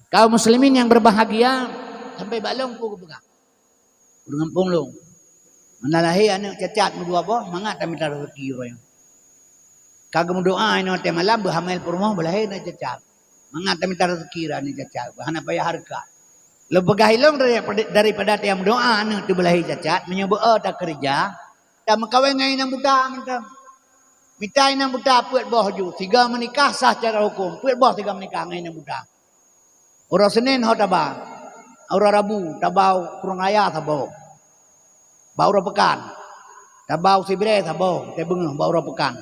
Kaum muslimin yang berbahagia sampai balong pun pegang. Dengan punglung. Menalahi anak cacat dua boh mangat kami taruh rezeki royo. Kagum doa ini teh malam berhamil rumah belahi na cacat. Mangat kami taruh rezeki ni cacat. Bahana payah harga. Lebih gahilong daripada tiang doa anak tu belahi cacat menyebut tak kerja. Tak mengkawin dengan inang buta minta. Minta inang buta puat boh ju. Tiga menikah sah secara hukum. Puat boh tiga menikah dengan inang buta. Orang Senin ho tabah. Orang Rabu tabau kurang ayah tabau. Bau orang pekan. Tabau sibre tabau. Teh bengah bau orang pekan.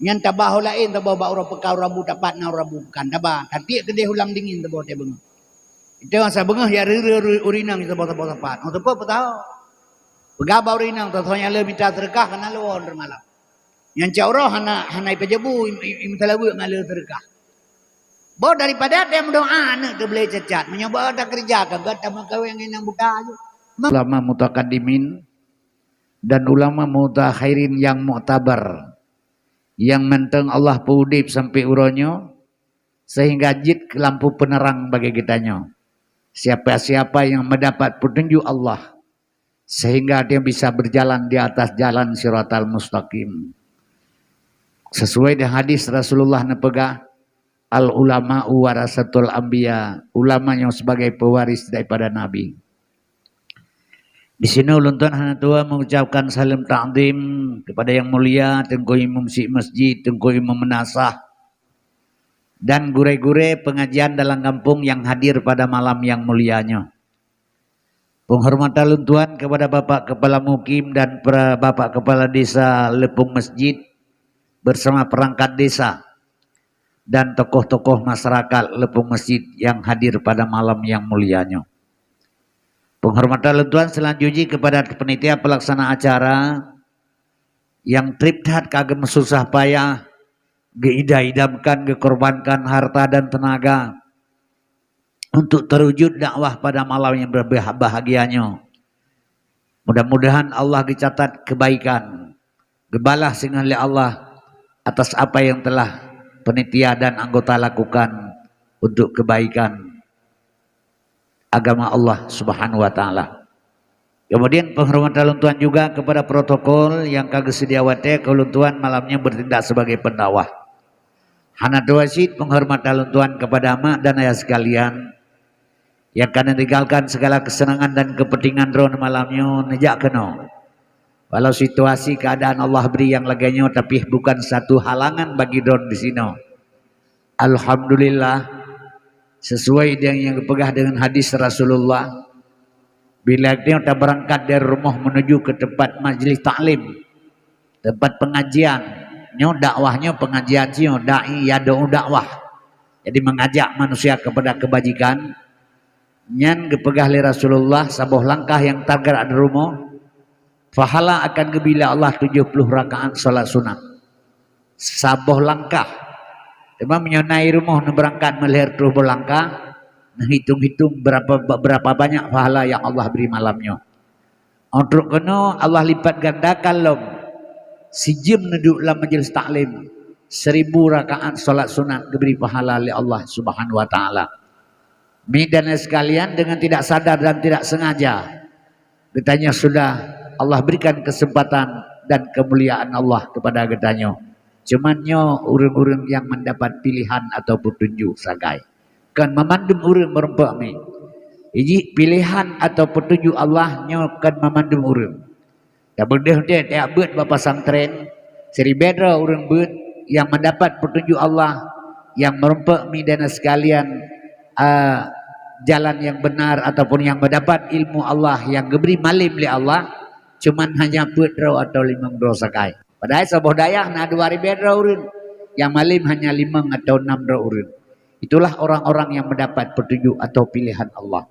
Nyan tabah lain tabau bau orang pekan Rabu dapat na Rabu pekan. Tabah katik kedai hulam dingin tabau teh bengah. Itu masa bengah ya urinang tabau tepat. Oh tepat tahu. Pegabau urinang tatanya le minta terkah kana lewon malam. Yang caurah hana pejabu minta labu ngale terkah. Bawa daripada dia mendoa anak tu boleh cacat. Menyoba ada kerja kagak tak mengkawin yang buta aja. Ulama mutakaddimin dan ulama mutaakhirin yang mu'tabar. Yang menteng Allah pudip sampai uronyo. Sehingga jid lampu penerang bagi kitanya. Siapa-siapa yang mendapat petunjuk Allah. Sehingga dia bisa berjalan di atas jalan siratal mustaqim. Sesuai dengan hadis Rasulullah nepegah. Al ulama warasatul anbiya, ulama yang sebagai pewaris daripada nabi. Di sini ulun tuan hana tua mengucapkan salam ta'zim kepada yang mulia Tengku Imam si masjid, Tengku Imam menasah dan gure-gure pengajian dalam kampung yang hadir pada malam yang mulianya. Penghormatan ulun tuan kepada Bapak Kepala Mukim dan Bapak Kepala Desa Lepung Masjid bersama perangkat desa. Dan tokoh-tokoh masyarakat Lepung Masjid yang hadir pada malam yang mulianya. Penghormatan Tuan selanjutnya kepada panitia pelaksana acara yang triptat kagem susah payah geidam-idamkan, gekorbankan harta dan tenaga untuk terwujud dakwah pada malam yang berbahagianya. Mudah-mudahan Allah dicatat kebaikan, gebalas dengan Allah atas apa yang telah panitia dan anggota lakukan untuk kebaikan agama Allah Subhanahu wa taala. Kemudian penghormatan Tuan juga kepada protokol yang kagak sediawate kalau Tuan malamnya bertindak sebagai pendakwah. Hana wasit penghormatan Tuan kepada mak dan ayah sekalian yang kena tinggalkan segala kesenangan dan kepentingan drone malamnya nejak kena. Walau situasi keadaan Allah beri yang laganya tapi bukan satu halangan bagi drone di sini. Alhamdulillah sesuai dengan yang dipegah dengan hadis Rasulullah. Bila dia berangkat dari rumah menuju ke tempat majlis taklim, tempat pengajian, nyo dakwahnya pengajian sih dai yad'u dakwah. Jadi mengajak manusia kepada kebajikan. Nyan dipegah oleh Rasulullah sabuh langkah yang tagar ada rumah. Fahala akan gebila Allah 70 rakaat salat sunat. Sabuh langkah. Cuma menyonai rumah berangkat melihat 20 langkah. Nah hitung-hitung berapa banyak pahala yang Allah beri malamnya. Untuk kena Allah lipat gandakan lom. Si jam duduk dalam majlis taklim 1000 rakaat salat sunat diberi pahala oleh Allah Subhanahu wa taala. Dan sekalian dengan tidak sadar dan tidak sengaja. Katanya sudah Allah berikan kesempatan dan kemuliaan Allah kepada getanya. Cumannya urang-urang yang mendapat pilihan atau petunjuk sagai. Kan memandum urang merempak ni. Iji pilihan atau petunjuk Allah nyo kan memandum urang. Ya berdeh dia tiap beut bapa santren seri bedra urang beut yang mendapat petunjuk Allah yang merempak mi dan sekalian jalan yang benar ataupun yang mendapat ilmu Allah yang diberi malim oleh Allah. Cuman hanya putra atau 5 sakai. Padahal sebuah dayah na 2000 urun. Yang malim hanya 5 atau 6 urun. Itulah orang-orang yang mendapat petunjuk atau pilihan Allah.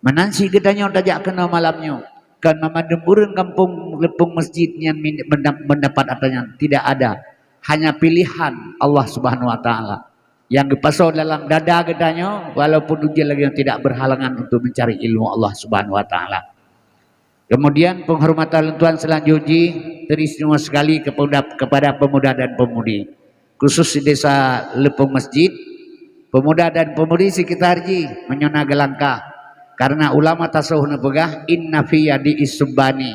Menansi kitanya tajak kena malamnya. Kan memadam urun kampung lepung masjid yang mendapat atanya. Tidak ada. Hanya pilihan Allah Subhanahu wa taala. Yang dipasau dalam dada kitanya. Walaupun ujian lagi yang tidak berhalangan untuk mencari ilmu Allah Subhanahu wa taala. Kemudian penghormatan Tuan selanjutnya teristimewa sekali kepada pemuda dan pemudi khusus di desa Lepung Masjid. Pemuda dan pemudi sekitar ji menyona gelangkah. Karena ulama tasawuf nepegah inna fi yadi isubani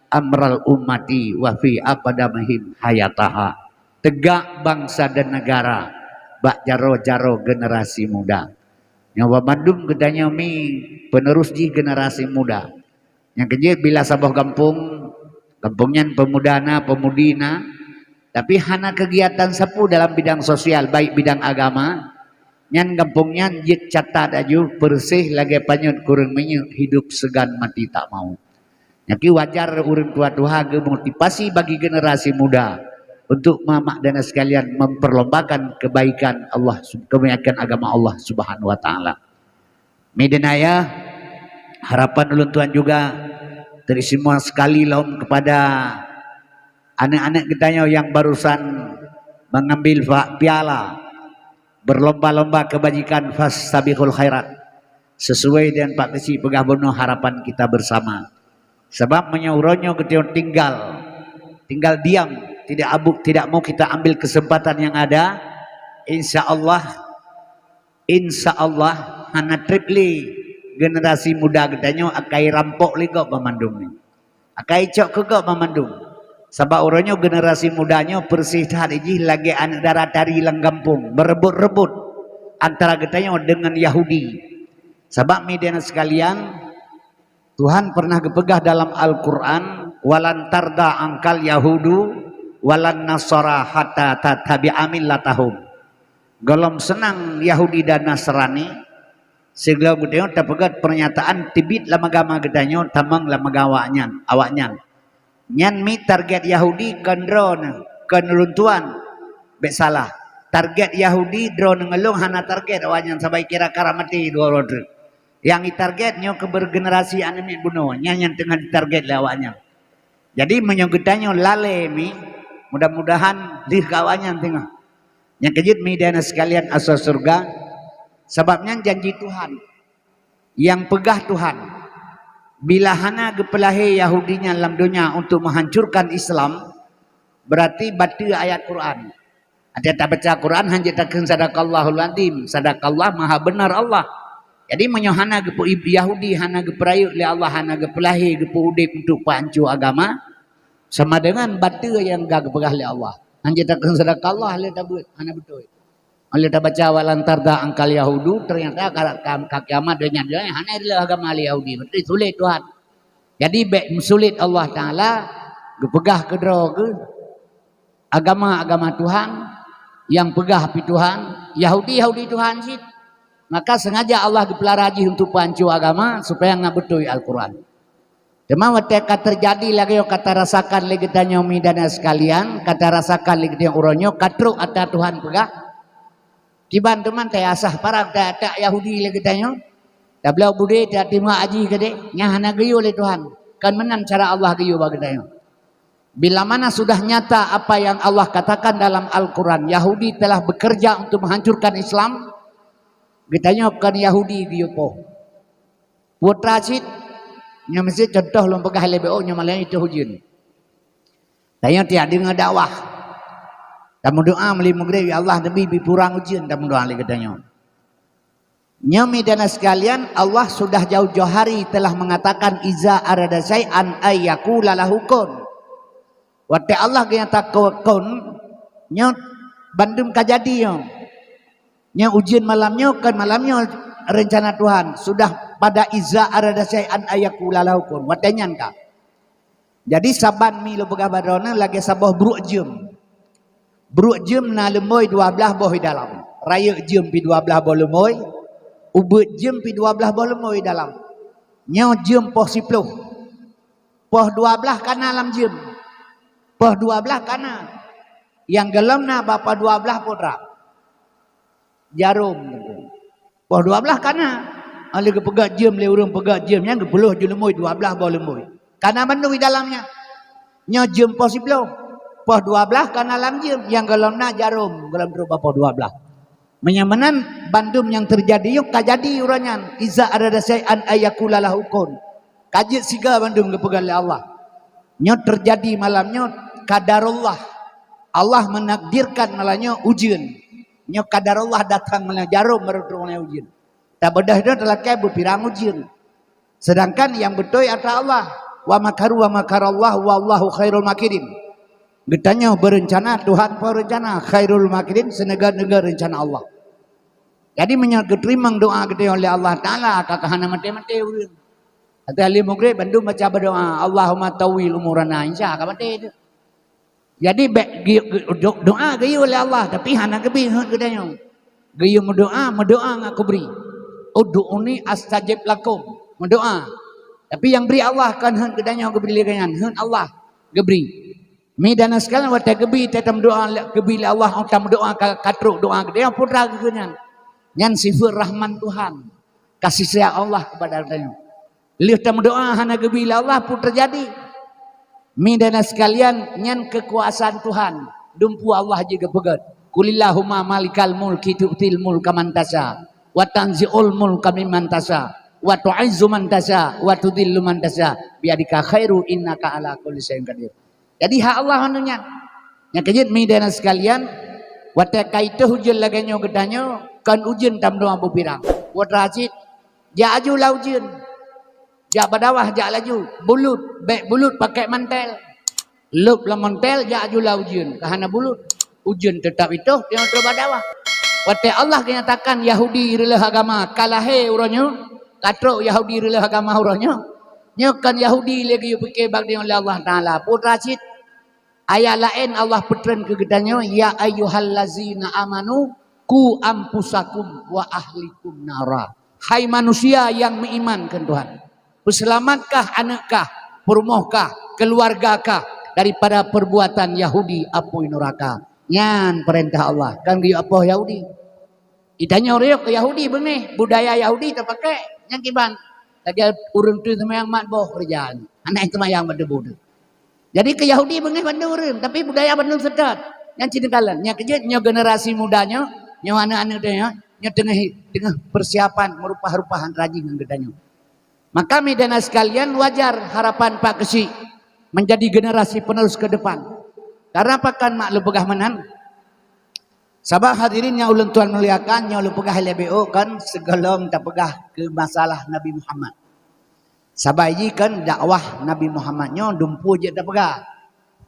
amral ummati wa fi aqdamihim hayataha. Tegak bangsa dan negara bak jaro-jaro generasi muda. Nyawa Bandung gedanya mi penerus ji generasi muda. Yang kejir bila sabah kampungnya pemudana pemudina, tapi hana kegiatan sapu dalam bidang sosial baik bidang agama. Nyan kampungnya jit catat aju bersih lagi panyut kurang menyut hidup segan mati tak mau. Jadi wajar urang tua-tua motivasi bagi generasi muda untuk mamak dan sekalian memperlombakan kebaikan Allah, kebaikan agama Allah Subhanahu wa taala. Medenaya harapan ulun tuan juga dari semua sekali lahum kepada anak-anak kita yang barusan mengambil piala berlomba-lomba kebajikan fastabiqul khairat sesuai dengan Pak Kesi Pegah Bono harapan kita bersama. Sebab menyauronyo ketika tinggal diam, tidak abuk, tidak mau kita ambil kesempatan yang ada. Insya Allah hana tripli generasi muda katanya akai rampok ligo pemandung ni. Akai cok kegok pemandung. Sebab orangnya generasi mudanya bersih tadi lagi anak darah dari kampung berebut-rebut antara katanya dengan Yahudi. Sebab media sekalian, Tuhan pernah kepegah dalam Al-Quran, walan tarda angkal Yahudu walan nasara hatta tabi'a millatahum. Golom senang Yahudi dan Nasrani segala gudanya terpegat pernyataan tibit lamagama gedanya tamang lamagawanya awaknya. Nyan mi target Yahudi kan drone keneluntuan bek salah. Target Yahudi drone ngelung hana target awaknya sampai kira karamati dua rodre. Yang targetnya kebergenerasi anemit bunuh nyanyan tengah target lawaknya. Jadi menyogedanya lale mi mudah-mudahan di kawannya tengah. Yang kejut mi dana sekalian asal surga sebabnya janji Tuhan yang pegah Tuhan. Bila hana gepelahi Yahudinya dalam dunia untuk menghancurkan Islam, berarti batu ayat Quran. Ada tak baca Quran hanya takkan sadaqallahul azim, sadaqallah maha benar Allah. Jadi menyohana gepu Yahudi hana geperayu oleh Allah hana gepelahi gepu udip untuk pancur agama sama dengan batu yang gak gepegah oleh Allah. Hanya takkan sadaqallah oleh tabut hana betul. Oleh tak baca walantarda angkal Yahudu ternyata kak kiamat dengan dia hanya adalah agama Yahudi. Berarti sulit Tuhan. Jadi sulit Allah Taala gepegah kedro ke agama Tuhan yang pegah pi Tuhan Yahudi Tuhan sih. Maka sengaja Allah gepelaraji untuk pancu agama supaya nggak betul Al-Quran. Cuma waktu terjadi lagi kata rasakan lagi tanya umi dan sekalian kata rasakan lagi yang uronyo katruk atau Tuhan pegah. Kiban teman kayak asah parang tak Yahudi lagi tanya. Dah belau bude tak terima aji kade nyahana gayu oleh Tuhan. Kan menan cara Allah gayu bagi tanya. Bila mana sudah nyata apa yang Allah katakan dalam Al-Quran, Yahudi telah bekerja untuk menghancurkan Islam. Kitanya kan Yahudi gayu po. Putra cit nya mesti contoh lom pegah LBO nya malah itu hujun. Tanya tiada dengar dakwah. Tamu doa meli maghrib ya Allah nabi kurang ujian tamu doa lagi katanya. Nyami dan sekalian Allah sudah jauh-jauh hari telah mengatakan iza arada syai'an ayyakula lahu kun. Waktu Allah nyata kun nya bandum kajadi nya ujian malamnya kan malamnya rencana Tuhan sudah pada iza arada syai'an ayyakula lahu kun. Waktu nyanka. Jadi saban mi lo begabadona lagi sabah bruk jum. Bruk jem na lemoy 12 boh dalam. Raya jem pi 12 boh lemoy. Ubet jem pi 12 boh lemoy dalam. Nyaw jem poh 10. Poh 12 kana alam jem. Poh 12 kana. Yang gelam na bapa 12 putra. Jarum. Poh 12 kana. Ali ke pegat jem le urang pegat jem yang ke peluh je lemoy 12 boh lemoy. Kana bandung di dalamnya. Nyaw jem poh 10. Poh 12 kan alam jem yang gelomna jarum gelam berubah poh 12 menyamanan bandum yang terjadi yuk kajadi uranyan iza arada syai'an ayyakula lahu kun kajit siga bandum kepegal oleh Allah nyot terjadi malamnya kadarullah Allah menakdirkan malamnya ujian Nya kadar Allah datang mana jarum merutuk mana ujian. Tak bedah itu adalah kayak berpirang ujian. Sedangkan yang betul adalah Allah. Wa makaru wa makarallah wallahu khairul makirin. Getanya berencana Tuhan berencana khairul makirin senegah-negah rencana Allah. Jadi terima doa kita oleh Allah Taala kakahana mati-mati urang. Atau ahli maghrib bandung baca berdoa Allahumma tawil umurana insya Allah mati itu. Jadi doa gaya oleh Allah tapi hana kebi gedanya. Gaya mendoa ngaku beri. Ud'uni astajib lakum. Mendoa. Tapi yang beri Allah kan hen gedanya geberi legangan. Hen Allah geberi. Mi dan sekalian wata gebi tetam doa gebi Allah utam doa katruk doa gedanya putra gegangan. Yang sifat rahman Tuhan. Kasih sayang Allah kepada kita. Lihat doa hana gebila Allah pun terjadi. Mi dan sekalian nyan kekuasaan Tuhan. Dumpu Allah juga pegat. Kulillahumma malikal mulki tu'til mulka man tasha. Wa tanzi'ul mulka mimman tasha. Wa tu'izzu man tasha. Wa tudhillu man tasha. Biadika khairu innaka ala kulli syai'in qadir. Jadi hak Allah anunya. Yang kejut mi dan sekalian. Wata kaitu hujan laganyo gedanyo. Kan ujian tam doa berpirang. Wat rajid. Ja aju lah ujian. Ja badawah ja laju. Bulut. Baik bulut pakai mantel. Lup lah mantel. Ja aju lah ujian. Kahana bulut. Ujian tetap itu. Yang terbadawah. Wata Allah kenyatakan Yahudi rilah agama. Kalahe uranyo. Katrok Yahudi rilah agama uranyo. Nyokan Yahudi lagi fikir bakti oleh Allah Ta'ala. Put rajid. Ayat lain Allah petren ke gedanyo. Ya ayyuhallazina amanu. Ku ampusakum wa ahlikum nara. Hai manusia yang mengimankan Tuhan. Berselamatkan anakkah, perumahkah, keluargakah daripada perbuatan Yahudi apoi neraka. Nyan perintah Allah. Kan dia apa Yahudi? Itanya orang ke Yahudi benih, budaya Yahudi terpakai yang kiban. Lagi urang tu semayang mat boh kerjaan. Anak itu semayang benda-benda. Jadi ke Yahudi benih benda urang, tapi budaya benda sedat. Yang cintalan, yang kerja generasi mudanya, yang anak-anak dia, yang tengah persiapan merupah-rupahan rajin dengan gedanya. Maka medana sekalian wajar harapan Pak Kesi menjadi generasi penerus ke depan. Karena apakan maklum pegah menan. Sabah hadirin yang ulun tuan muliakan, yang ulun pegah LBO kan segelom tak pegah ke masalah Nabi Muhammad. Sabah ini kan dakwah Nabi Muhammadnya dumpu je tak pegah.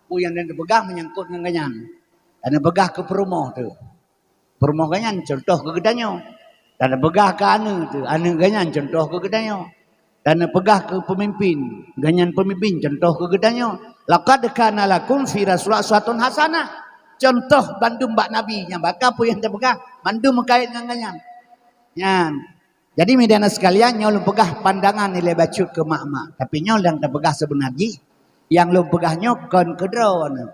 Yang dan pegah menyangkut dengan ganyan. Dan pegah ke perumah tu. Perumah ganyan contoh ke gedanya. Dan pegah ke anu ganyan contoh ke gedanya. Dan pegah ke pemimpin, ganyan pemimpin contoh ke gedanya. Laqad kana lakum fi rasulillah uswatun hasanah. Contoh bandum bak nabi yang bakal apa yang terpegah bandum mengkait dengan ganyan. Yan. Jadi medana sekalian nyol pegah pandangan nilai bacut ke mak-mak. Tapi nyol yang terpegah sebenarnya yang lu pegahnya kon kedron.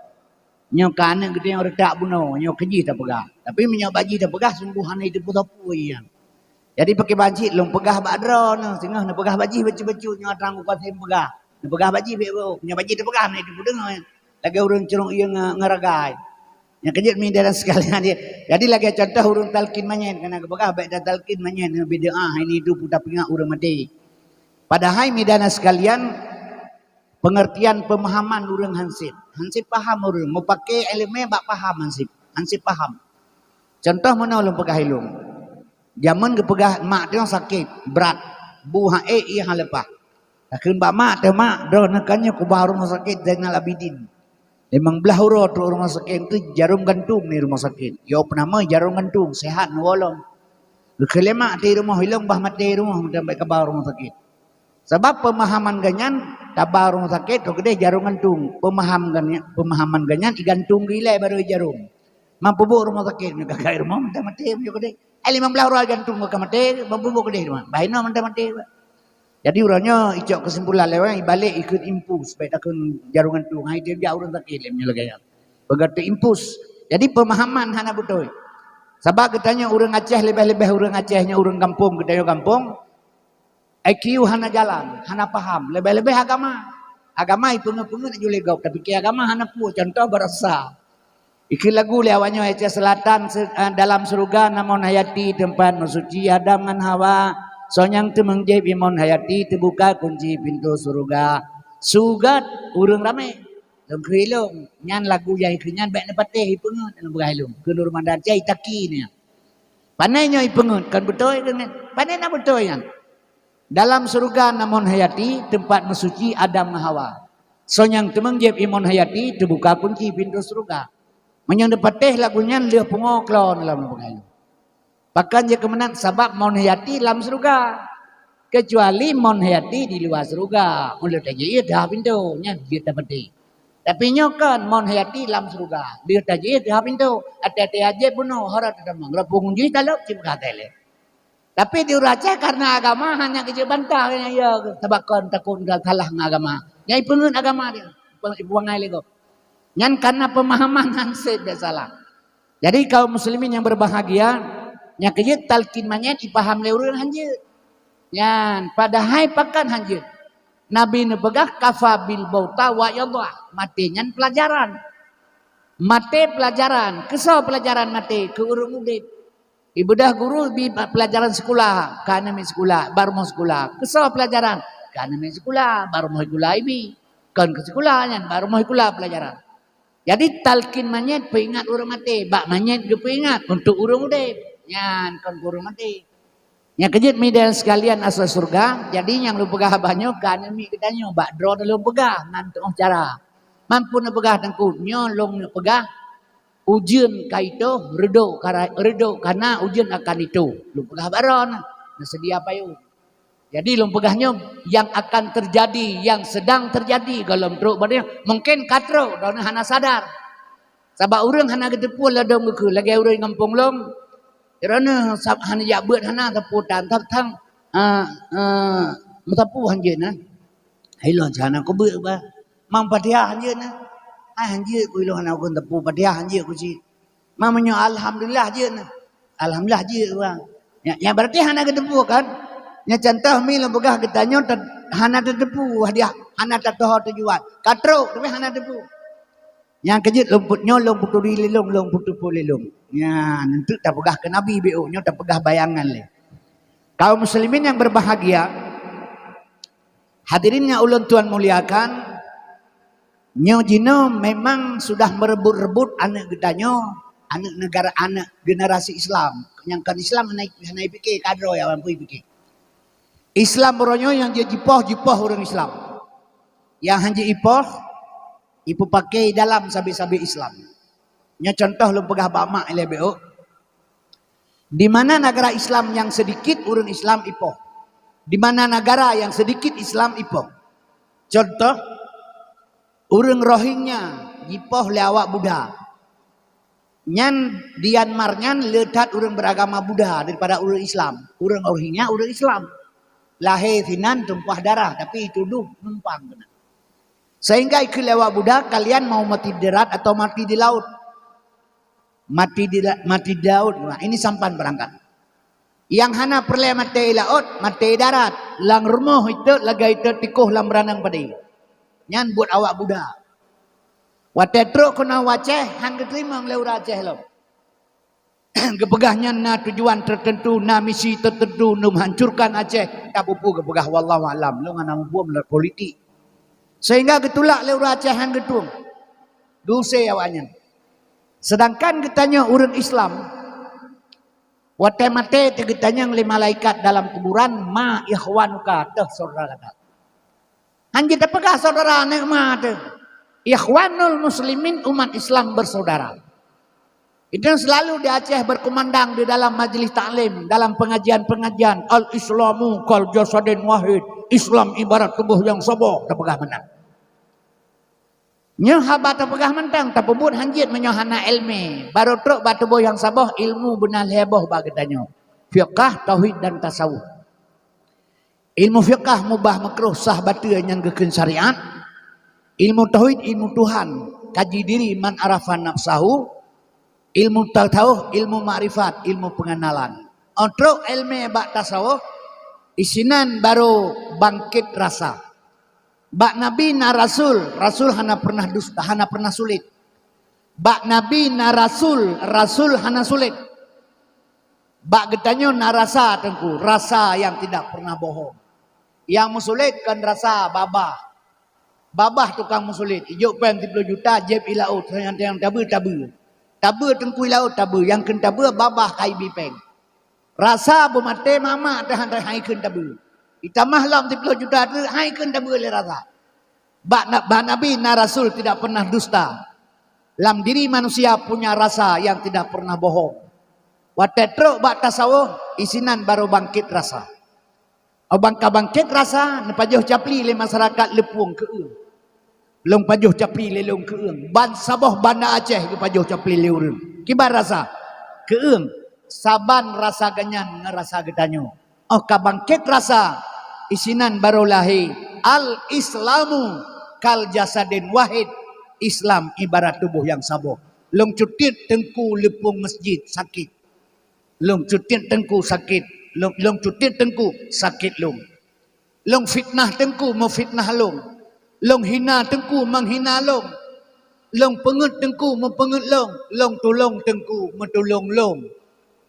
Nyol kana gede yang redak buno, nyol keji terpegah. Tapi menyol baji terpegah sungguhan itu putu-putu yang. Jadi pakai baji long pegah badron, sehingga nak pegah baji bacu-bacu nyol terang upas yang pegah. Nak pegah baji bebo, punya baji terpegah ni itu dengar. Lagi urang curung ia ngeragai. Yang kejut media sekalian dia. Jadi lagi contoh urang talqin manyen kena pegah baik dah talqin manyen bid'ah ini itu putar pingak urang mati. Padahal media sekalian pengertian pemahaman urang hansip. Hansip paham urang mau pakai elemen bak paham hansip. Hansip paham. Contoh mana ulun pegah ilung. Zaman ke pegah mak dia sakit berat. Buha ia halepah. Akhirnya bak mak teh mak dah nakannya ku baru rumah sakit Zainal Abidin. 15 euro tu rumah sakit tu jarum gantung ni rumah sakit. Yo penama jarum gantung sehat nolong. Lekelemak di rumah hilang bah mati rumah sampai ke bawah rumah sakit. Sebab pemahaman ganyan tabar rumah sakit tu gede jarum gantung. Pemahaman ganyan digantung gila baru jarum. Mampu bu rumah sakit ni kakak rumah mati yo gede. 15 euro gantung ke mati mampu bu gede rumah. Baino mati. Jadi urangnya icok kesimpulan lewat balik ikut impuls supaya takun jarungan tu hai dia jauh orang tak kilim lagi. Begitu impuls. Jadi pemahaman hana betul. Sebab katanya orang Aceh lebih-lebih orang Acehnya orang kampung gedaya kampung. IQ hana jalan, hana paham, lebih-lebih agama. Agama itu pengen julai gau tapi ke agama hana pu contoh berasa. Iki lagu lewatnya Aceh Selatan dalam surga namun hayati tempat suci Adam dan Hawa. Sonyang tu mengjib imun hayati terbuka kunci pintu surga. Sugat urang ramai. Dalam kerilung nyan lagu yang ikrinyan baik nepateh ipungan dalam berhalung. Ke Nur Mandan cai taki ni. Panainya ipengut kan betul kan? Panai nak betul kan? Dalam surga namun hayati tempat mesuci Adam Hawa. So yang temang jeb imun hayati terbuka kunci pintu surga. Menyang dapat teh lagunya liah pengoklon dalam pengayu. Bahkan dia kemenang sebab mon hayati dalam surga. Kecuali mon hayati di luar surga. Mulai aja ia dah pintu nya dia dapat teh. Tapi nyokan mon hayati dalam surga. Dia aja ia dah pintu. Ate-ate aja bunuh harat damang. Rapung jadi talak cip katele. Tapi diuraca karena agama hanya kerja bantah ya tabakon takut kalah dengan agama. Nyai pengen agama dia. Buang air lego. Nyan karena pemahaman hansip dia salah. Jadi kaum muslimin yang berbahagia nya kerja talqin manyet dipaham leureun hanjeut. Nyan padahal pakan hanjeut. Nabi nu pegah kafa bil bauta wa yadha. Mati nyan pelajaran. Mati pelajaran. Kesau pelajaran mati ke urung udip. Ibadah guru di pelajaran sekolah, karena main sekolah, baru mau sekolah. Kesal pelajaran, karena main sekolah, baru mau sekolah ibi. Kan ke sekolahnya, baru mau sekolah pelajaran. Jadi talqin manyet peingat urang mati, bak manyet ge peingat untuk urang udip. Nyan kan urang mati. Nya kejut media sekalian asal surga, jadi yang lu pegah banyak karena mi kitanya bak draw dalam pegah ngantuk cara. Mampu na pegah tengku, nyolong na pegah ujian kaito redo karena ujian akan itu lumpegah baron sedia payung. Jadi lumpegahnya yang akan terjadi, yang sedang terjadi kalau truk badanya mungkin katro dona hana sadar. Sabab urang hana gedepu ladong ke lagi urang ngampung long. Kerana sab hana ya beut hana teputan tang metapu hanjeuna. Hai lon jana ko beut ba. Mang padia hanjeuna. Hanjir ku iloh nak kun tepu padia hanjir ku si. Mamanya alhamdulillah je na. Alhamdulillah je orang. Ya berarti hana ketepu kan? Ya contoh mi lembegah ketanya hana tepu hadiah, hana tatoh tujuan. Katruk tapi hana tepu. Yang kejut lumputnya lumput lilung, lumput tepu lilung. Ya nanti tak pegah ke Nabi BO nya tak pegah bayangan le. Kaum muslimin yang berbahagia, hadirinnya ulun tuan muliakan. Nyo jino memang sudah merebut-rebut anak gedanya, anak negara, anak generasi Islam. Yang kan Islam naik fikir kadro ya mampu fikir. Islam beronyo yang dia jipoh orang Islam. Yang hanya ipo pakai dalam sabi-sabi Islam. Nya contoh lu pegah bamak LBO. Di mana negara Islam yang sedikit orang Islam ipo. Di mana negara yang sedikit Islam ipo. Contoh urang Rohingya jipoh le awak Buddha. Nyan Myanmar nyan letat urang beragama Buddha daripada urang Islam. Urang Rohingya urang Islam. Lahir sinan tumpah darah tapi tuduh numpang benar. Sehingga ikut lewat Buddha kalian mau mati di darat atau mati di laut. Mati di laut. Nah, ini sampan berangkat. Yang hana perle mati laut, mati darat. Lang rumah itu laga itu tikuh lam beranang padai. Nyan buat awak Buddha. Watetro kena waceh hang keterima ngeleur Aceh lo. Kepegahnya na tujuan tertentu, na misi tertentu, nu menghancurkan Aceh. Tak pupu kepegah wallahu alam. Lu ngana mampu melalui politik. Sehingga ketulak leur Aceh hang ketung. Duse awaknya. Sedangkan kitanya urang Islam. Wate mate kitanya ngeli malaikat dalam kuburan ma ikhwanuka teh saudara kata. Anjir pegah saudara nikmat. Ikhwanul muslimin umat Islam bersaudara. Itu yang selalu di Aceh berkumandang di dalam majelis taklim, dalam pengajian-pengajian. Al-Islamu kal jasadin wahid. Islam ibarat tubuh yang soboh. Tak pegah menang. Nyahabat tak pegah mentang. Tak pebut hanjit menyohana ilmi. Baru truk batu boh yang saboh ilmu benar heboh bagetanya. Fiqah, tauhid dan tasawuf. Ilmu fiqah mubah makruh sah batil yang gekeun syariat. Ilmu tauhid ilmu Tuhan, kaji diri man arafan nafsahu. Ilmu tasawuf ilmu ma'rifat, ilmu pengenalan. Untuk ilmu bak tasawuf isinan baru bangkit rasa. Bak nabi na rasul, rasul hana pernah dusta, hana pernah sulit. Bak nabi na rasul, rasul hana sulit. Bak getanyo na rasa tengku, rasa yang tidak pernah bohong. Yang musulit kan rasa babah. Babah tukang musulit. Ijuk pen 30 juta jeb ilaut. Yang tabu. Tabu tengku ilaut tabu. Yang ken tabu babah kai bipeng. Rasa bermate mama tahan hai keun tabu. Itamah lam 30 juta tu hai keun tabu le rasa. Bak Nabi na Rasul tidak pernah dusta. Dalam diri manusia punya rasa yang tidak pernah bohong. Watetro bak tasawuf isinan baru bangkit rasa. Bangkit rasa nepajuh capli le masyarakat lepung keung. Long pajuh capli le long keung. Ban Sabah Banda Aceh ke pajuh capli le urang. Kibar rasa keung saban rasa ganyan ngerasa getanyo. Oh kabangkit rasa isinan baru lahir. Al Islamu kal jasadin wahid. Islam ibarat tubuh yang sabuh. Long cutit tengku lepung masjid sakit. Long cutit tengku sakit. Long cutit tengku sakit long. Long fitnah tengku memfitnah long. Long hina tengku menghina long. Long pengut tengku mempengut long. Long tolong tengku mentolong long.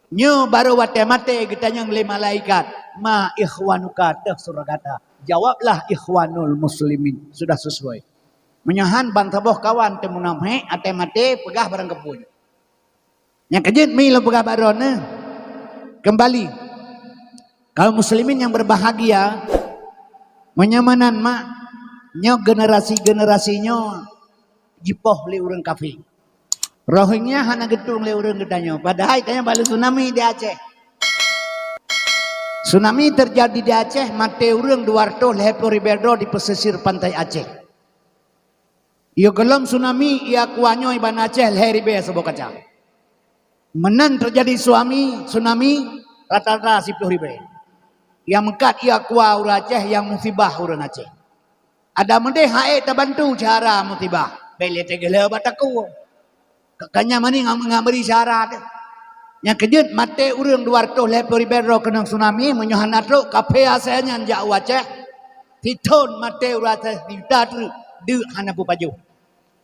Nyo baru wate mate getanya oleh malaikat. Ma ikhwanuka teh suragata. Jawablah ikhwanul muslimin. Sudah sesuai. Menyahan bang taboh kawan temunam he ate mate pegah barang kepun. Yang kejut mi lo pegah barone. Kembali kaum muslimin yang berbahagia menyamanan mak nyo generasi-generasinya jipoh le urang kafir. Rohingya hana getung le urang gedanyo. Padahal tanya balik tsunami di Aceh. Tsunami terjadi di Aceh mate urang 200 ribu di pesisir pantai Aceh. Ia gelam tsunami ia kuanyo iban Aceh leheribe sebuah kaca. Menan terjadi tsunami rata-rata 10 ribu. Yang mengkat ia kuah ura Aceh yang musibah urang Aceh. Ada mende hae terbantu cara musibah. Bele tegele bataku. Kakanya mani ngamberi syarat. Yang kejut mate urang 200 ribu kena tsunami menyohan atruk kafe asalnya jak Aceh. Titon mate ura Aceh ditatu de hana pupaju.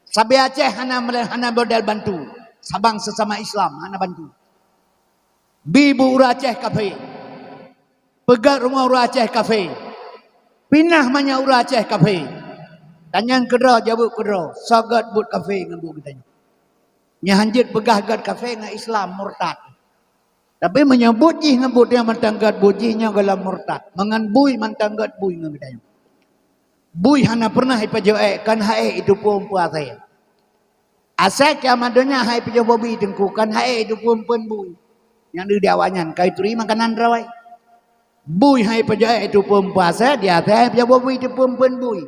Sabe Aceh hana modal bantu. Sabang sesama Islam hana bantu. Bibu ura Aceh kafe. Pegat rumah ura Aceh kafe. Pinah manya ura Aceh kafe. Tanyang kedra jabuk kedra. Sagat but kafe ngambu kitanya. Nyahanjit pegah gad kafe dengan Islam murtad. Tapi menyebut jih ngambut yang mantanggat bujihnya galam murtad. Mangan bui mantanggat bui ngambu kitanya. Bui hana pernah ipajoe kan hae itu pun puasa. Asal kiamadonya hae pijo bobi tengku kan hae itu pun bui. Yang di awanyan kai turi makanan rawai. Bui hae pajoe itu pun puasa dia hae pijo bobi itu pun bui.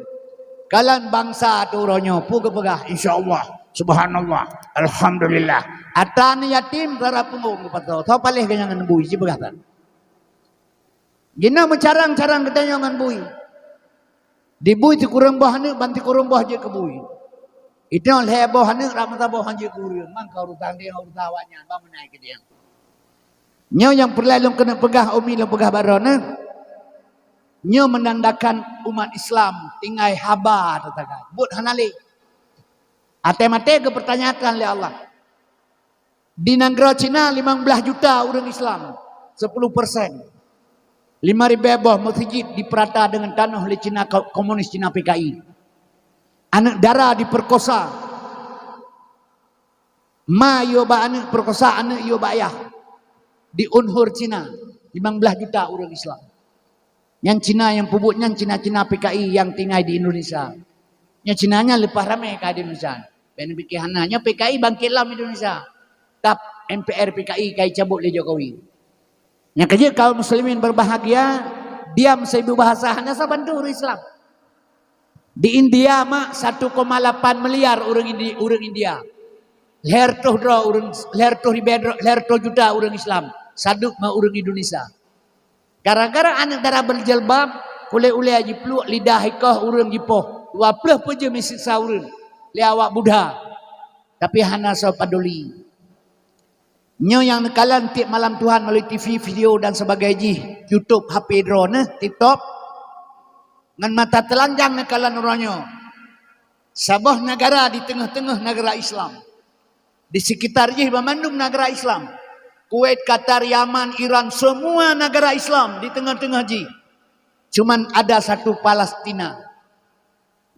Kalan bangsa tu ronyo puga pegah insyaallah subhanallah alhamdulillah. Atan yatim rara punggung patau. Tau paleh ganyangan bui si pegatan. Gina mencarang-carang kedanyangan bui. Di bui ti kurang bah ne banti kurang bah je ke bui. Itu leh bah ne ramata bah je ke urang mang kau rutang dia urang awaknya ba menaik ke dia. Nyo yang perlalu kena pegah umi lo pegah barone. Nyo menandakan umat Islam tinggai haba tatakan. But hanali. Ate-mate ke pertanyakan oleh Allah. Di negara Cina 15 juta orang Islam. 10%. 5.000 boh masjid diperata dengan tanah oleh Cina komunis Cina PKI. Anak darah diperkosa. Ma yoba anak perkosa anak yoba ayah. Di Unhur Cina 15 juta orang Islam. Yang Cina yang pubutnya Cina PKI yang tinggal di Indonesia. Yang Cinanya lepas ramai ke Indonesia. Ben pikirannya PKI bangkitlah Indonesia. Tap MPR PKI kai cabut le Jokowi. Yang kerja kaum muslimin berbahagia, diam seribu bahasa hanya sabantu Islam. Di India mak 1,8 miliar orang India. Leher toh juta orang Islam. Saduk mak orang Indonesia. Gara-gara anak darah berjilbab, ule-ule aja peluk lidah hikah orang jipoh. 20 peje mesiksa orang. Liawak Buddha. Tapi hana so paduli. Nyo yang nekalan tiap malam Tuhan melalui TV, video dan sebagainya, YouTube, HP drone, TikTok, dengan mata telanjang nekalan orangnya. Sebuah negara di tengah-tengah negara Islam, di sekitarnya memandung negara Islam, Kuwait, Qatar, Yaman, Iran, semua negara Islam di tengah-tengah ji. Cuman ada satu Palestina.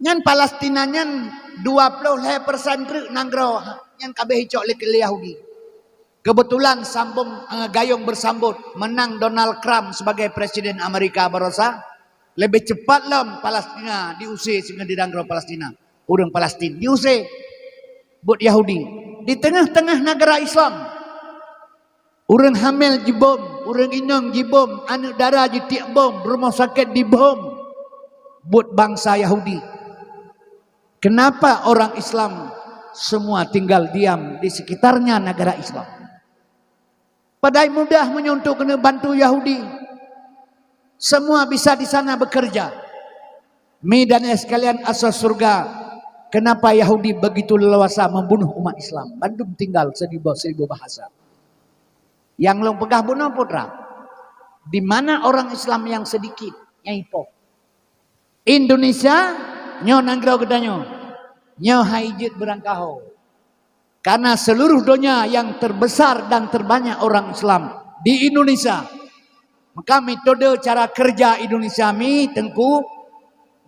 Nyan Palestina nyan 20% negara yang kabeh cok le Yahudi. Kebetulan gayung bersambut menang Donald Trump sebagai Presiden Amerika barosa. Lebih cepat lah Palestina diusir sehingga didanggro Palestina. Orang Palestin diusir buat Yahudi. Di tengah-tengah negara Islam. Orang hamil dibom, orang inang dibom, anak darah ditiak bom, rumah sakit dibom. Buat bangsa Yahudi. Kenapa orang Islam semua tinggal diam di sekitarnya negara Islam? Padahal mudah menyentuh kena bantu Yahudi. Semua bisa di sana bekerja. Dan sekalian asal surga. Kenapa Yahudi begitu leluasa membunuh umat Islam? Bandung tinggal seribu bahasa. Yang long pegah bunuh putra. Di mana orang Islam yang sedikit? Nyaipo. Indonesia nyo nanggro kedanyo. Nyo haijit berangkaho. Karena seluruh dunia yang terbesar dan terbanyak orang Islam di Indonesia. Maka metode cara kerja Indonesia mi tengku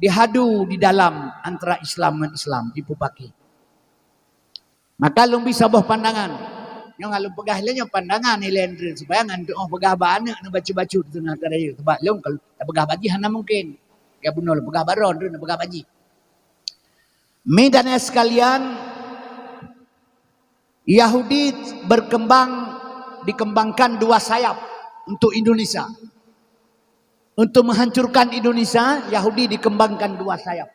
dihadu di dalam antara Islam dan Islam dipupaki. Maka lung bisa boh pandangan. Yang alung pegah lenyo pandangan ilendri supaya ngantuk pegah bana na baca-baca di tengah kadaya. Sebab lung kalau pegah baji hana mungkin. Ya bunuh pegah baron na pegah baji. Medan sekalian Yahudi dikembangkan dua sayap untuk Indonesia. Untuk menghancurkan Indonesia, Yahudi dikembangkan dua sayap.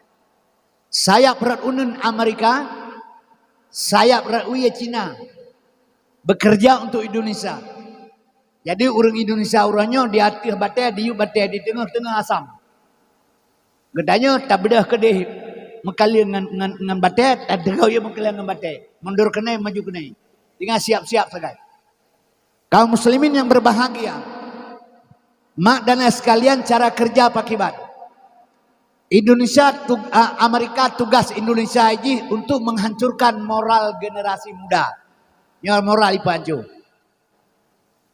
Sayap Rat Unun Amerika, sayap Rat Uye Cina. Bekerja untuk Indonesia. Jadi orang Indonesia orangnya di hati batai, di batai, di tengah-tengah asam. Gedanya tak bedah kedih. Mekali dengan batai, tak derau ya mekali dengan batai. Mundur kenai, maju kenai. Tinggal siap-siap saja. Kaum muslimin yang berbahagia. Mak dan sekalian cara kerja pakibat. Amerika tugas Indonesia ini untuk menghancurkan moral generasi muda. Nyor moral ipancu.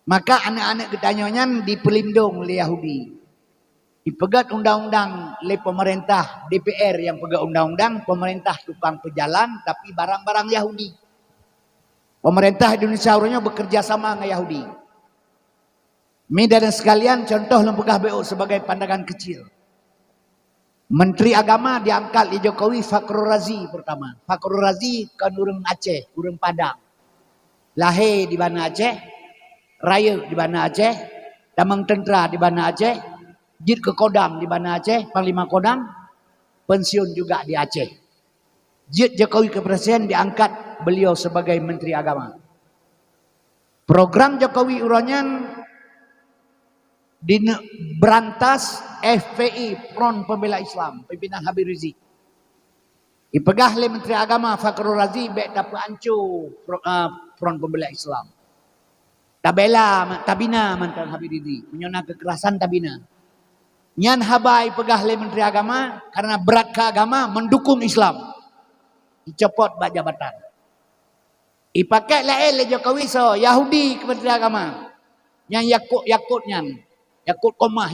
Maka anak-anak kedanyonya dipelindung oleh Yahudi. Dipegat undang-undang oleh pemerintah DPR yang pegat undang-undang, pemerintah tukang pejalan tapi barang-barang Yahudi. Pemerintah Indonesia orangnya bekerja sama dengan Yahudi. Medan sekalian contoh lempegah BO sebagai pandangan kecil. Menteri Agama diangkat di Jokowi Fakhrul Razi pertama. Fakhrul Razi kan orang Aceh, orang Padang. Lahir di mana Aceh, raya di mana Aceh, damang tentera di mana Aceh, jid ke Kodam di mana Aceh, Panglima Kodam, pensiun juga di Aceh. Jid Jokowi ke Presiden diangkat beliau sebagai Menteri Agama. Program Jokowi uranyan berantas FPI Front Pembela Islam pimpinan Habib Rizik. Dipegah oleh Menteri Agama Fakhrul Razi bek dapat hancur Front Pembela Islam. Tabina mantan Habib Rizik menyona kekerasan tabina. Nyan habai pegah oleh Menteri Agama karena berat ke agama mendukung Islam. Dicopot bak jabatan. Ipakai lain le Jokowi so Yahudi ke Menteri Agama. Yang yakut nyan. Yakut kemah.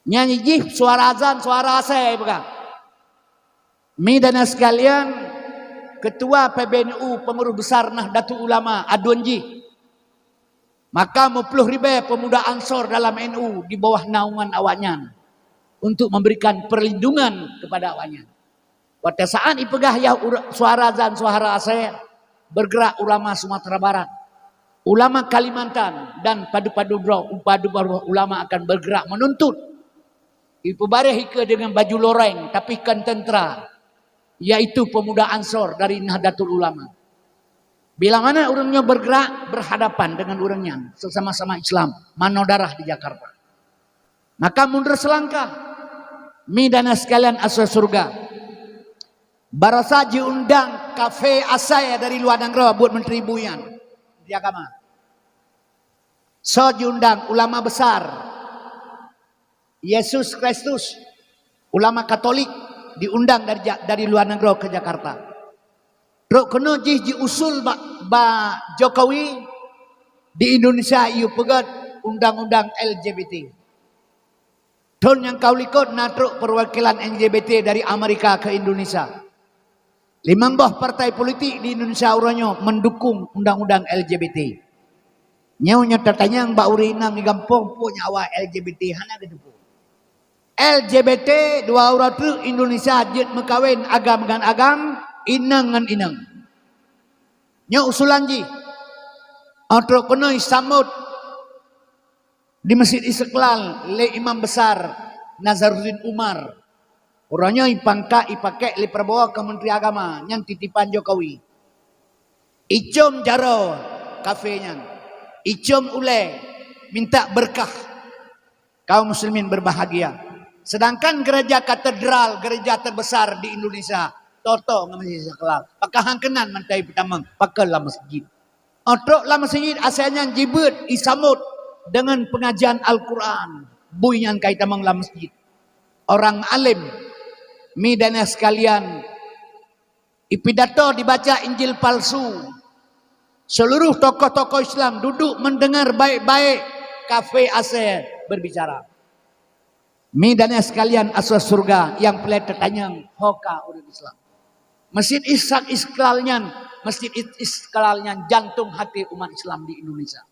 Nyanyi jih suara azan, suara asai pegah. Medan sekalian, Ketua PBNU Pengurus Besar Nahdlatul Ulama Adunji. Maka 10.000 pemuda Ansor dalam NU di bawah naungan awaknya untuk memberikan perlindungan kepada awaknya. Pada saat ipegah ya suara azan, suara asai bergerak ulama Sumatera Barat. Ulama Kalimantan dan padu-padu ulama akan bergerak menuntut. Ibu bareh ika dengan baju loreng tapi kan tentera. Yaitu pemuda Ansor dari Nahdlatul Ulama. Bila mana orangnya bergerak berhadapan dengan orangnya sesama-sama Islam, mano darah di Jakarta. Maka mundur selangkah. Midana sekalian asal surga. Barasa diundang kafe asaya dari luar negeri buat Menteri Buyan di agama. So diundang ulama besar Yesus Kristus, ulama Katolik diundang dari luar negeri ke Jakarta. Terus kena diusul ba Jokowi di Indonesia iu pegat undang-undang LGBT. Tahun yang kau likut natruk perwakilan LGBT dari Amerika ke Indonesia. Limang boh partai politik di Indonesia uranyo mendukung undang-undang LGBT. Nyonya tatanya mbak urinang di kampung punya awal LGBT hana gedepung. LGBT dua orang tu Indonesia jet mekawin agam dengan agam, inang dengan inang. Nyo usulan ji. Untuk kena samut di Masjid Istiqlal le Imam Besar Nazaruddin Umar. Orangnya ipakai le perbawa ke Menteri Agama yang titipan Jokowi. Icom jaro kafenya. Icom ule minta berkah. Kaum muslimin berbahagia. Sedangkan gereja katedral, gereja terbesar di Indonesia, toto ngan Masjid Istiqlal. Pakahang kenan mantai pertama, pakailah masjid. Otrok lah masjid asalnya jibut isamut dengan pengajian Al-Quran. Bunyan kaitamang lah masjid. Orang alim midana sekalian, ipidato dibaca Injil palsu. Seluruh tokoh-tokoh Islam duduk mendengar baik-baik kafe AC berbicara. Midana sekalian asal surga yang pelet tertanyang hoka urut Islam. Masjid Istiqlalnya jantung hati umat Islam di Indonesia.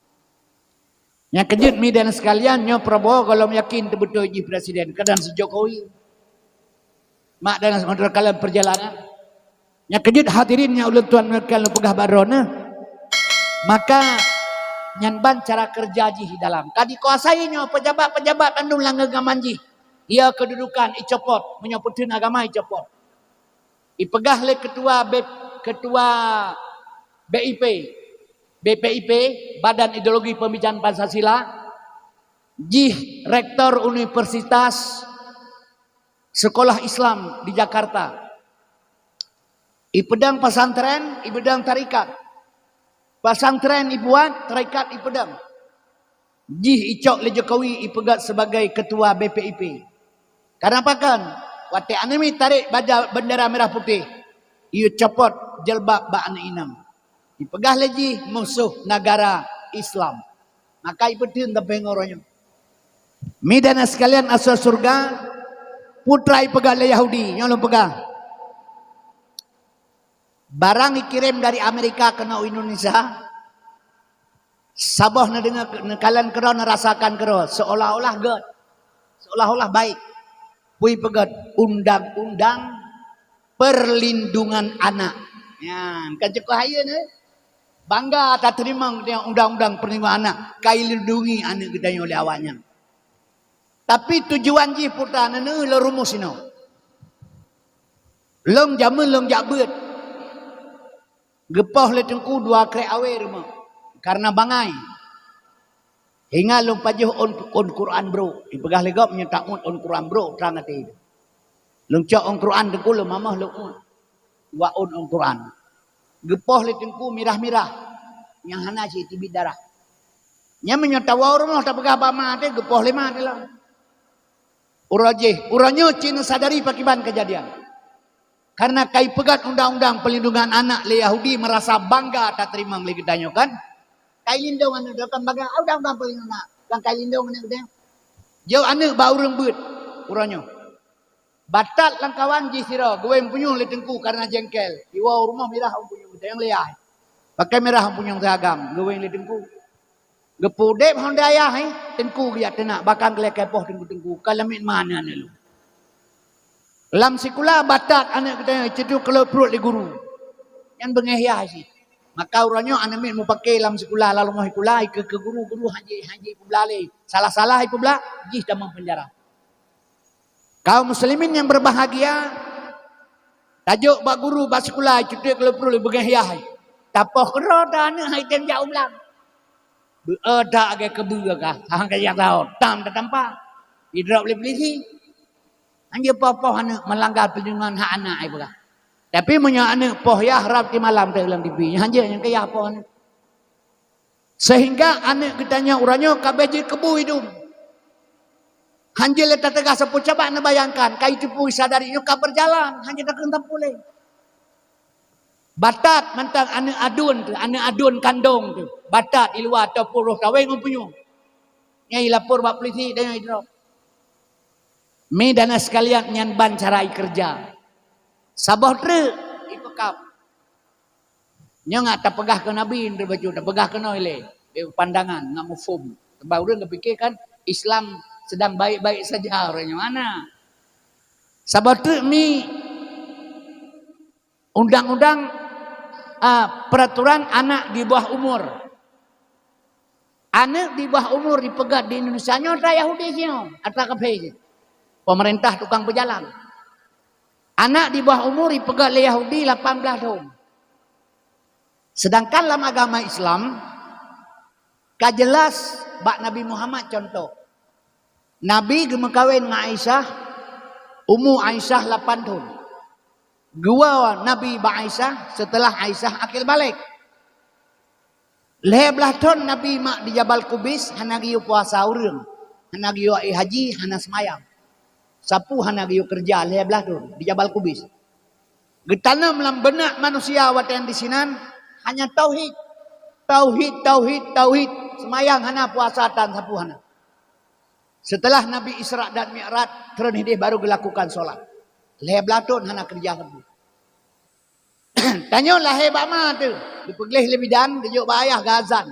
Yang kejut midana sekalian nyo Prabowo kalau yakin betul ji presiden kadang si Jokowi. Mak dan sementara kalian perjalanan. Yang kejut hadirinnya ulun tuan kalian pegah barona. Maka nyanban cara kerja ji dalam. Kadi kuasainya pejabat-pejabat anu langga manji. Ia kedudukan icopot menyopotin agama icopot. Ipegah le ketua BPIP Badan Ideologi Pembicaraan Pancasila. Ji rektor Universitas Sekolah Islam di Jakarta. Ipedang pesantren, ipedang tarikat. Pesantren ibuat, tarikat ipedang. Jih icok le Jokowi ipegat sebagai ketua BPIP. Karena apa kan? Wate anemi tarik bendera merah putih. Iu copot jelbab ba ane inam. Ipegah lagi musuh negara Islam. Maka ipedun tapi ngoronya. Midana sekalian asal surga. Putra ipegah le Yahudi, nyolong pegah. Barang dikirim dari Amerika ke Indonesia. Sabah na dengar kalian kero rasakan kero seolah-olah good. Seolah-olah baik. Pui pegat undang-undang perlindungan anak. Ya, kan cukup hayeun bangga tak terima dengan undang-undang perlindungan anak. Kai lindungi anak kita oleh awaknya. Tapi tujuan ji putra nene le rumus ino. Long jamun long jabut. Gepoh le tengku dua krek awe rumah. Karena bangai. Hingga long pajuh on Quran bro. Dipegah legap nyetak on Quran bro terang hati. Long cok on Quran tengku le mamah long on. Wa on Quran. Gepoh le tengku mirah-mirah. Yang hana si tibit darah. Nya menyatawa rumah tak pegah bama te gepoh le mah lah. Uranyo Cina sadari pakiban kejadian. Karena kai pegat undang-undang pelindungan anak le Yahudi merasa bangga tak terima le gedanyo kan. Kai lindung anu dakan bangga undang-undang pelindungan anak. Kan kai lindung anu gedang. Jau anu bau rembut uranyo. Batat langkawan ji sira gue punyung le tengku karena jengkel. Iwa rumah merah punyung yang liah. Pakai merah punyung seragam gue le tengku. Gepudep honda ayah tengku dia tenak bakang kelek kepoh tengku kalamin mana ni lu. Lam sikula batat anak kita cetu kalau perut di guru. Yang bengehya sih. Maka uranyo anak min mau pakai lam sikula lalu mau ikula ke guru haji publale. Salah-salah publa jih damang penjara. Kaum muslimin yang berbahagia tajuk bak guru bak sikula cetu kalau perut bengehya. Tapoh kero dah anak hai tem jauh belang. Ada agak kebuka kah? Hang kaya tahu. Tam tanpa. Hidrop le polisi. Hanya poh anak melanggar perlindungan hak anak ai bukan. Tapi punya anak poh ya harap di malam teh ulang TV. Hanya yang kaya poh anak. Sehingga anak kitanya uranyo kabeh je kebu hidup. Hanya le tegas sepu coba anda bayangkan kai tipu sadari yo ka berjalan hanya tak kentam pulih. Batat mentang anak adun kandung tu. Batat iluar atau puluh kawin mempunyai. Nyai lapor bak polisi dan nyai drop. Mi dana sekalian nyan ban cara kerja. Sabah tre akab. Nya ngak tak pegah ke Nabi dia baju, tak pegah ke noile. Dia pandangan ngak mufum. Baru dia berfikir kan Islam sedang baik-baik saja orangnya mana. Sebab tu mi undang-undang peraturan anak di bawah umur. Anak di bawah umur dipegat di Indonesia nya ada Yahudi sino, ada kafir. Pemerintah tukang berjalan. Anak di bawah umur dipegat oleh Yahudi 18 tahun. Sedangkan dalam agama Islam kajelas bak Nabi Muhammad contoh. Nabi gemekawin dengan Aisyah, umur Aisyah 8 tahun. Gua Nabi bak Aisyah setelah Aisyah akil balik. 11 tahun Nabi mak di Jabal Kubis hana giu puasa urang. Hana giu haji, hana semayang. Sapu hana giu kerja 11 tahun di Jabal Kubis. Getanam dalam benak manusia watan di sinan hanya tauhid. Tauhid. Semayang hana puasa tan sapu hana. Setelah Nabi Isra dan Mi'raj terus dia baru dilakukan solat. 11 tahun hana kerja sapu. Tanya lahir bama tu. Dipegelih lebih dan dijuk ba ayah gazan.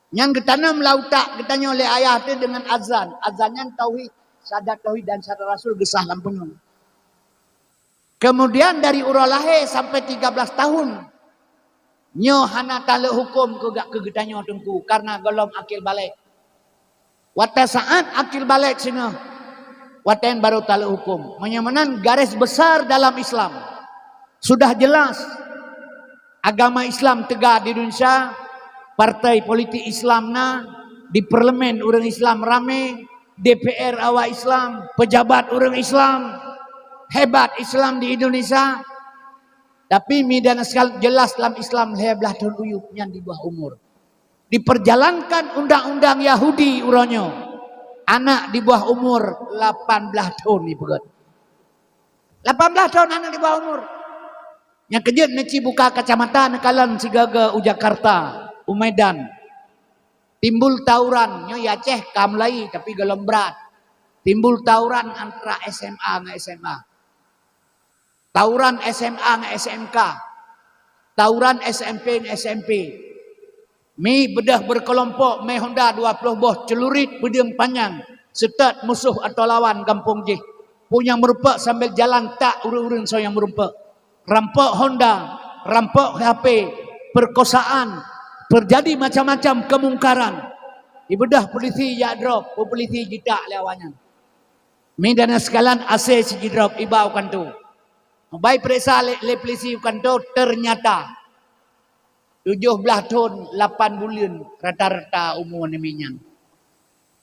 Yang getanam lautak getanya oleh ayah tu dengan azan. Azannya tauhid, syahadat tauhid dan syahadat rasul gesah lampunun. Kemudian dari urang lahir sampai 13 tahun nyo hana talak hukum ke gak ke getanya tengku karena golong akil balik. Wata saat akil balik sini watan baru talak hukum. Menyamanan garis besar dalam Islam. Sudah jelas agama Islam tegak di Indonesia, partai politik Islamna, di parlemen orang Islam rame, DPR awak Islam, pejabat orang Islam, hebat Islam di Indonesia. Tapi midana sekali jelas dalam Islam 11 tahun uyup yang di bawah umur. Diperjalankan undang-undang Yahudi uronyo. Anak di bawah umur 18 tahun ni pegat. 18 tahun anak di bawah umur. Yang kejut neci buka kacamata nekalan Sigaga Jakarta, Umedan. Timbul tawuran, nyo Aceh kamlai tapi gelem berat. Timbul tawuran antara SMA dengan SMA. Tawuran SMA dengan SMK. Tawuran SMP dengan SMP. Mi bedah berkelompok, mi Honda 20 boh celurit bedeng panjang. Setat musuh atau lawan kampung jih. Punya merupak sambil jalan tak urun-urun so yang merupak. Rampok Honda, rampok HP, perkosaan, terjadi macam-macam kemungkaran. Ibedah polisi ya drop, polisi jitak lawannya. Midana sekalian AC si drop ibau kan tu. Baik periksa le polisi kan tu ternyata 17 tahun 8 bulan rata-rata umur neminya.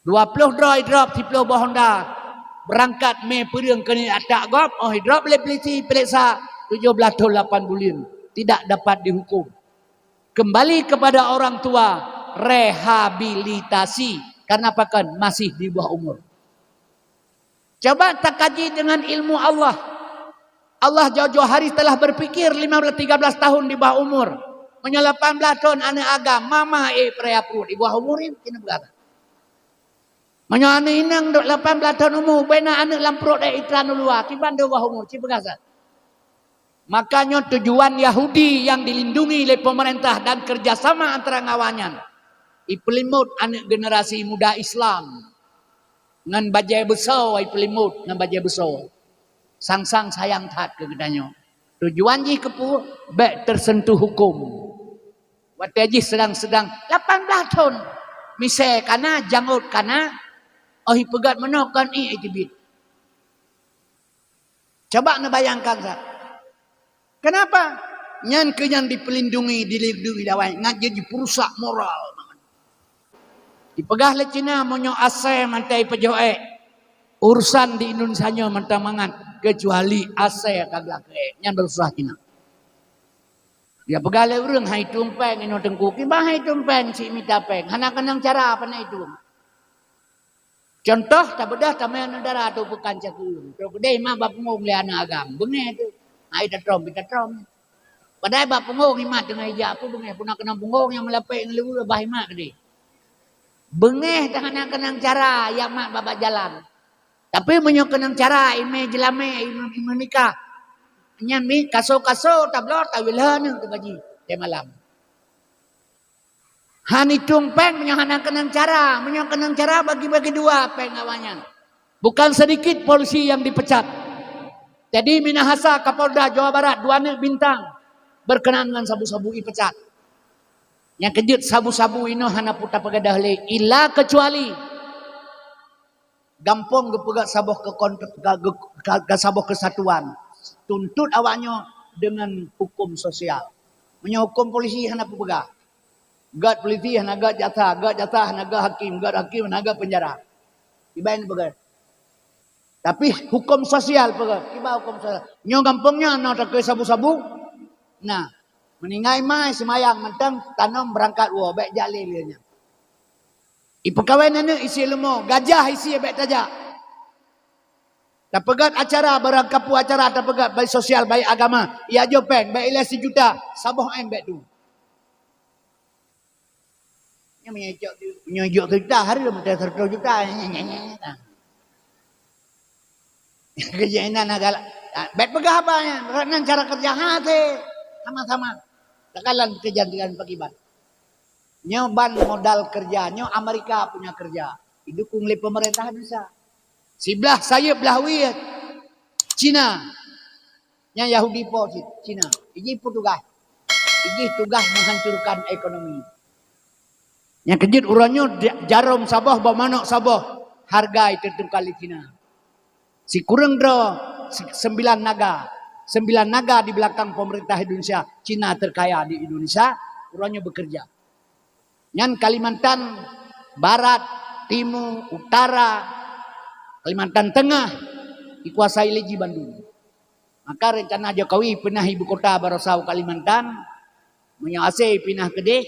20 drop 10 bah Honda. Berangkat me perang kena atak gop, drop le polisi periksa 17 tahun 8 bulan tidak dapat dihukum. Kembali kepada orang tua, rehabilitasi karena apa kan masih di bawah umur. Coba tak kaji dengan ilmu Allah. Allah jauh-jauh hari telah berpikir 13 tahun di bawah umur. Punya 18 tahun anak agama mama preapu di bawah umur ini kena berapa? Punya anak inang 18 tahun umur bena anak lamprok iklan luar kiban di bawah umur cipegasa. Makanya tujuan Yahudi yang dilindungi oleh pemerintah dan kerjasama antara ngawanyan. Ipelimut anak generasi muda Islam. Ngan bajai besar ipelimut ngan bajai besar. Sang-sang sayang tat ke gedanya. Tujuan jih kepu baik tersentuh hukum. Waktu jih sedang-sedang 18 tahun. Misal kana janggut kana pegat menokan itibit. Coba nabayangkan sah. Kenapa? Nyan kenyan dipelindungi, dilindungi lawan. Ngajak diperusak moral. Dipegah le Cina monyo ase mantai pejoe. Urusan di Indonesia nyo mantang mangat kecuali ase kagak ke. Nyan berusaha Cina. Dia pegah le urang hai tumpeng ino tengku. Ki bah hai tumpeng si mitapeng. Hana kenang cara apa na itu. Contoh tak bedah tamai negara tu bukan cakur. Tu kedai mah bap ngong le anak agam. Bengeh tu. Ai datrom. Padahal bap punggung himat dengan hijab apa bengeh pun nak kena punggung yang melepek dengan lewu bah himat tadi. Bengeh tangan nak kenang cara yang mak baba jalan. Tapi menyo kenang cara ime jelame ime nikah. Nyan mi kaso-kaso tablor tawilah ni tu baji dia malam. Hani tung peng menyohana kenang cara bagi-bagi dua peng awalnya. Bukan sedikit polisi yang dipecat. Jadi Minahasa Kapolda Jawa Barat 2 bintang berkenaan dengan sabu-sabu dipecat. Yang kejut sabu-sabu ini hana puta pegadah le ila kecuali gampong gepegat saboh ke saboh kesatuan. Tuntut awaknya dengan hukum sosial. Hukum polisi hana pegah. Gad polisi hana gad jatah hana gad hakim hana gad penjara. Ibain pegah. Tapi hukum sosial pegah. Iba hukum sosial. Nyo gampongnya nak ke sabu-sabu. Nah, meningai mai semayang mentang tanam berangkat wo baik jak lelenya. Ipekawai nana isi lemo gajah isi baik tajak. Tapegat acara barang kapu acara tapegat baik sosial baik agama. Ia jopeng baik ilah 1 juta saboh em baik tu. Nya menyojok kita hari dah mentang 100 juta. Kerjaan agak baik pegah apa ya? Kerana cara kerja hati sama-sama. Takalan kejadian pakiban. Nyo ban modal kerja, nyo Amerika punya kerja. Didukung oleh pemerintah bisa. Sebelah saya belah wiyat Cina. Yang Yahudi po Cina. Ini tugas. Ini tugas menghancurkan ekonomi. Yang kejut urannya jarum sabah bawa manok sabah. Harga itu kali Cina. Si kurang draw 9 naga. 9 naga di belakang pemerintah Indonesia. Cina terkaya di Indonesia. Urannya bekerja. Yang Kalimantan Barat, Timur, Utara, Kalimantan Tengah dikuasai Leji Bandung. Maka rencana Jokowi pindah ibu kota Barosau Kalimantan, menyasai pindah Kedeh.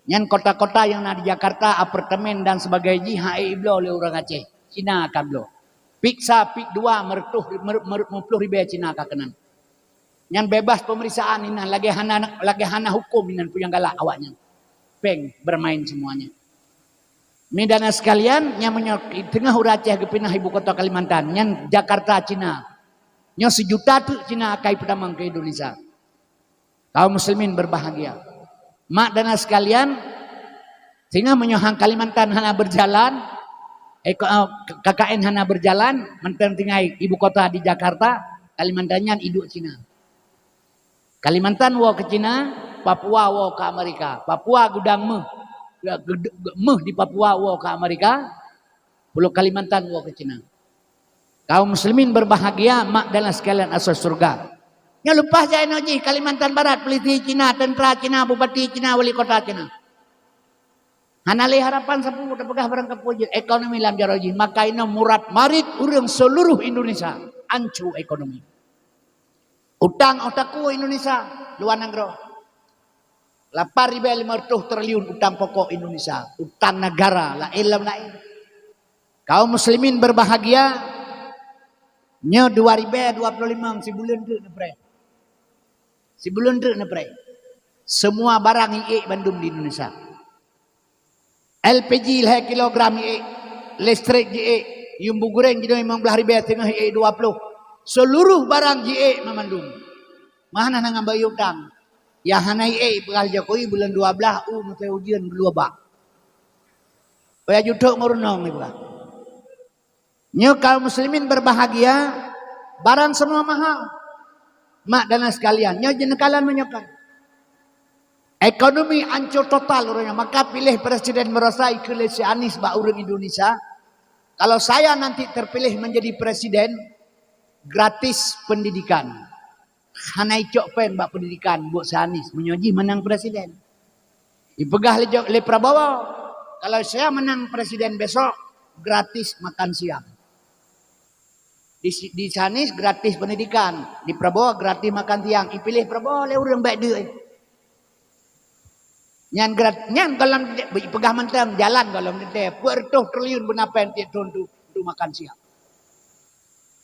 Yang kota-kota yang ada di Jakarta, apartemen dan sebagainya, hai iblo oleh orang Aceh, Cina akan blo. Piksa pik 2 mertuh 10 ribu Cina kakenan. Yang bebas pemeriksaan ini lagi hana hukum ini punya galak awaknya. Peng bermain semuanya. Medana sekalian yang menyok tengah Aceh ke pindah ibu kota Kalimantan, yang Jakarta Cina. Yang 1 juta tu Cina akai pertama ke Indonesia. Kaum muslimin berbahagia. Mak dan sekalian, sehingga menyohang Kalimantan hana berjalan, KKN hana berjalan, mententingai ibu kota di Jakarta, Kalimantannya iduk Cina. Kalimantan wo ke Cina, Papua wo ke Amerika. Papua gudang meh di Papua wo ke Amerika, Pulau Kalimantan wo ke Cina. Kaum muslimin berbahagia, mak dan sekalian asal surga. Yang lupa saya noji Kalimantan Barat, peliti Cina, tentera Cina, bupati Cina, wali kota Cina. Hanali harapan sepuluh terpegah barang kepuji ekonomi lam jaroji. Maka ini murad marit urang seluruh Indonesia. Ancu ekonomi. Utang otaku Indonesia. Luar negara. 8.500 triliun utang pokok Indonesia. Utang negara. Lain. Kaum muslimin berbahagia. Nya 2025 si bulan tu nepre. Si bulan tu nepre. Semua barang IE Bandung di Indonesia. LPG 1 kilogram IE, listrik IE, yumbu goreng jadi 15.000 tengah IE 20. Seluruh barang IE memandung. Mana nang ngambil utang. Ya hana IE pekal Jokowi bulan 12 masa ujian belua bak. Paya jutuk ngurunong ni bukan. Nyo kaum muslimin berbahagia, barang semua mahal. Mak dan sekalian, nyo jenekalan menyokan. Ekonomi hancur total orangnya. Maka pilih presiden merasa ikhlas si Anies bak urang Indonesia. Kalau saya nanti terpilih menjadi presiden, gratis pendidikan. Hana icok pen bak pendidikan buat si Anies menyoji menang presiden. Dipegah le Prabowo. Kalau saya menang presiden besok, gratis makan siang. Di Anies gratis pendidikan, di Prabowo gratis makan siang. Ipilih Prabowo le urang baik dia. Nyan kalau pegah mentang jalan kalau dia 40 triliun benapan dia untuk makan siang.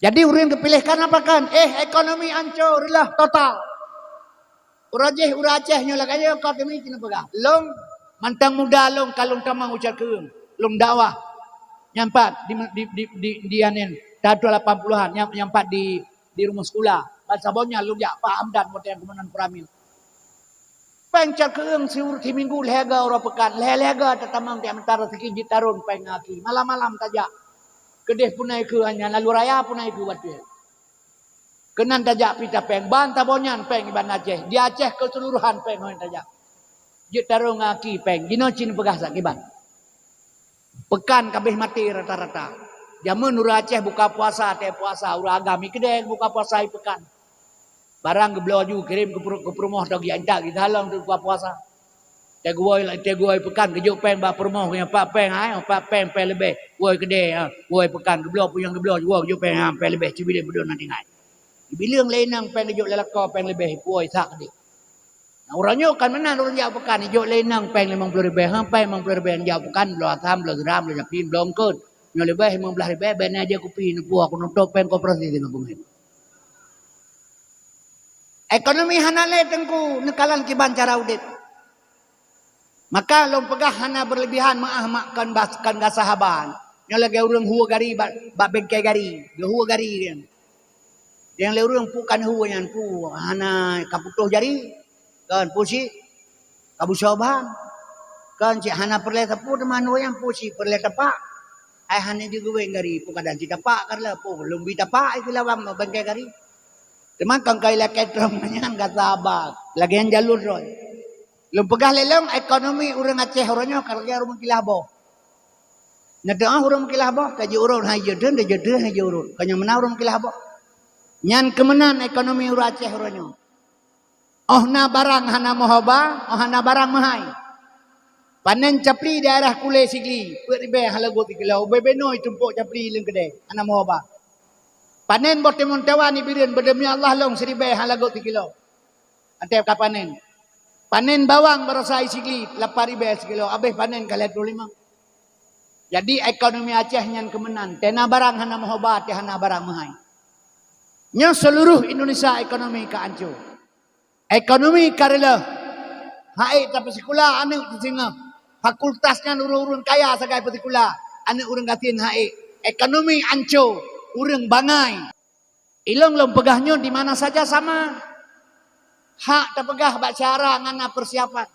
Jadi urang kepilihkan apa kan? Ekonomi hancur lah total. Urajeh nyola kaya kau kami kena pegah. Long mantang muda long kalung tamang ucar keung. Long dakwah. Nyampat di anen tahun 80-an nyampat di rumah sekolah. sabonya lu ya Pak Amdan moten kemenan Pramil. Pengcal keung siur ti minggu lega ora pekan lega tetamang ti antara tiki jitarun pengaki malam-malam tajak kedeh punai ke hanya lalu raya punai ke wadil kenan tajak pita peng ban tabonyan peng iban Aceh di Aceh keseluruhan peng hoin tajak jitarun ngaki peng dino cin pegah sakiban pekan kabeh mati rata-rata jamun ura Aceh buka puasa teh puasa ura agami kedeh buka puasa pekan barang gebelaju kirim ke rumah dagi antak kita halang tu buka puasa. Teguoi pekan kejuk peng ba rumah punya pak peng pak peng lebih. Woi gede woi pekan gebelo punya gebelo woi kejuk peng lebih cibi dia bedon nanti ngai. Dibilang lain nang peng kejuk lelako peng lebih woi sak dia. Nah orangnya kan mana orang jauh pekan kejuk lain nang peng 50.000 peng 50.000 jauh pekan belo atam belo geram belo japin belo ngkut. Nyo lebih 15.000 ben aja kupi nu puak nu top peng koperasi di ngabungin. Ekonomi hanale tengku nekalan kiban cara udit. Maka long pegah hana berlebihan maahmakkan baskan gasahaban. Yang lagi urang hua gari bak bengkai gari. Dia hua gari dia. Yang le urang pukan hua yang pu hana kaputuh jari. Kan pusi kabu soban. Kan cik hana perle tepu teman yang pusi perle tepak. Ai hana juga weng gari pu kadan cik tepak karla pu lumbi tepak itu lawang bengkai gari. Teman kang kai laket rom nyan gasabak. Lagi yang jalur roy. Lum pegah lelong ekonomi urang Aceh orangnya karya urang kilabo. Nada urang kilabo kaji urang hajeun haje urang. Kanya mana urang kilabo. Nyan kemenan ekonomi urang Aceh orangnya. Oh na barang hana mohoba, oh hana barang mahai. Panen capli daerah Kule Sigli, peribe halago 3 kilo, bebenoi tumpuk capli leung gede, hana mohoba. Panen botemon tawani bireun bedemi Allah long seribe halago 3 kilo. Ante ka panen. Panen bawang berasai Sigli 8.000 sekilo, abeh panen kali 25. Jadi ekonomi Aceh nyan kemenan, tena barang hana mohoba, hana barang mahai. Nya seluruh Indonesia ekonomi kaancu. Ekonomi karela. Hai tapi sekolah anu singa. Fakultasnya urang-urang kaya sagai sekolah. Anu urang gatin hai. Ekonomi ancu, urang bangai. Ilong long pegahnya di mana saja sama. Hak terpegah bak cara ngana persiapan.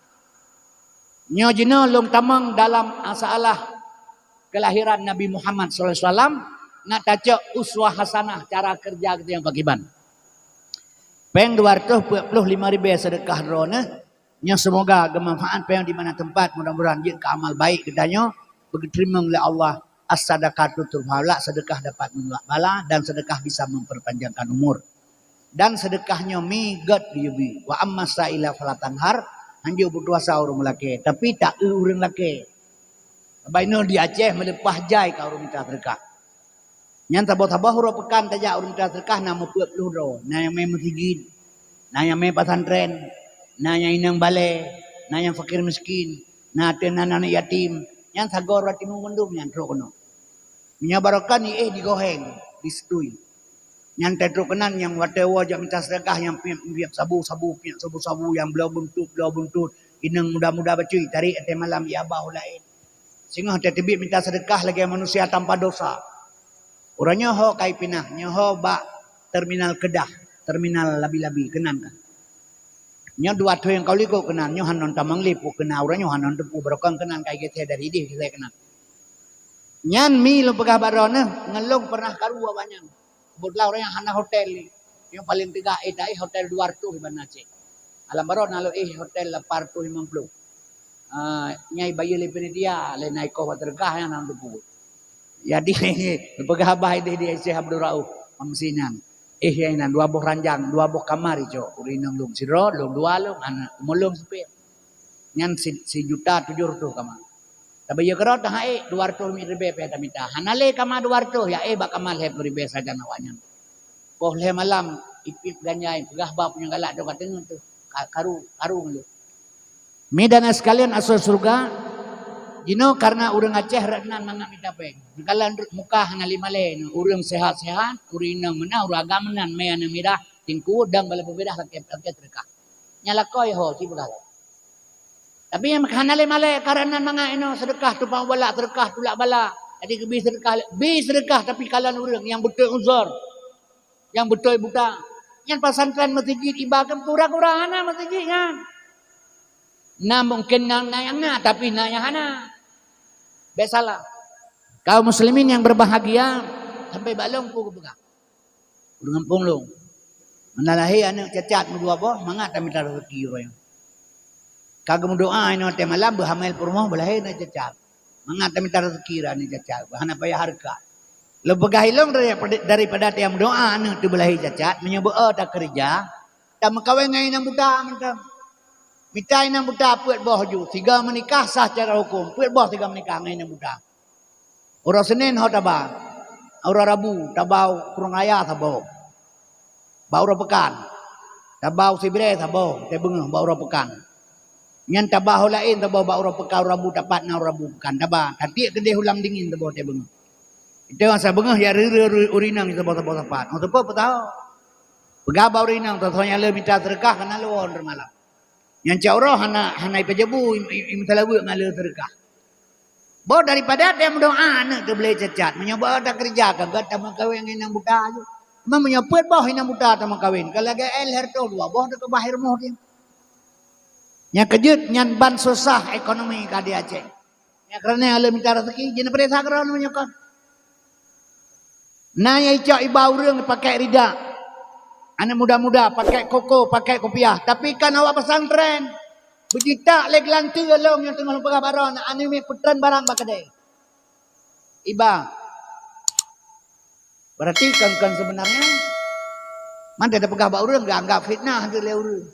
Nyo jino long tamang dalam masalah kelahiran Nabi Muhammad SAW. Nak tacok uswah hasanah cara kerja kita yang pakiban. Peng 245.000 sedekah drone. Nya semoga bermanfaat peng di mana tempat mudah-mudahan dia amal baik kedanyo diterima oleh Allah. As-sadaqatu turhala, sedekah dapat menolak bala dan sedekah bisa memperpanjangkan umur. Dan sedekahnya migat diubi. Wa amma sa'ila falatanhar, hanjo berdosa urang laki, tapi tak urang laki. Baino di Aceh melepah jai ka urang minta sedekah. Nyan tabah-tabah huruf pekan tajak urang minta sedekah na 40 ro, na yang me masjid, na yang me pesantren, na yang inang bale, na yang fakir miskin, na tenan anak yatim. Nyan sagor rati mundum nyan tro kono. Nya barokan ni digoheng, distui. Yang tetro kenan yang watewa jam minta sedekah yang piap sabu-sabu yang belau buntut inang muda-muda bacui tarik ate malam ya abah lain. Sehingga hati tibik minta sedekah lagi manusia tanpa dosa. Orangnya ho kai pinah, nyoho bak terminal Kedah, terminal labi-labi kenan kan. Nyo dua tu yang kau liko kenan, nyo hanon tamang lipu kenan, orangnya hanon tepu berokang kenan kai kita dari dia kita kenan. Nyan mi lo pegah barona ngelong pernah karua banyak. Budlah orang yang hana hotel ni. Yang paling tiga itu hotel 200 di Aceh. Alam baron nalo hotel 450. Nyai bayi lepeni dia le naik ko terkah yang nang depu. Jadi pegah bah dia Syekh Abdul Rauf amsinan. Yang nan 2 buh ranjang, 2 buh kamar ijo. Urinang lung siro, lung 2 lung anak mulung sepe. Nyan 1.700.000 kamar. Tapi ya kerot dah 200.000 pe minta. Hanale kama 200 ya bak kamal he ribe saja nawanya. Boleh malam ipip ganjai pegah bab punya galak do kateng tu. Karu lu. Medan sekalian asal surga. Jino karena urang Aceh reknan mangga minta peng. Kalan muka hanali male urang sehat-sehat, urinang menah urang agamenan meana mirah tingku dang bala bebedah laki terka. Nyala koi ho si pegah. Tapi yang hanale male karena mga sedekah tu pang bala sedekah tulak bala. Jadi bi sedekah tapi kalan urang yang betul uzur. Yang betul buta. Yang pesantren masjid ibadah kurang-kurang ana masjid kan. Nah mungkin nayangna tapi nayahana. Biasalah. Kaum muslimin yang berbahagia sampai balong pu pegang. Dengan punglung. Menalahi anak cacat dua boh mangat minta rezeki royo. Kagem doa ino teh malam berhamil purmoh belahi na cacat. Mangat minta rezeki ra ni cacat. Bahana payah harga. Lebih gahilong daripada tiang doa anu tu belahi cacat menyebut tak kerja tak mengkawin ngai nang buta minta nang buta puet boh ju tiga menikah sah secara hukum puet boh tiga menikah ngai nang buta orang Senin ho tabah orang Rabu tabau kurang ayah tabau bau ora pekan tabau sibre tabau teh beungeuh bau ora pekan nyan tabah lain tabau bau ora pekan Rabu tapat na Rabu pekan tabah katik gede hulang dingin tabau teh beungeuh. Itu masa bengah ya urinang itu bau-bau tempat. Untuk apa tahu? Pegabau urinang tentunya le minta terkah kana luon malam. Yang cauro hana pejabu minta labu ngale terkah. Bawa daripada dia mendoa anak tu boleh cacat. Menyoba tak kerja kan gak tak kawin nang buta aja. Memang menyopet bah nang buta tak kawin. Kalau lagi her tu dua bah dak bahir moh dia. Nya kejut nyan ban susah ekonomi ka dia Aceh. Ya kerana ale minta rezeki jenis pada sakron menyokot. Nah yang icak ibau reng pakai rida. Anak muda-muda pakai koko, pakai kopiah. Tapi kan awak pesantren. Berjitak leg lanti gelong yang tengah lupa baron. Anu mi putran barang bakadai. Iba. Berarti kan sebenarnya. Mana ada pegah bau reng gak anggap fitnah tu leu.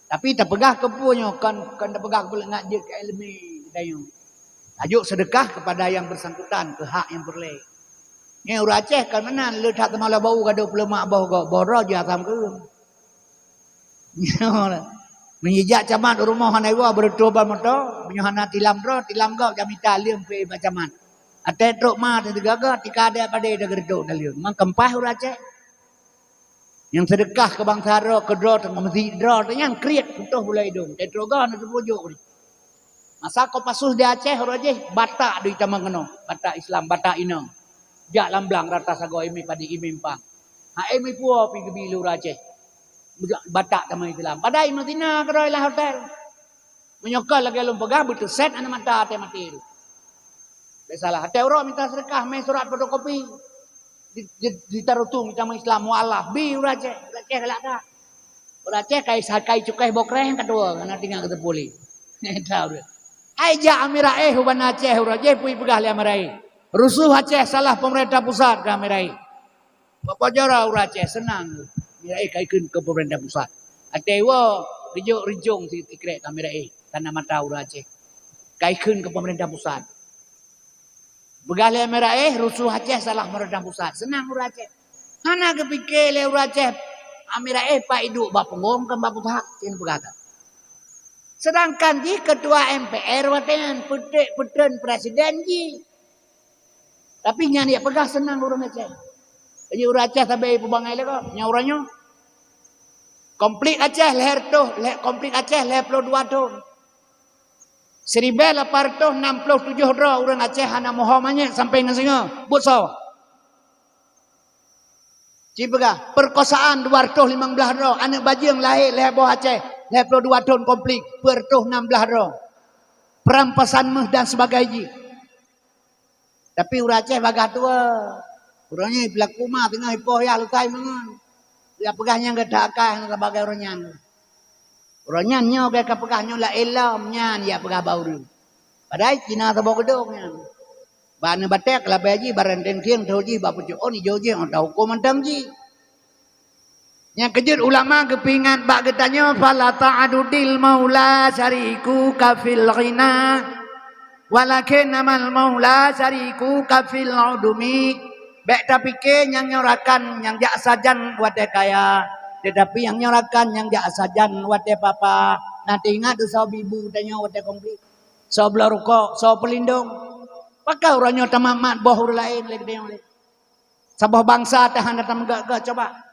Tapi tak pegah kepunya kan tak pegah pula ngajak ke ilmi kita. Tajuk sedekah kepada yang bersangkutan ke hak yang berleh. Ni orang Aceh kan mana lu tak temala bau gaduh pelemak bau boro je atam ke. Menjejak camat rumah hanai wa bertobat moto, menyahana tilam gau jamita liam pe macaman. Ate truk ma te gaga tika ada pada de gerdo dalium. Mang kempah orang Aceh. Yang sedekah ke bangsa ro ke dro tengah mesti dro yang kriet putuh bulai dong. Te troga na pujuk. Masa ko pasuh di Aceh orang Aceh Batak di tamang keno, Batak Islam, Batak Inang. Jak lamblang rata sago imi padi imi pang. Ha imi puo pi gebilu Aceh. Batak tamai Islam. Padai Madinah keroi lah hotel. Menyokal lagi lum pegah betul set ana mata ate mati tu. Biasalah ate oro minta sedekah me surat fotokopi. Ditaruh tu minta Islam mualaf bi Aceh. Aceh galak dak. Aceh kai cukai bokreh kedua kana tinggal ke poli. Tahu dia. Ai ja amiraeh huban Aceh Aceh pui pegah le amarai. Rusuh Aceh salah pemerintah pusat ke Amirai. Bapak jara orang Aceh senang. Amirai kaikun ke pemerintah pusat. Atewa rijung si tikrek Amirai. Tanah mata orang Aceh. Kaikun ke pemerintah pusat. Begali Amirai rusuh Aceh salah pemerintah pusat. Senang orang Aceh. Hana kepikir le orang Aceh. Amirai pak hidup bapungong ke baputah. Ini berkata. Sedangkan di ketua MPR watan putren presiden ji. Tapi nya dia pegah senang orang Aceh. Jadi orang Aceh tabai pubangai le kok, nya orangnya. Komplit Aceh leher tu, komplit Aceh leher 22 tahun. 1867 dra orang Aceh hana moho manye sampai nang singa. Butso. Ci pegah perkosaan 215 dra, anak bajing lahir leher bawah Aceh, leher 22 tahun komplit, 216 dra. Perampasan meh dan sebagainya. Tapi orang Aceh bagah tua. Orangnya pilak kumah tengah hipoh ya lutai mengan. Dia pegahnya enggak dakah sebagai orangnya. Orangnya nyo ke pegahnya la elamnya dia pegah bauru. Padahal Cina tabo gedongnya. Bana batek la baji baranden kieng toji ba pucu oni joji on tau ko mantang ji. Yang kejut ulama kepingan bak getanya fala ta'adudil maula syariku kafil ghina. Walakin amal maula syariku kafil udumi. Baik tapi ke yang nyorakan yang jak sajan wate kaya. Tetapi yang nyorakan yang jak sajan wate papa. Nanti ingat tu so bibu tanya wate komplit. So belah rukuk, so pelindung. Pakai orangnya tamamat boh lain lagi dia oleh. Sabah bangsa tahan datang gak coba.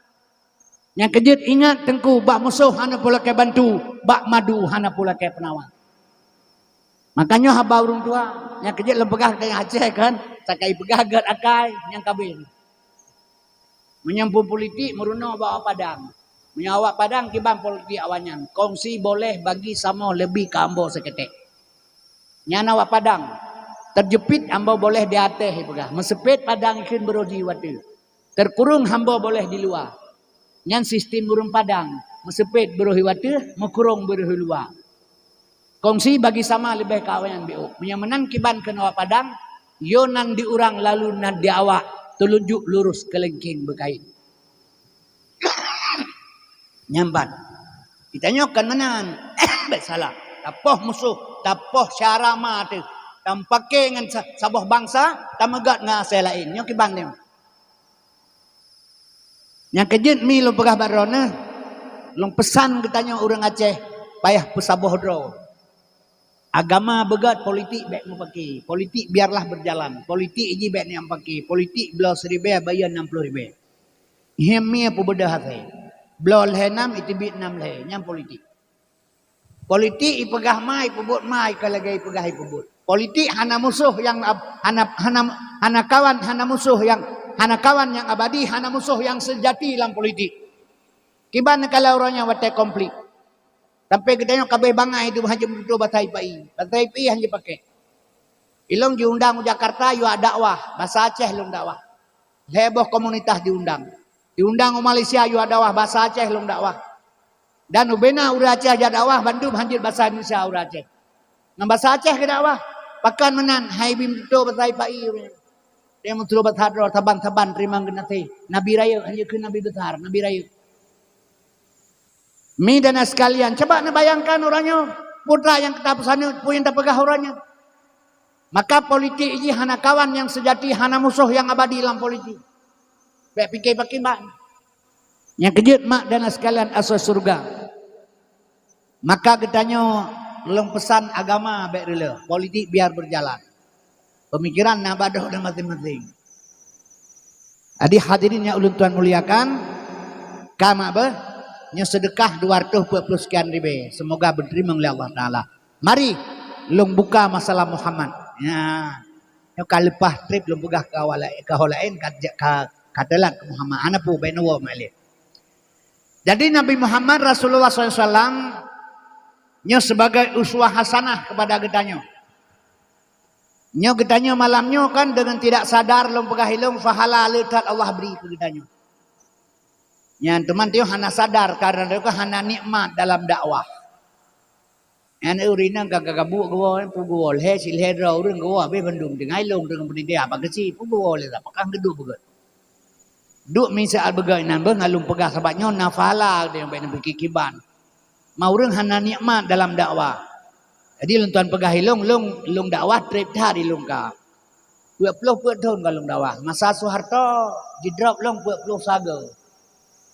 Yang kejut ingat tengku bak musuh hana pula ke bantu, bak madu hana pula ke penawar. Makanya haba urung tua, yang kejut lempegah kayak Aceh kan, sakai pegah akai yang kabin. Menyambung politik meruno bawa padang. Menyawak padang kiban politik awanyan. Kongsi boleh bagi sama lebih ke ambo seketek. Nyana awak padang. Terjepit ambo boleh di atas pegah. Mesepit padang ikin beroji watu. Terkurung hamba boleh di luar. Nyan sistem burung padang. Mesepit berohi watu, mekurung berohi luar. Kongsi bagi sama lebih ke awanyan biuk. Menyamanan kiban ke awak padang. Yo nan diurang lalu nan di awak. Telunjuk lurus kelengking berkait. Nyambat. Kita nyokan menan. Baik salah. Tapoh musuh. Tapoh syarama tu. Tampake dengan sabuh bangsa. Tamegat dengan asal lain. Nyok ibang ni. Yang kejut mi lo pegah barona. Long pesan katanya orang Aceh. Payah pesabuh draw. Agama begat politik baik mau pakai. Politik biarlah berjalan. Politik ini baik ni yang pakai. Politik belau RM1,000 bayar RM60,000. Ini apa beda hati. Belau leh 6 itu bit 6 leh. Yang politik. Politik ipegah mai pebut mai kalau lagi ipegah ipebut. Politik hana musuh yang hana kawan yang abadi, hana musuh yang sejati dalam politik. Kiban kalau orangnya watai konflik. Sampai katanya kabeh bangai itu hanya betul batai pai. Batai pai hanya pakai. Ilong diundang Jakarta yo dakwah, bahasa Aceh long dakwah. Heboh komunitas diundang. Diundang Malaysia yo dakwah, bahasa Aceh long dakwah. Dan ubena ura Aceh aja dakwah, Bandung hanjir bahasa Indonesia ura Aceh. Nang bahasa Aceh ke dakwah. Pakan menan hai bim betul batai pai. Dia mutul batar taban-taban terima genati. Nabi raya hanya ke Nabi besar, Nabi raya. Mi dan sekalian, coba bayangkan orangnya putra yang ketapusan pun yang terpegah orangnya. Maka politik ini hana kawan yang sejati, hana musuh yang abadi dalam politik. Baik fikir pakai mak. Yang kejut mak dan sekalian asal surga. Maka katanya belum pesan agama baik rela, politik biar berjalan. Pemikiran nabadah dan masing-masing. Adi hadirin yang ulun tuan muliakan, kama bah nya sedekah 240 sekian ribu. Semoga diterima oleh Allah Ta'ala. Mari long buka masalah Muhammad. Ya. Yo kalepah trip long buka ke holain kadalan ke Muhammad. Ana pu benawa malih. Jadi Nabi Muhammad Rasulullah SAW nya sebagai uswah hasanah kepada getanya. Nya getanya malamnya kan dengan tidak sadar long pegah hilung fahala letat Allah beri ke getanya. Yang teman dia hana sadar karena dia hana nikmat dalam dakwah. Yang urina gagabu gawa pugol he silhedra urang gawa be Bandung dengan ilung dengan pendidik apa kecil pugol le apakah gedu begat. Duk misal begai nan be ngalung pegah sabatnya nafala dia be berkikiban. Mau urang hana nikmat dalam dakwah. Jadi lentuan pegah ilung lung dakwah trip hari lung ka. 20 tahun kalung dakwah. Masa Soeharto jidrop long 20 saga.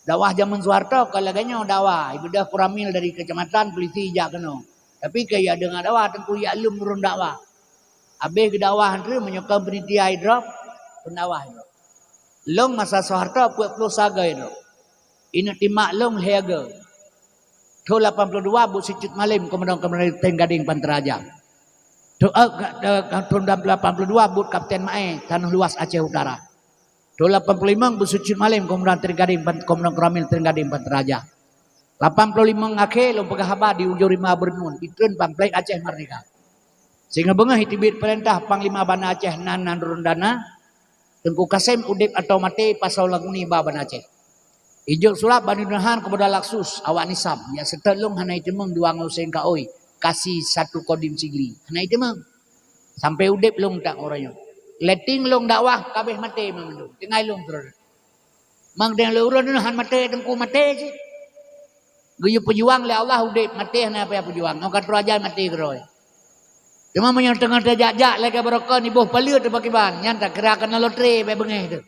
Dakwah zaman Soeharto kalau laganya dakwah ibadah kuramil dari kecamatan polisi jak kena. Tapi kaya dengan dakwah tentu ya lum turun dakwah. Habis ke dakwah tu menyokong penitia drop pendakwah itu. Long masa Soeharto 40 saga itu. Ini timak long leaga. Tahun 82 bu sicut malim komandan Tenggading Panteraja. Tahun 82 bu Kapten Mae Tanah Luas Aceh Utara. Tahun 85 bersuci malam komandan Tenggading komandan Keramil Tenggading Panteraja. 85 akhir lo pegah haba di ujung Rima Bernun itun pamplek Aceh Merdeka. Sehingga bengah itibit perintah Panglima Bana Aceh Nanan Rundana Tengku Kasim udip atau mati pasal laguni baban Aceh. Ijol sulap Bani Nahan kepada Laksus awak nisam ya setelung hana itemeng dua nguseng kaoi kasih satu kodim sigli. Hana itemeng sampai udip long tak orangnya. Letting long dakwah kabeh mati memang tengah long terus. Mang deng leureun han mati tengku mati sih. Guyu pejuang le Allah udip mati hana apa pejuang. Ngkat raja mati keroy. Cuma menyang tengah terjak-jak lagi barokah ni boh palir tu bakiban. Nyanta gerakan lotre be bengeh tu.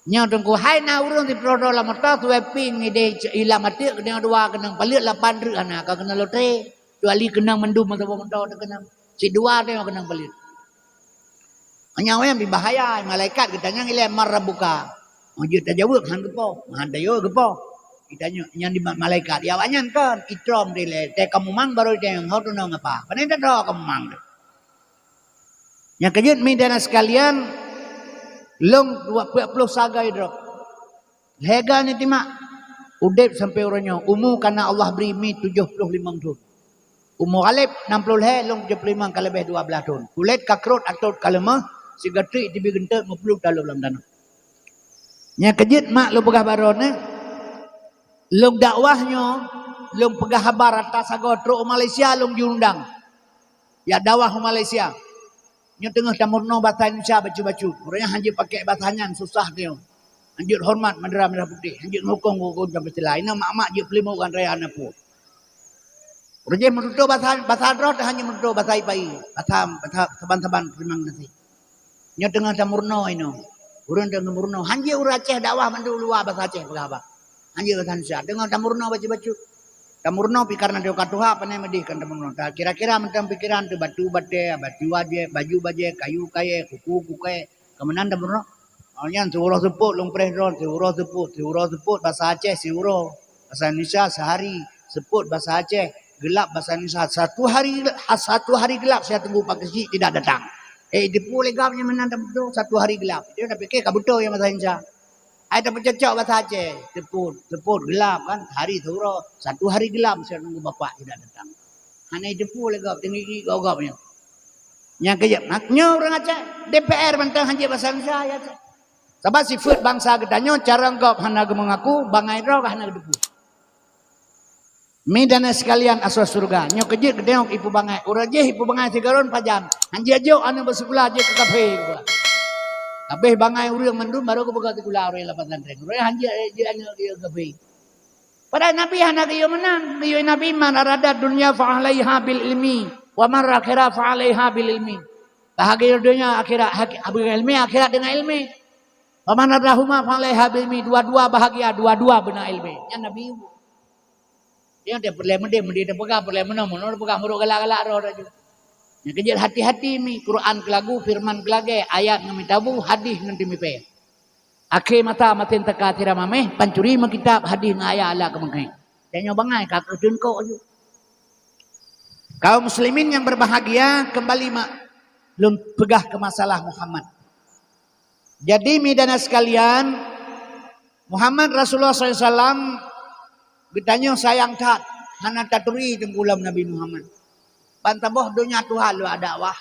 Nyang tengku hai na urang di prodo la mata tu ping ni de ila mati kena dua kenang palir 8 reu ana ka kena lotre. Tu ali kenang mendum atau mentau tu kenang. Si dua tu kenang palir. Nyawa yang bahaya malaikat kita nyang ile mar buka. Ojud tajawuk han gepo, han dayo gepo. Kita nyang di malaikat ya wanyan kan itrom dile te kamu mang baru te yang hau tu nang apa. Panen ta do kamu mang. Yang kejut mi dan sekalian long 20 sagai drop. Legal ni timak Udip sampai orangnya. Umur karena Allah beri mi 75 tahun. Umur alif 60 he, long 75 ka lebih 12 tahun. Kulit kakrut atau kalemah, si gatrik tibi gentek 50 tahun dalam tanah. Nya kejit mak lu pegah baron long dakwahnya, long pegah habar atas agotro Malaysia long diundang. Ya dakwah Malaysia. Nya tengah tamurno bahasa Indonesia baju-baju. Orangnya hanji pakai bahasanya susah dia. Anjir hormat mandera merah putih. Anjir hukum sampai celah. Ini mak-mak je pelimo kan raya anak pun. Orang menuduh bahasa roh hanya menuduh bahasa ipai. Bahasa saban-saban memang nasi. Nya tengah tamurno ini. Urang tengah murno. Hanji urang Aceh dakwah mandu luar bahasa Aceh berapa. Hanji bahasa Indonesia. Tengah tamurno baju-baju. Tamurno pi karena dia katuha panai medih kan tamurno. Kira-kira macam pikiran tu batu bate, baju baje, kayu kaye, kuku kaye. Kemenan tamurno. Awalnya siuro seput long prehron, siuro seput bahasa Aceh siuro, bahasa Indonesia sehari seput bahasa Aceh, gelap bahasa Indonesia satu hari gelap saya tunggu Pak Kesi tidak datang. Depu legapnya menandam betul satu hari gelap. Dia dah fikir kabuto yang bahasa Indonesia. Ada bercocok bahasa Aceh, seput gelap kan hari siuro satu hari gelap saya tunggu bapak tidak datang. Hanya depu legap tinggi gagapnya. Yang kejap naknya orang Aceh DPR bantang hanji bahasa Indonesia ya. Sebab sifat bangsa gedanya cara engkau hana mengaku bangai roh hana debu. Mi dan sekalian asal surga. Nyo kejit gedeng ipu bangai. Urang je ipu bangai 3 ron pajam. Hanji ajo anu bersekolah je ke kafe. Kafe bangai urang mendum baru ke begat kula urang lapatan tren. Urang hanji je anu dia kafe. Pada Nabi hana kiyo menang. Kiyo Nabi man arada dunya fa alaiha bil ilmi wa man akhirah fa alaiha bil ilmi. Bahagia dunia akhirat ilmi akhirat dengan ilmi. Paman adahuma falaiha bilmi dua-dua bahagia dua-dua benar ilmu. Nya Nabi dia ada perlemah dia dia pegah perlemah mana pegah muruk galak-galak roh dah. Nya kejar hati-hati mi Quran kelagu firman kelage ayat ngami tabu hadis nanti mi pe. Akhir mata matin teka tira mameh pancuri ma kitab hadis ngaya ala kemengkai. Dia bangai ka kerjun ko aju. Kaum muslimin yang berbahagia kembali mak belum pegah ke masalah Muhammad. Jadi midana sekalian, Muhammad Rasulullah SAW bertanya sayang tat, hana taturi tenggulam Nabi Muhammad. Bantaboh dunia Tuhan lu dakwah.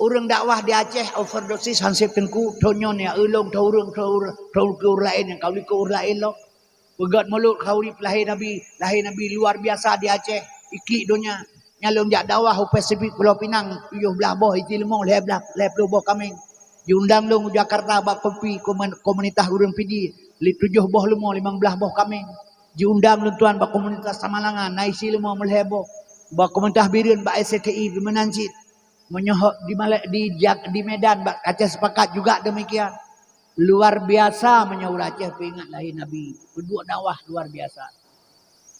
Urang dakwah di Aceh overdosis hansip tengku, tonyon ya ulung taurung taur lain yang kau likur lain lo. Begat mulut kau lahir Nabi luar biasa di Aceh, ikli dunia. Nyalung jak dakwah Pasifik Pulau Pinang, uyuh belah boh iti lemong leh boh kami. Diundang long Jakarta bak kopi komunitas urang pidi li 7 boh lemo 15 boh kami. Diundang long tuan bak komunitas Samalangan naisi lemo melhebo bak komunitas Birin bak STI di Menanjit menyohok di Medan bak Aceh sepakat juga demikian. Luar biasa menyaur Aceh peingat lahir Nabi. Berdua dakwah luar biasa.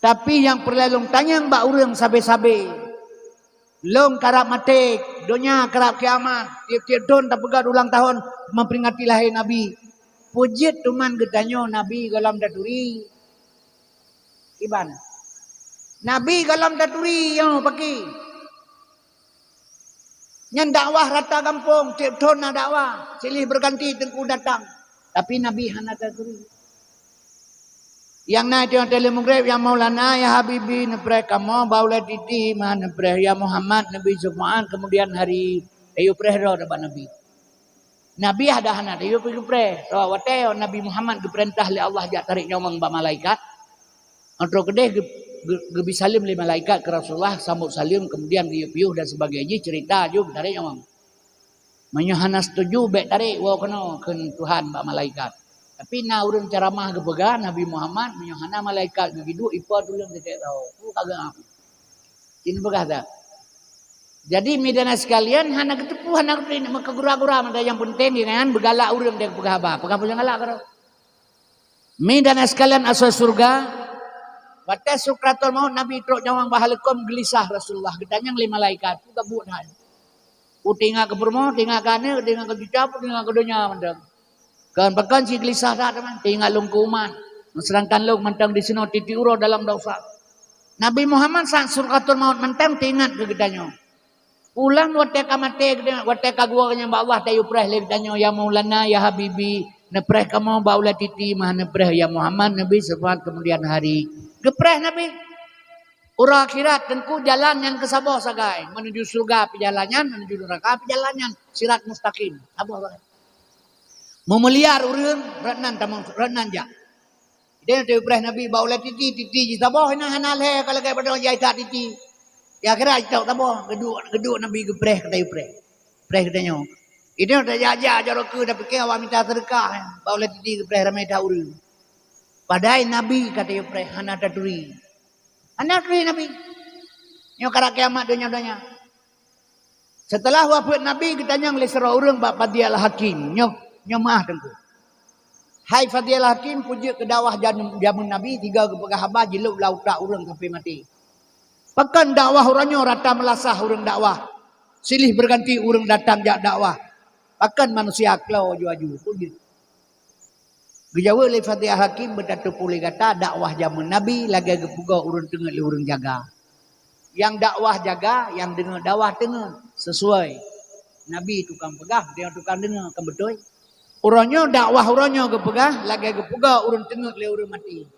Tapi yang perlu tanya mbak urang sabe-sabe long karab matik, dunia karab kiamat. Tiap-tiap tahun tak pegat ulang tahun memperingati lahir Nabi. Pujit tuman getanyo Nabi galam daturi. Iban. Nabi galam daturi yang pakai. Nyan dakwah rata kampung, tiap tahun nak dakwah. Silih berganti tengku datang. Tapi Nabi hana daturi. Yang naik yang telemugraf yang Maulana ya Habibi nepreh kamu baula titi mana nepreh ya Muhammad Nabi Subhan kemudian hari ayu prehro depan Nabi. Nabi ada hana ayu preh. So wate Nabi Muhammad diperintah oleh Allah jak tarik nyomong ba malaikat. Antro kedeh gebi salim li malaikat ke Rasulullah sambut salim kemudian piuh dan sebagainya cerita juga tarik nyomong. Menyahana setuju baik tarik wa kena ke Tuhan ba malaikat. Tapi na urang ceramah gepega Nabi Muhammad menyohana malaikat begitu ipa tulung dekat tahu. Kagak apa. Ini begah tak. Jadi midana sekalian hana ketepu hana ketrin maka gura-gura mada yang penting kan begalak urang dek pegah ba. Pegah pulang galak karo. Midana sekalian asal surga. Batas sukratul maut Nabi truk nyawang bahalekom gelisah Rasulullah gedanyang 5 malaikat. Gabut hal. Utinga ke permo, tinga kane, tinga ke dicap, tinga ke dunia mandang. Kan bahkan si gelisah dah teman, tinggal long kuman. Sedangkan long mentang di sini titi uro dalam dosa. Nabi Muhammad saat surgatul maut mentang tingat ke gedanya. Ulang wateka mate, wateka gua kanya Allah tayu preh le gedanya ya Maulana ya Habibi Nepreh kamu baula titi mah nepreh ya Muhammad Nabi sepat kemudian hari. Gepreh Nabi. Urang akhirat tengku jalan yang ke sabah sagai. Menuju surga perjalanan, menuju neraka perjalanan. Sirat mustaqim. Sabah sagai. Memeliar urang renan tamang renan ja. Dia tu preh Nabi baula titi ji sabah hana le kalau kaya pada jai tak titi. Ya kira tak sabah geduk Nabi gepreh kata preh. Preh katanya. Ini dah jaja jaroku dah fikir awak minta sedekah. Baula titi gepreh ramai dah urang. Padahal Nabi kata preh hana taturi. Hana taturi Nabi. Nyo kara kiamat dunia. Setelah wafat Nabi kita nyang le sera urang bab Fadial Hakim. Nyo maah tengku. Hai Fadial Hakim puji ke dakwah zaman Nabi 3 kepegah habah jeluk lautak urang sampai mati. Pekan dakwah orangnya rata melasah urang dakwah. Silih berganti urang datang jak dakwah. Pekan manusia klau aju-aju. Puji. Gejawa le Fadial Hakim bertatu pulih kata dakwah zaman Nabi lagi gepuga urang tengah le urang jaga. Yang dakwah jaga, yang dengar dakwah tengah sesuai. Nabi tukang pegah, dia tukang dengar kan betul. Orangnya dakwah orangnya kepegah, lagi kepegah urang tengah le urang mati.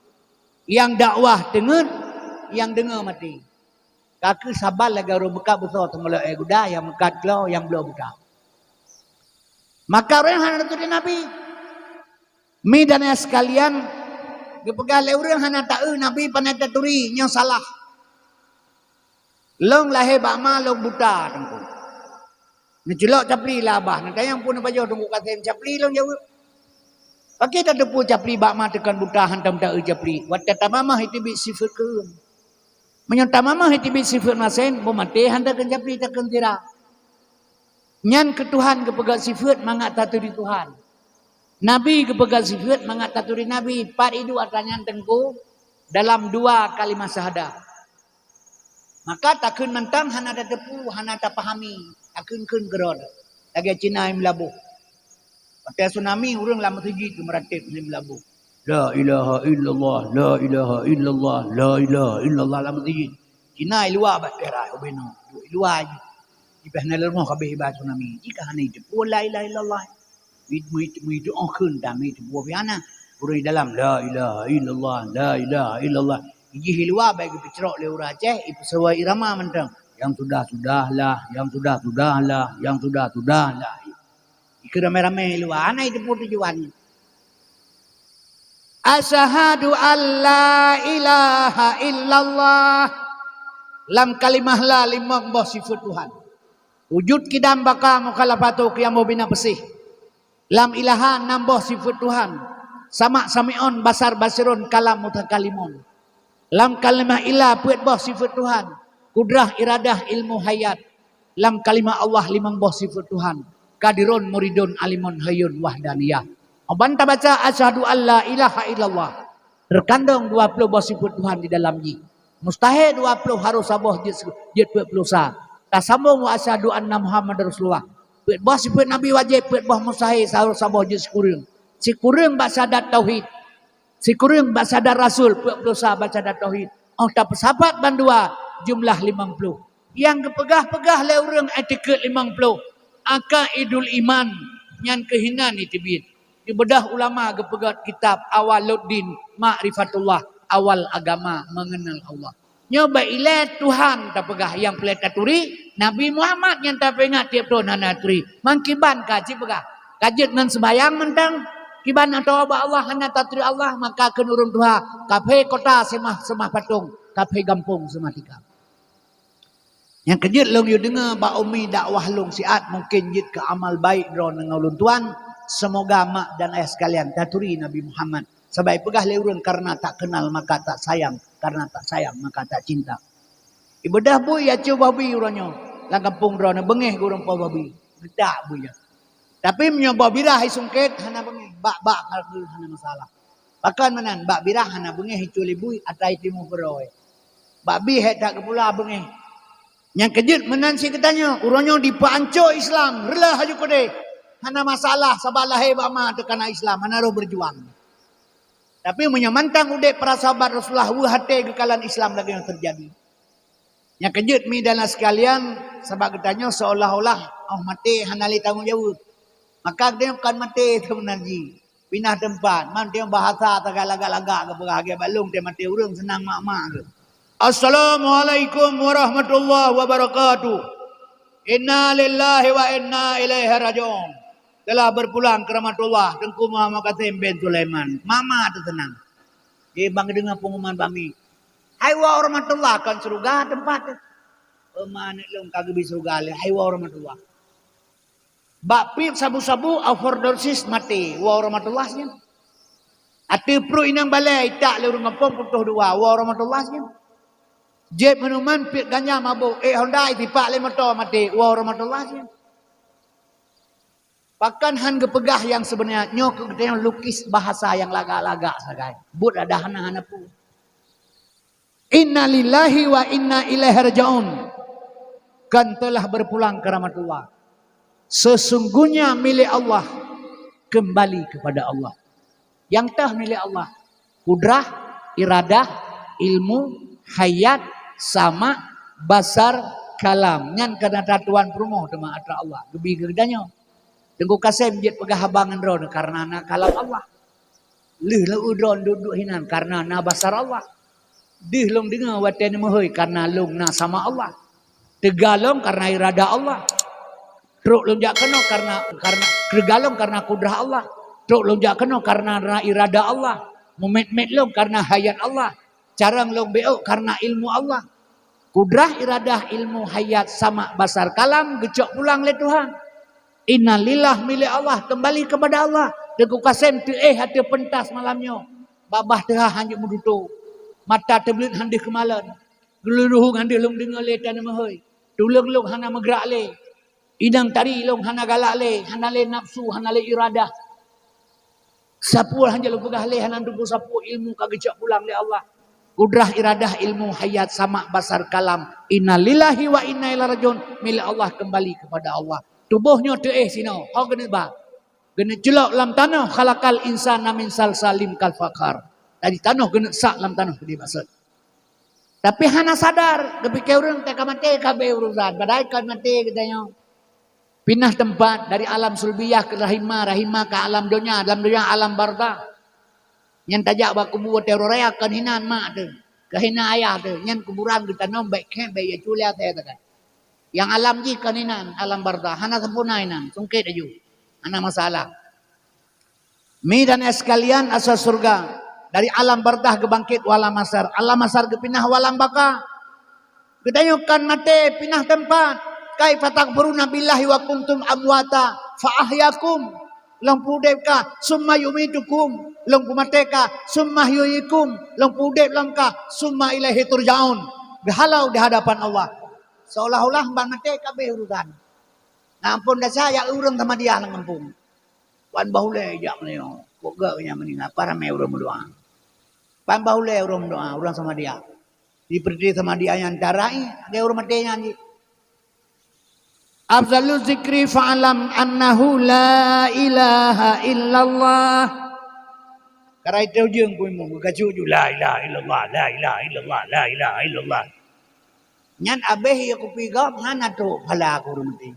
Yang dakwah tengah, yang dengar mati. Kaki sabar lagi urang bekat besar temula guda yang mekat klau yang belum bekat. Maka orang hana tu Nabi. Mi dan sekalian kepegah le urang hana tahu Nabi pandai taturi nya salah. Long lahir bama long buta tengku. Ngejelok capli lah abah. Nak yang pun apa jauh tunggu kata capli long jauh. Pakai tak depu capli bama tekan buta hantam tak capli. Wat kata mama itu bi sifat ke. Menyata mama itu bi sifat masen. Bomate hantam capli tekan tira. Nyan ke Tuhan kepegat sifat mangat taturi Tuhan. Nabi kepegat sifat mangat taturi Nabi. Part itu artinya tengku dalam 2 kalimat syahadah. Maka takun mentang hana ada depu, hana tak pahami. Takun gerod. Lagi Cina yang melabuh. Pada tsunami, orang lama tuji itu meratib yang melabuh. La ilaha illallah, la ilaha illallah, la ilaha illallah lama tuji. Cina yang luar batera, obeno. Luar je. Jika hana lermah kabeh ibadah tsunami. Jika hana itu, la ilaha illallah. Itu akhun dan itu buah biana. Orang dalam, la ilaha illallah, la ilaha illallah. Iji luar bagi pecerok le urang Aceh ibu sewa irama mentang yang sudah-sudahlah yang sudah-sudahlah yang sudah-sudahlah ikut ramai-ramai luar ana itu pun tujuannya asyhadu alla ilaha illallah lam kalimah la limang boh sifat Tuhan wujud kidam baka mukhalafatu qiyamu bina pesih lam ilaha nambah sifat Tuhan sama sami'un basar basirun kalam mutakalimun. Lam kalimah ilah puat boh sifat Tuhan. Kudrah iradah ilmu hayat. Lam kalimah Allah limang boh sifat Tuhan. Kadirun muridun alimun hayun wahdaniyah. Banta baca asyhadu alla ilaha illallah. Terkandung 20 boh sifat Tuhan di dalam ji. Mustahil 20 harus saboh jid 20 sah. Tak sambung wa asyhadu anna Muhammad Rasulullah. Puat boh sifat Nabi wajib puat boh mustahil harus saboh jid sekurang. Sekurang baksadat tauhid. Sekurang baksadat Rasul puat dosa baksadat tauhid. Oh tak persahabat bandua jumlah 50. Yang kepegah-pegah le urang etiket 50. Akaidul iman yang kehinan itu bin. Di bedah ulama kepegat kitab Awaluddin Ma'rifatullah, awal agama mengenal Allah. Nyoba ilat Tuhan tak pegah yang peletaturi Nabi Muhammad yang tak pengat tiap tahun hanaturi. Mangkiban kaji pegah. Kajit nan sembayang mentang kiban atau Allah hanya tatri Allah maka kenurun Tuhan kafe kota semah patung kafe gampung semah tika. Yang kejut long you dengar ba umi dakwah long siat mungkin jid ke amal baik dron ngulun Tuhan semoga mak dan ayah sekalian taturi Nabi Muhammad sebaik pegah leurun karena tak kenal maka tak sayang karena tak sayang maka tak cinta. Ibadah bu ya coba babi uranyo lang kampung dron bengeh gurung pa babi gedak bu ya. Tapi menyoba birah isungket hana bengeh bak kalau hana masalah. Bahkan menan bak birah hana bengeh hiculi bui atai timu beroy. Bak bi het tak kepula bengeh. Yang kejut menan si katanya uronyo dipanco Islam relah haju kode. Hana masalah sabalah he bama tekana Islam hana ro berjuang. Tapi menyamantang udek para sahabat Rasulullah wu hate kekalan Islam lagi yang terjadi. Yang kejut mi dan sekalian sebab katanya seolah-olah oh mati hana li tanggung jawab. Maka dia bukan mati teman-teman. Pindah tempat. Man dia bahasa tagak-lagak-lagak ke bahagia balung dia mati urang senang mak-mak ke. Assalamualaikum warahmatullahi wabarakatuh. Inna lillahi wa inna ilaihi raji'un. Telah berpulang ke rahmatullah Tengku Muhammad Qasim bin Sulaiman. Mama tu tenang. Dia bang dengar pengumuman bami. Hai wa rahmatullah kan surga tempat. Mana long kagak bisa surga le. Hai wa rahmatullah. Bakpip sabu-sabu overdoses mati. Wa rahmatullah nya. Ati pro inang balai tak le urang kampung putuh dua. Wa rahmatullah nya. Jeb minuman pit ganja mabuk. Honda tipak le motor mati. Wa rahmatullah nya. Bahkan han kepegah yang sebenarnya nyok kita lukis bahasa yang lagak-lagak sagai. But ada hana-hana pun. Inna lillahi wa inna ilaihi raji'un. Kan telah berpulang ke rahmatullah. Sesungguhnya milik Allah kembali kepada Allah. Yang tah milik Allah. Kudrah, iradah, ilmu, hayat, sama, basar, kalam. Nyan kana tatuan perumoh tema atra Allah. Gebi gedanya. Tengku Qasim jet pegah habangan ron karena na kalam Allah. Lih la udron duduk hinan karena na basar Allah. Dih long dengar watan mahoi karena long na sama Allah. Tegalong karena irada Allah. Truk long jak kena karena tegalong karena kudrah Allah. Truk long jak kena karena irada Allah. Mumet-met long karena hayat Allah. Carang long beok karena ilmu Allah. Kudrah, iradah, ilmu, hayat, sama, basar, kalam gecok pulang le Tuhan. Innalillah milik Allah kembali kepada Allah. Tengku Qasim tu hati pentas malamnya. Babah tengah hanya mudutu. Mata terbelit handi kemalan. Geluruh handi long dengar le tanah mahoi. Tulung long hana megrak le. Idang tari long hana galak le. Hana le nafsu, hana le iradah. Sapul hanya long pegah le. Hana tubuh sapul ilmu kagecak pulang le Allah. Kudrah, iradah, ilmu, hayat, sama, basar, kalam. Innalillahi wa inna ilaihi raji'un. Milik Allah kembali kepada Allah. Tubuhnya tu sino. How kena ba? Kena celok dalam tanah. Khalaqal insana min salsalim kal fakhar. Dari tanah kena sak dalam tanah dia maksud. Tapi hana sadar. Kepikir orang tak mati kabeh urusan. Padahal kan mati katanya. Pindah tempat dari alam sulbiyah ke rahimah. Rahimah ke alam dunia. Dalam dunia alam barda. Yang tajak baku buat teror raya kan hinan mak tu. Kehina ayah tu. Yang kuburan kita nom baik kem baik ya culia tu kan. Yang alam ji kaninan, alam barda. Hana sempurna inan, sungkit aju. Hana masalah. Mi dan sekalian asal surga. Dari alam bardah ke bangkit walam masar. Alam masar ke pinah walam baka. Ketanyukan mati pinah tempat. Kaifa takfuruna billahi wa kuntum amwata fa ahyakum. Long pudeka summa yumitukum. Long pumateka summa yuyikum. Long pudek langka summa ilaihi turja'un. Berhalau di hadapan Allah. Seolah-olah bang mati kabeh urusan. Ngampun dah saya urang sama dia nang kampung. Wan bahule jak menio. Kok gak nya meninggal para me urang berdoa. Pan bahule urang doa, urang sama dia. Diperdi sama dia yang tarai, dia urang mati nyanyi. Afdalul zikri fa'alam annahu la ilaha illallah. Karai teu jeung ku mung kacuju la ilaha illallah, la ilaha illallah, la ilaha illallah. Nyan abeh aku pigam ngana tu pala aku rumti.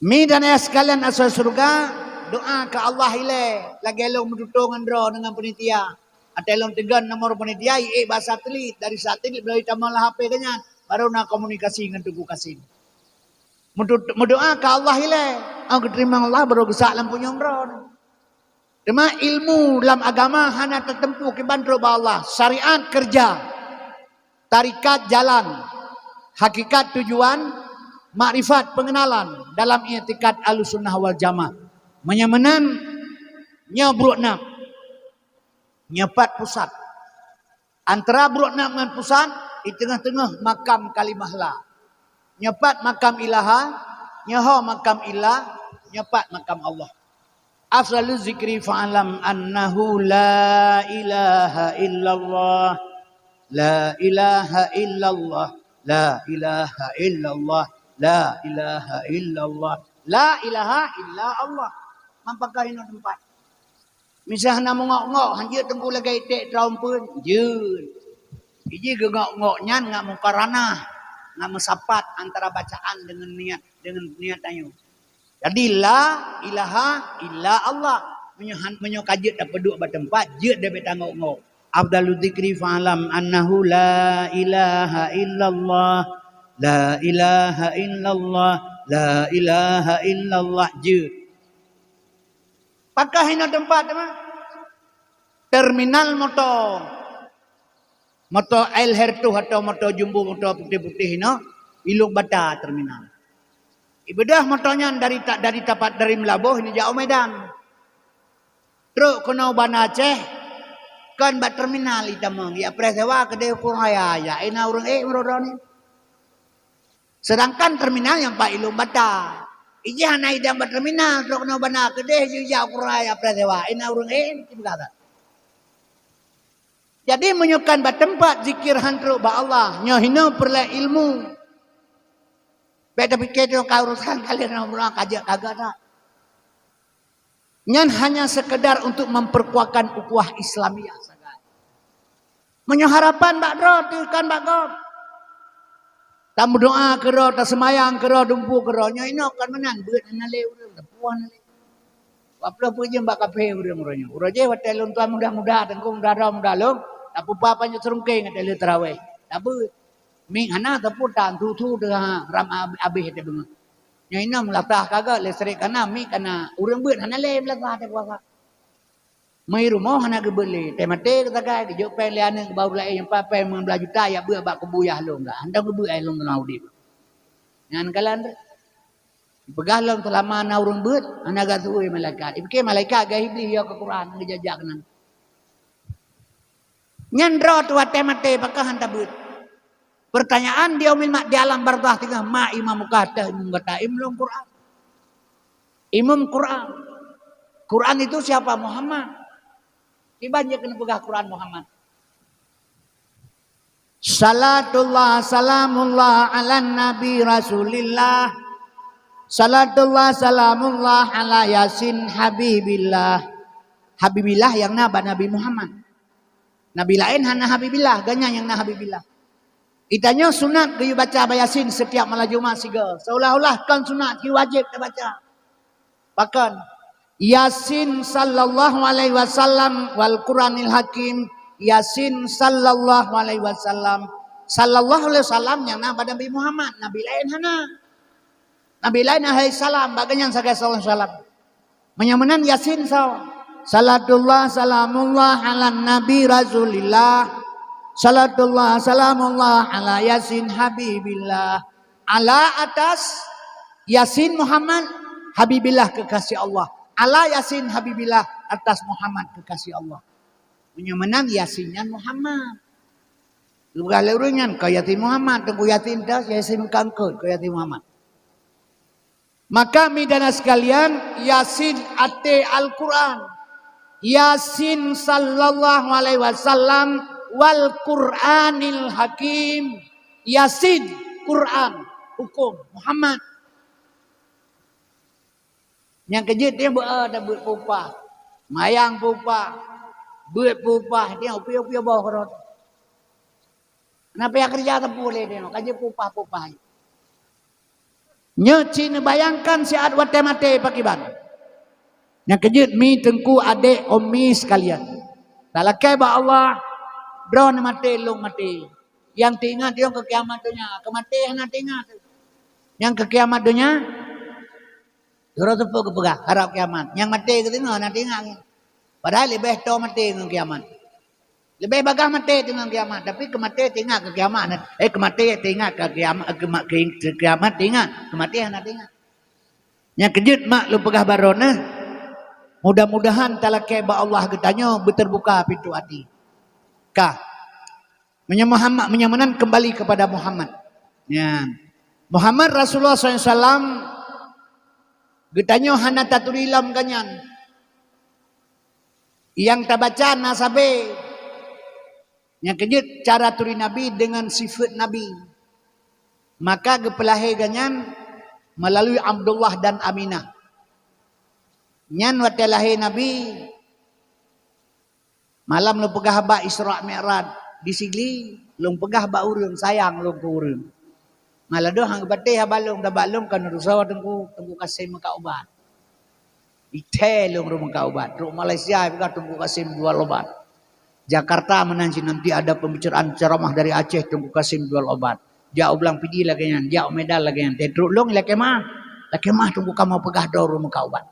Mi dan sekalian asal surga doa ke Allah ile lagi long mendutungan ro dengan penitia. Ada long tegan nomor penitia bahasa satelit dari satelit melalui tamalah HP kanyan baru nak komunikasi dengan Tengku Qasim. Mendoa ke Allah ile aku terima Allah baru gesak lampu nyomro. Cuma ilmu dalam agama hanya tertempu ke bandro Allah, syariat kerja. Tarikat jalan, hakikat tujuan, makrifat pengenalan dalam i'tikad Ahlussunnah wal Jamaah. Menyemenan nyabruk nak, nyepat pusat. Antara bruk nak dengan pusat di tengah-tengah makam kalimah la. Nyepat makam ilaha, nyaho makam ilah, nyepat makam Allah. Afdalul zikri fa'alam annahu la ilaha illallah. La ilaha illallah, la ilaha illallah, la ilaha illallah, la ilaha illa Allah. Mampakah ini tempat. Misalnya mengok-ngok, hanjir tengku lagi itik traum pun, jun. Iji gegok-ngok nyan ngak mukaranah, ngak mesapat antara bacaan dengan niat ayu. Jadi la ilaha illa Allah. menyo kajit dapat duduk bertempat jeut dia betangok ngok. Afdalu dzikri fa'lam annahu la ilaha illallah la ilaha illallah la ilaha illallah jeut. Pakah hina tempat mah terminal motor. Motor air hertu atau motor jumbo motor putih-putih hina ilung bata terminal. Ibadah motornya dari tempat dari Melabuh ini jauh Medan. Truk kena Banda Aceh kan bat terminal itamang ya presewa kedai ukur haya ya ina urang merodoni. Sedangkan terminal yang Pak Ilung Bata. Iji hana idam bat terminal truk kena Banda kedai juga ukur haya presewa ina urang kata. Jadi menyukan bat tempat zikir hantru ba Allah nya hina perle ilmu. Beda pikir kau urusan kalian orang kajak kagak tak. Nyan hanya sekedar untuk memperkuatkan ukhuwah Islamiyah saja. Menyuharapan bak dro kan bak gob. Tak berdoa kero, tak semayang kero, dumpu kero. Nya ino kan menan beut nale urang, puan nale. Waplo puji bak kape urang urangnya. Uraje watelun tuan mudah-mudah tengkung mudah long. Tak pupa panjut serungkeng atele tarawih. Tak beut. Ming hana taputan tu dengan ram abih te bunga. Nya ina melatah kagak listrik kana mi kana urang beut hana le melatah te puasa. Mai rumah hana ke beli te mate kata kai ke jok pen liane ke bau lai yang papai 15 juta ya beut bak kebuyah long dah. Anda ke beut ai long kena udip. Ngan kalan pegah long selama na urang beut hana ga tuoi malaikat. Ipke malaikat ga iblis ya ke Quran ngejajak nan. Nyan ro tu te mate pakah hanta beut. Pertanyaan dia umil di alam barzah tinggal ma imam kata imam kata imam Quran. Imam Quran. Quran itu siapa? Muhammad. Dibanyak kena pegah Quran Muhammad. Salatullah salamullah ala nabi rasulillah. Salatullah salamullah ala yasin habibillah. Habibillah yang naba Nabi Muhammad. Nabi lain hana habibillah, ganya yang na habibillah. Itanya sunat kayu baca Yasin setiap malam Jumat siga. Seolah-olah kan sunat ki wajib kita baca. Bahkan Yasin sallallahu alaihi wasallam wal Quranil Hakim. Yasin sallallahu alaihi wasallam. Sallallahu alaihi wasallam yang nama Nabi Muhammad, Nabi lain hana. Nabi lain alaihi salam baganya sagai sallallahu alaihi wasallam. Menyamanan Yasin salatullah salamullah ala nabi rasulillah. Salatullah salamullah ala yasin habibillah. Ala atas Yasin Muhammad habibillah kekasih Allah. Ala Yasin habibillah atas Muhammad kekasih Allah. Punya menang Yasinnya Muhammad. Lu galurunyan ka Yasin Muhammad tengku Yasin das Yasin kangkut ka Yasin Muhammad. Maka midana sekalian Yasin ate Al-Qur'an. Yasin sallallahu alaihi wasallam wal Qur'anil Hakim. Yasin Quran hukum Muhammad. Yang kejut dia ada buat pupa. Mayang pupa. Buat pupa dia upi-upi bawah korot. Kenapa yang kerja tak boleh dia kaji pupa-pupa. Nyeci bayangkan si adwat mate pakiban. Yang kejut mi tengku adek omi sekalian. Tak lakai ba Allah drone mati long mati. Yang tinggal dia ke kiamat dunia, kematian tinggal. Yang ke kiamat dunia, jurus tu ke pegah harap kiamat. Yang mati ke tinggal tinggal. Padahal lebih tahu mati dengan kiamat. Lebih bagah mati dengan kiamat, tapi kematian tinggal ke kiamat. Kematian tinggal ke kiamat, ke kiamat tinggal, kematian tinggal. Yang kejut mak lu pegah barona. Mudah-mudahan talakai ba Allah getanya berterbuka pintu hati. Menyamanan kembali kepada Muhammad. Ya. Muhammad Rasulullah SAW getanya hana taturilam kanyan. Yang tak baca nasabe. Yang kejut cara turi Nabi dengan sifat Nabi. Maka gepelahe ganyan melalui Abdullah dan Aminah. Nyan watelahe Nabi malam lu pegah ba Isra Mi'raj di sigli lu pegah ba urang sayang lu ku urang. Malah doh hang bate ha balong da balong kan rusawa tengku kasih maka obat. Itelung rumah kaubat. Rumah Malaysia juga Tunku Kasim jual obat. Jakarta menanti nanti ada pembicaraan ceramah dari Aceh Tunku Kasim jual obat. Jauh bilang pidi lagi yang, jauh medal lagi yang. Teruk long lagi mah Tunku kamu pegah dor rumah kaubat.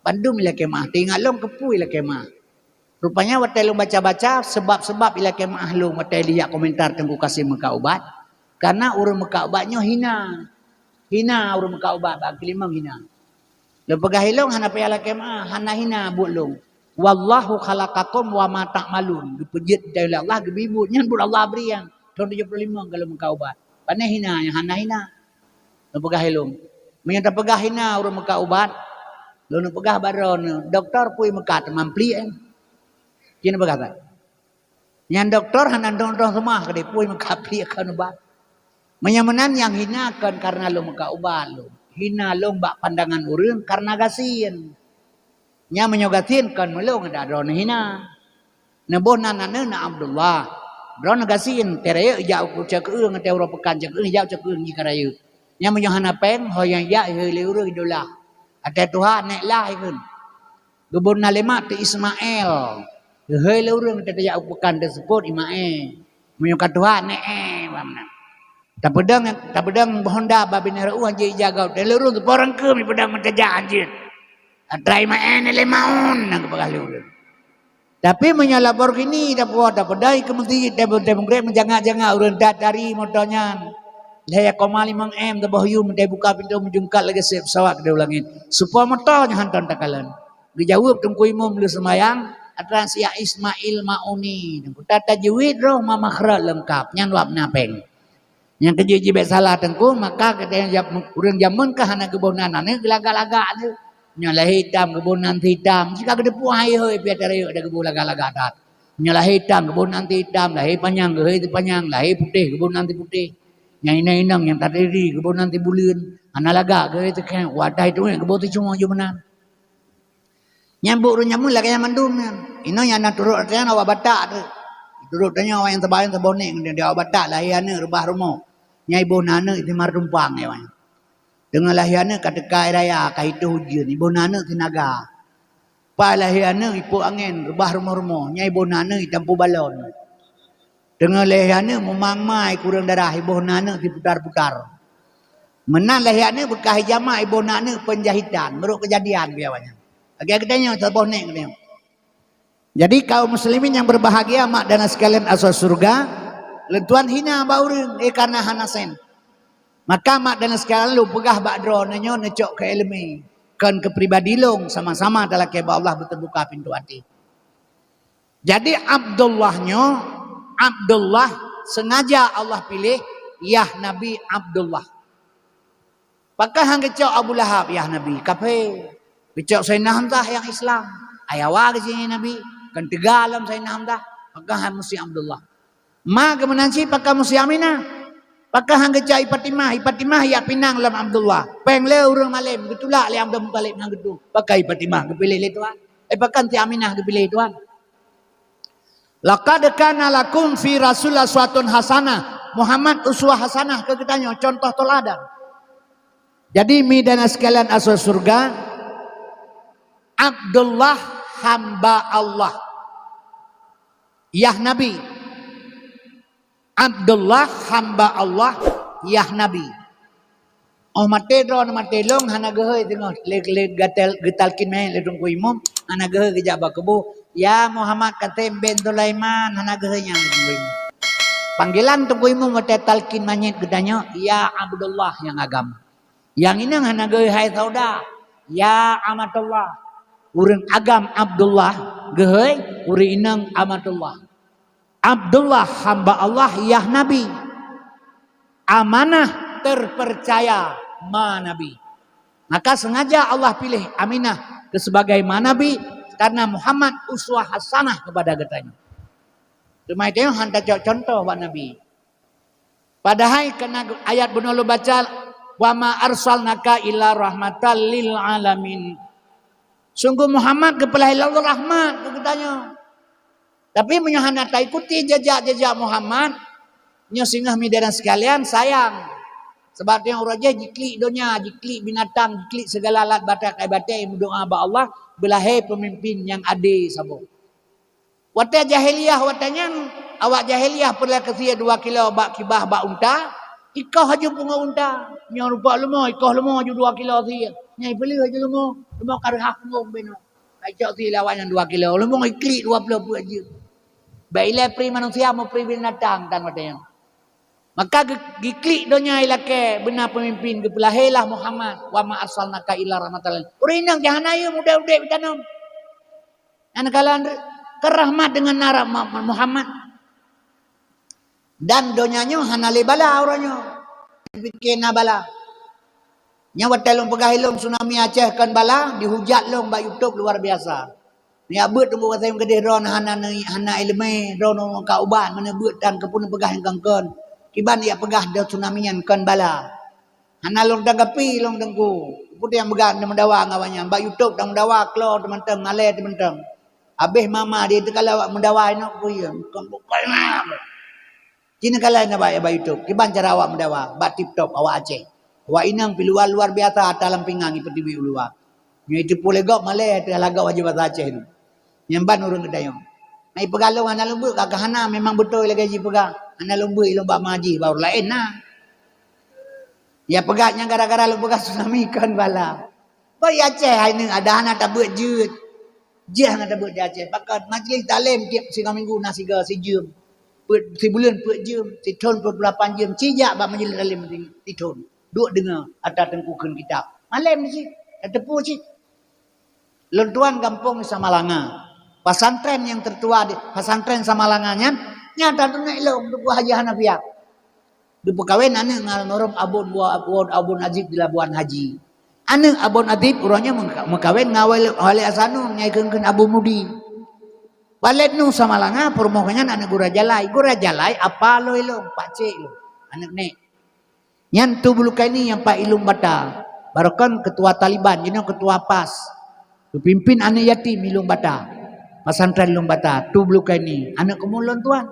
Bandung lagi mah. Tinggal long kepui lagi mah. Rupanya waktu lu baca-baca sebab-sebab ila kemah lu waktu lihat komentar Tunku Kasim muka ubat. Karena urang muka ubatnya hina. Hina urang muka ubat bak kelimam hina. Lu pegah hilong hana payala kemah hana hina bulung. Wallahu khalaqakum wa ma ta'malun. Dipejit dari Allah gebibu nyan bul Allah beri yang tahun 75 kalau muka ubat. Pane hina yang hana hina. Lu pegah hilong. Menyata pegah hina urang muka ubat. Lu nu pegah baron doktor pui muka temampli Kini berkata, yang doktor hanan doktor semua kedai pui mengkapli akan ubat. Menyamanan yang hina akan karena lo muka ubat lo. Hina lo mbak pandangan urang karena gasin. Nya menyogatin kan melo ada drone hina. Neboh nanane na Abdullah. Drone gasin teraya jauh ku cek eung te Eropa kan cek eung jauh cek eung jikarayu. Nya menyohana peng hoyang ya heule urang idola. Ate Tuhan nek lah ikun. Gebun nalema te Ismail. Hei lurung tadi ya bukan disebut imae. Menyukat Tuhan bamna. Tak pedang Honda babi nera anjir jaga. Tadi lurung tu orang ke mi pedang menteja anjir. Atrai imae ne lemaun nang kepagal lurung. Tapi menyalapor kini dapat pedai ke mesti demonstrate menjanga-janga urang dari motornya. Laya komali mang tabah yu mentai buka pintu menjungkat lagi pesawat ke ulangin. Supaya motornya hantar takalan. Dijawab tungku imam lu semayang. Atras ya Ismail Mauni. Tata tajwid roh mamakhraj lengkap. Nyan wap napeng. Yang keji bet salah tengku maka katanya urang jamun ka hana kebonan ane laga-laga tu. Nyala hitam kebonan hitam. Jika gede puai heuy piatara ada kebun laga-laga tat. Nyala hitam kebonan hitam, lahi panjang heuy panjang, lahi putih kebonan putih. Yang inang yang tadi kebonan buleun. Ana laga heuy teh wadah itu kebun tu cuma jumenan. Nyambuk nyamun lagi yang mandum ino yang nak turut artinya awak batak tu turut tanya awak yang terbaring terbonek dia awak batak lahiana rubah rumah nyai bonana itu mar tumpang ya dengan lahiana katekai raya ka itu hujan ibu nana tinaga pa lahiana ipu angin rubah rumah-rumah nyai bonana tampu balon dengan lahiana memangmai kurang darah ibu nana diputar-putar menan lahiana bekah jama ibu nana penjahitan meruk kejadian biawanya. Agak gedenya terboh nek gedenya. Jadi kaum muslimin yang berbahagia mak dan sekalian asal surga, lentuan hina baurun karena hanasen. Maka mak dan sekalian lu pegah bak dronenya necok ke ilmi, kan ke pribadi long sama-sama adalah ke Allah berterbuka pintu hati. Jadi Abdullah sengaja Allah pilih Yah Nabi Abdullah. Pakai hang kecok Abu Lahab Yah Nabi kape. Bicok Sayyidina Hamzah yang Islam. Ayawa ke sini Nabi. Kan tegalam Sayyidina Hamzah. Pakah Musi Abdullah. Ma kemenansi pakah Musi Aminah. Pakah hang kecak Ipatimah. Ipatimah ya pinang lam Abdullah. Peng le urang malim. Betulak le Abdul Muttalib hang gedung. Pakah Ipatimah kepilih le Tuhan. Pakah ti Aminah kepilih Tuhan. Laqad kana lakum fi Rasulillah uswatun hasanah. Muhammad uswah hasanah ke kitanya. Contoh teladan. Jadi midana sekalian asal surga. Abdullah hamba Allah. Yah Nabi. Abdullah hamba Allah. Yah Nabi. Oh matedron matelong hana geheuy tengok leg getalkin meh ledung ku imam hana geheuy gejaba kebu. Ya Muhammad katem ben Sulaiman hana geheuy nya ledung imam. Panggilan tunggu imam mate talkin manyet gedanya ya Abdullah yang agam. Yang ini hana geheuy hai sauda. Ya amatullah. Urang agam Abdullah geheuy uri inang amatullah. Abdullah hamba Allah Yah Nabi. Amanah terpercaya ma Nabi. Maka sengaja Allah pilih Aminah sebagai ma Nabi karena Muhammad uswah hasanah kepada getanya. Cuma itu hantar contoh buat Nabi. Padahal kena ayat benar lu baca wa ma arsalnaka illa rahmatan lil alamin. Sungguh Muhammad kepala Allah rahmat ke kitanya. Tapi menyahana tak ikuti jejak-jejak Muhammad. Nyo singgah midaran sekalian sayang. Sebab yang orang je jiklik dunia, jiklik binatang, jiklik segala alat batak batai berdoa ba Allah belahir pemimpin yang adil sabo. Wata jahiliyah watanya awak jahiliyah perlu kesia 2 kilo bak kibah bak unta, ikah haja bunga unta. Nya rupa lemah, ikah lemah ju 2 kilo sia. Nyai beli haja lemah karah ngom beno. Ajak si lawan yang 2 kilo, lemah iklik 20 pu aja. Baiklah pri manusia mau pri binatang tan watanya. Maka giklik donya ilake benar pemimpin gepelahelah Muhammad wa ma arsalnaka illa rahmatan lil urinang jahanaya muda-muda bitanam. Anak kalian kerahmat dengan narab Muhammad. Dan donyanya hanale bala orangnya. Bikin bala. Nyawa telung pegahilung tsunami Aceh kan bala dihujat long ba YouTube luar biasa. Ni abut tunggu kata yang gede ron hana ilmu ron ka uban mana beut dan kepun pegah yang kangkon. Kiban ia pegah dah tsunamian kan bala. Hana long dagapi long dengku. Putih yang began dan mendawa ngawanya. Mbak YouTube dan mendawa keluar teman-teman malai teman-teman. Habis mama dia tu kalau mendawa nak punya. Kan bukan apa. Kini kalau nak Mbak YouTube. Kiban cara awak mendawa. Mbak tip top awak Aceh. Awak inang piluan luar biasa dalam pinggang ipat tibi uluak. Yang itu boleh gok malai tu lagak wajib bahasa Aceh tu. Yang ban urang kedayong. Nai pegalong hana lembut kakak hana memang betul lagi gaji pegah. Hana lembut lomba maji baru lain nah. Ya pegahnya gara-gara lomba tsunami kan bala. Bai Aceh hai ni ada hana tak buat jut. Je hana tak buat di Aceh. Pakat majlis talim tiap siang minggu nasi ga si jam. Buat si bulan buat jam, si tahun 28 jam. Cijak ba majlis talim di tahun. Duk dengar ada tengkukan kitab. Malam ni si, tepu si. Lentuan kampung Samalanga. Pesantren yang tertua di pesantren Samalanganya nyata tu naik lo untuk Haji Hanafiah. Di pekawin ane ngal norom abun Azib di Labuan Haji. Ane abun Azib urangnya mekawin ngawal oleh asanun nyai keun Abu Mudi. Walet nu Samalanga permohonan ane Gura Jalai apa lo ilung Pak Cik lo. Anak nek. Nyan tu bulu kaini yang Pak Ilung Bata. Barokan ketua Taliban, jeneng ketua PAS. Tu pimpin ane yatim Ilung Bata. Pesantren Lumbata, tu belukai ni. Anak kemulon tuan.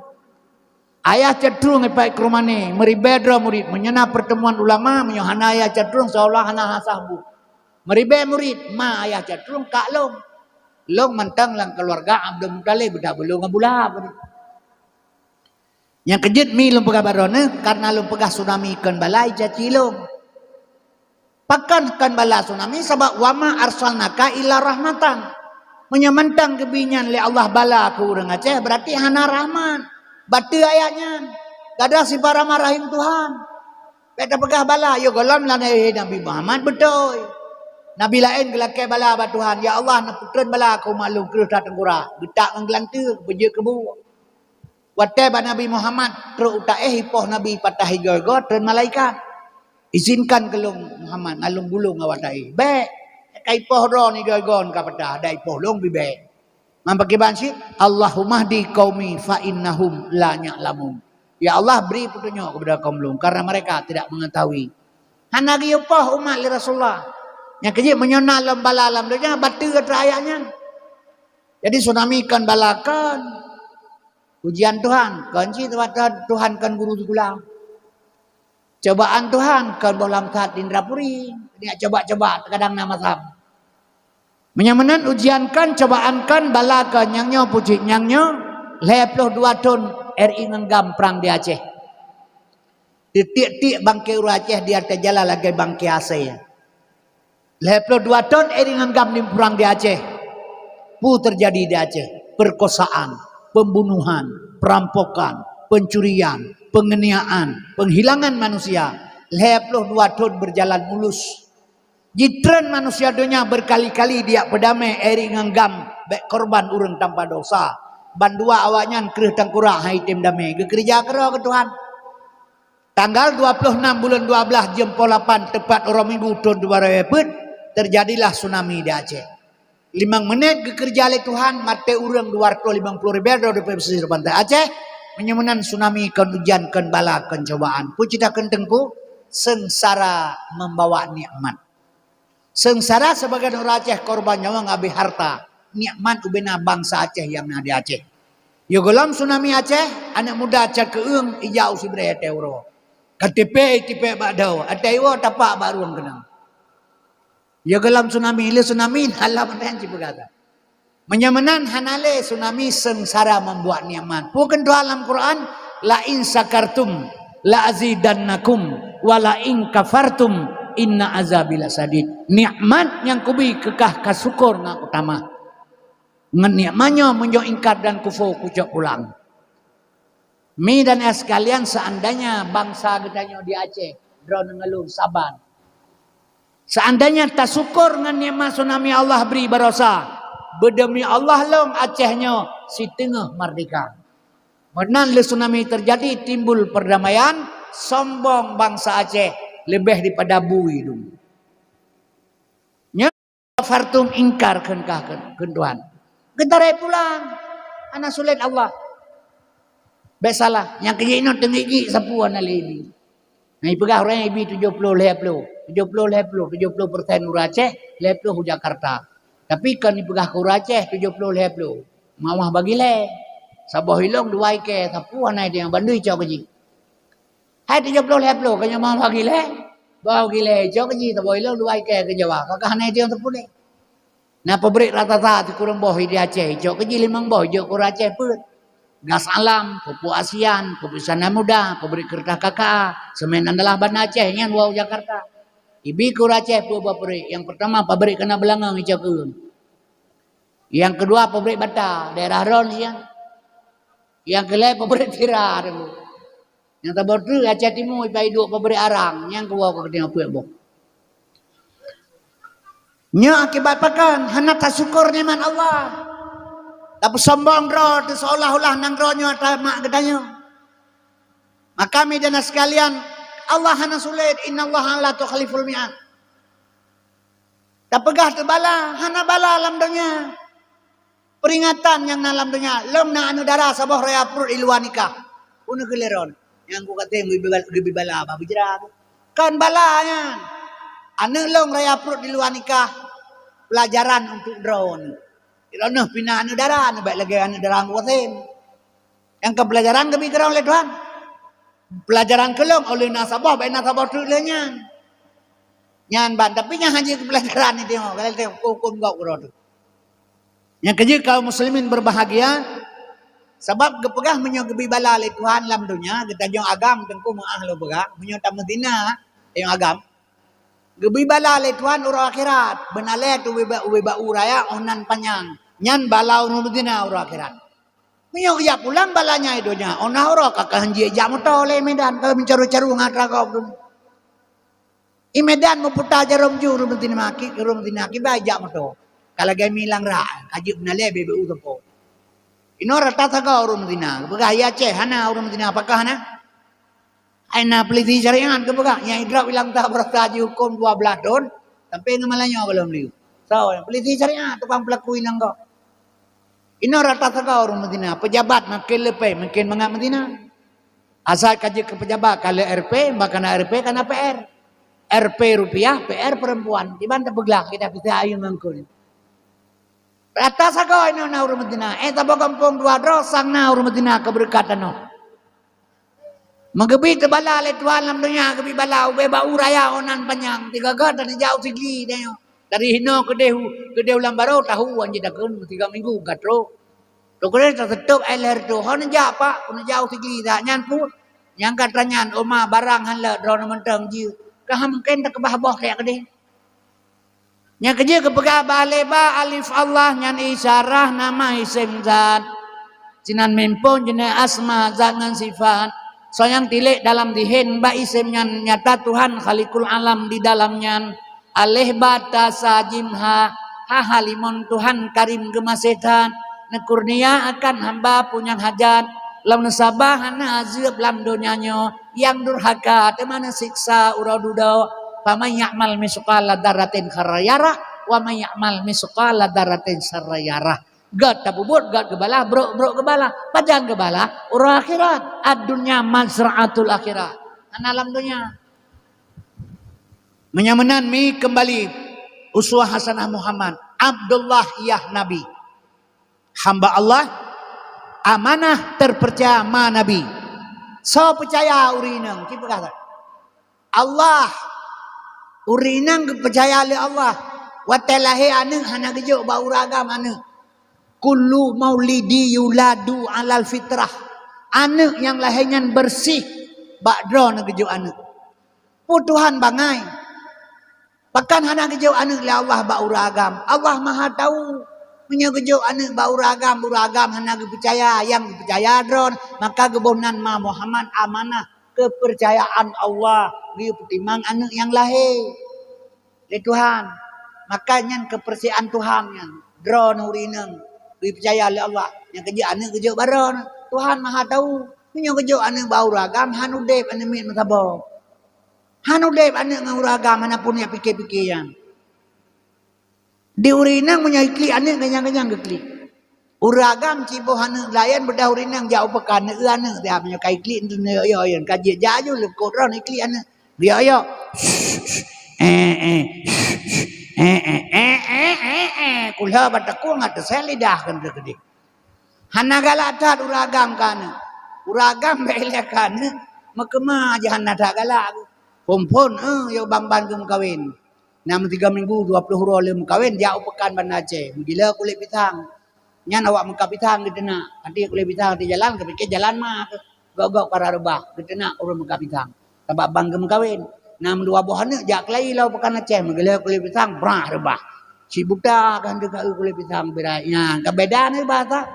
Ayah cenderung ipai ke rumah ni. Meribedra murid. Menyena pertemuan ulama. Menyohana ayah cenderung seolah hana hasahbu. Meribed murid. Ma ayah cenderung kak long. Long mentang lang keluarga Abdul Muttalib. Bedah belum ngabulab. Yang kejut mi lum pegah barona. Karena lum pegah tsunami ikan balai caci long. Pakan kan bala tsunami. Sebab wama arsalnaka illa rahmatan. Menyamantang kebinyan oleh Allah bala ke orang Aceh berarti hana rahman. Batu ayatnya. Gada si para marahim Tuhan. Beta pegah bala. Ya golam lah Nabi Muhammad betul. Nabi lain gelakai bala ba Tuhan. Ya Allah nak putran bala kau maklum kerus datang kurang. Getak ngelantir beje kebu. Watai ba Nabi Muhammad terus utak hipoh Nabi patah higo dan malaikat. Izinkan kelung Muhammad ngalung bulung awatai. Baik. Kai pohron ni gagon kapata dai pohlong bibe. Mampaki bansi Allahumma di qaumi fa innahum la ya'lamun. Ya Allah beri petunjuk kepada kaum lung karena mereka tidak mengetahui. Hana gi upah umat li Rasulullah. Yang kejip menyona lam bala alam dia batu ayatnya. Jadi tsunami kan balakan ujian Tuhan, kunci Tuhan kan guru sekolah. Cobaan Tuhan kan bolam kat Indrapuri. Dia coba-coba kadang nama sahab. Menyamanan ujiankan, cobaankan, balakan nyangnya puji nyangnya 22 tahun RI ngenggam perang di Aceh. Titik-titik bangkai uru Aceh dia terjala lagi bangkai Aceh. 22 tahun RI ngenggam di perang di Aceh. Pu terjadi di Aceh. Perkosaan, pembunuhan, perampokan, pencurian, penganiayaan, penghilangan manusia. 22 tahun berjalan mulus. Jitren manusia dunia berkali-kali dia pedamai eri nganggam bek korban urang tanpa dosa. Bandua awaknya kerih tangkura hai tim damai. Gekerja kera ke Tuhan. Tanggal 26 bulan 12 jam 8 tepat orang minggu tahun 2000 terjadilah tsunami di Aceh. 5 menit gekerja oleh Tuhan mati urang 250 ribu di pesisir pantai Aceh. Menyemunan tsunami kan hujan kan bala kan cobaan. Pucita kentengku sengsara membawa nikmat. Sengsara sebagai orang Aceh korban nyawa ngabi harta. Nikmat ubena bangsa Aceh yang ada di Aceh. Yo golam tsunami Aceh, anak muda Aceh keung ijau si berete euro. Katipe badau. Ataiwa tapak baruang kenang. Ya gelam tsunami, ile tsunami halam dan cipagata. Menyamanan hanale tsunami sengsara membuat nyaman. Bukan doa dalam Quran, la in sakartum la azidannakum wa la in kafartum inna azabil sadid. Nikmat yang kubi kekah kasukur ngak utama. Ngan nikmatnya menjo ingkar dan kufur kucok pulang. Mi dan es sekalian, seandainya bangsa gedanya di Aceh drone ngeluh saban. Seandainya tak syukur dengan nikmat tsunami Allah beri barosa, berdemi Allah long Acehnya si tengah merdeka. Menan le tsunami terjadi timbul perdamaian, sombong bangsa Aceh lebih daripada bui dulu. Nya fartum ingkar kenkah kentuan. Getarai pulang, anak sulit Allah. Besalah, yang kerja ini tenggigi sapuan alini. Nah, ipegah orang yang ibi 70% Ur Aceh, 70 Jakarta. Tapi kan ipegah ke Ur Aceh 70. Mawah bagi le. Sabah hilong dua ke sapuan ai dia bandui cau keji. Hai 70 kanya mau bagi le. Bagi le cau keji sabah hilong dua ke Jawa. Kakak hanai dia sepuluh. Nah, pabrik rata-rata kurang boh di Aceh. Cau keji limang boh je Ur Aceh pun. Gas alam, pupuk ASEAN, pupuk sana muda, pabrik kertas kakak, semen adalah ban Aceh, yang wow Jakarta. Ibi Ur Aceh pabrik. Yang pertama pabrik kena belangang icakeun. Yang kedua pabrik bata, daerah Ron siang. Yang kelai pabrik tira dulu. Yang tabur tu Aceh Timur ipai dua pabrik arang, yang kedua ke tengah puak bok. Nya akibat pakan, hana tak syukur nikmat Allah. Tapi sombong roh, seolah-olah nang rohnya mak gedanya. Maka kami dan sekalian, Allah hana sulit, inna Allah la tukhliful mi'ad. Tak pegah terbala, hana bala alam dunia. Peringatan yang dalam dunia, lom na anu darah sabah raya perut iluan nikah. Una geleron, yang ku kata yang gibi bala apa bicara. Kan balanya. Anu long raya perut iluan nikah, pelajaran untuk drone. Irono pina anu darah, anu baik lagi anu darah kuatin. Yang ke pelajaran kami kerang oleh Tuhan. Pelajaran kelong oleh nasabah, baik nasabah tu lenya. Nyan ban, tapi yang hanya pelajaran ini tengok, kalau tengok hukum kau kurang tu. Yang kerja kaum muslimin berbahagia, sebab kepegah menyogebi bala oleh Tuhan dalam dunia, kita jong agam tengku maah lo pegah, menyontak medina yang agam. Gebi bala le Tuhan ura akhirat. Benale tu weba uraya onan panjang. Nyan bala uru medina ura akhirat. Minyo ya pulang balanya idonya. Ona ura kakak hanji jam to le Medan kalau mencaru-caru ngatra kau dun. I Medan mau putar jarum ju uru medina maki uru medina ki ba jam to. Kalau gay milang ra kaji benale BBU tempo. Ino rata saga uru medina. Begaya Aceh hana uru medina apakah hana? Aina peliti syariat ke buka yang idrak bilang tak berkaji hukum 12 tahun tapi ngamalanya belum liu. So, peliti syariat tukang pelaku inang kau. Ino rata saga orang Medina, pejabat makin lebih makin mengat Medina. Asal kaji ke pejabat kalau RP, bahkan RP karena PR. RP rupiah, PR perempuan. Di mana beglah kita ayun ngangkul. Rata saga ino na orang Medina. Tabok kampung dua drosang na orang Medina keberkatan no. Magabi terbala le Tuhan dalam dunia gabi bala ubeba uraya onan panjang tiga gad dari jauh tinggi dayo dari hino ke dehu lambaro tahu anje dakeun 3 minggu gatro to kene tetep eler to hon ja pak pun jauh tinggi dah nyan pun yang katranyan oma barang han le drone menteng ji ka mungkin tak kebah-bah kayak gede nya kerja ke pegah bale ba alif Allah nyan isyarah nama isim zat cinan mempon jenis asma zat ngan sifat. Soalnya tilik dalam dihin ba isimnya nyata Tuhan khalikul alam di dalamnya alih bata sajimha halimon Tuhan karim gemasetan nekurnia akan hamba punya hajat lam nasabah azab lam donyanya yang durhaka temana siksa uradudo pamay ya'mal misqala daratin kharayara wa may ya'mal misqala daratin sarayara. Gad tabubut gad gebala bro gebala padang gebala ura akhirat ad-dunya mazra'atul akhirat alam dunia menyamanan mi kembali uswah hasanah Muhammad Abdullah ya Nabi hamba Allah amanah terpercaya ma Nabi so percaya urinang kita kata Allah urinang percaya oleh Allah. Watalahi anu hana gejuk bau ragam anu. Kullu maulidi yuladu alal fitrah. Anu yang lahirnya bersih bakdro na gejuk anu. Putuhan bangai. Pakan hana gejuk anu le Allah bau ragam. Allah Maha tahu. Punya gejuk anu bau ragam hana percaya yang percaya dron maka gebonan ma Muhammad amanah kepercayaan Allah dia pertimbang anu yang lahir. Le Tuhan. Makanya kepercayaan Tuhan yang dron urinang dipercaya oleh Allah yang kerja anak kerja baron Tuhan Maha tahu punya kerja anak bau ragam hanu dep anak mit matabau hanu dep anak ngau ragam mana pun yang pikir-pikir yang di urinang punya ikli anak kenyang-kenyang ikli uragam cibo anak layan bedah urinang jauh pekan anak dia punya kai ikli itu yo yang kaji jaju lekot ron ikli anak dia yo kulha bataku ngat selidah kan gede. Hana galata uragam kana. Uragam bele kana makema aja hana dak galak. Pompon yo bamban ke kawin. 3 minggu 20 hari kawin jauh pekan ban Aceh. Gila kulit pitang. Nyan awak muka pitang gedena. Nanti kulit pitang di jalan kepikir jalan mah gok-gok para rebah gedena urang muka pitang. Tabak bang ke kawin. 2 buah jak lai lau pekan Aceh menggila kulit pisang brah rebah. Si budak kan dekat kulit pisang beranya. Kebedaan ni bahasa.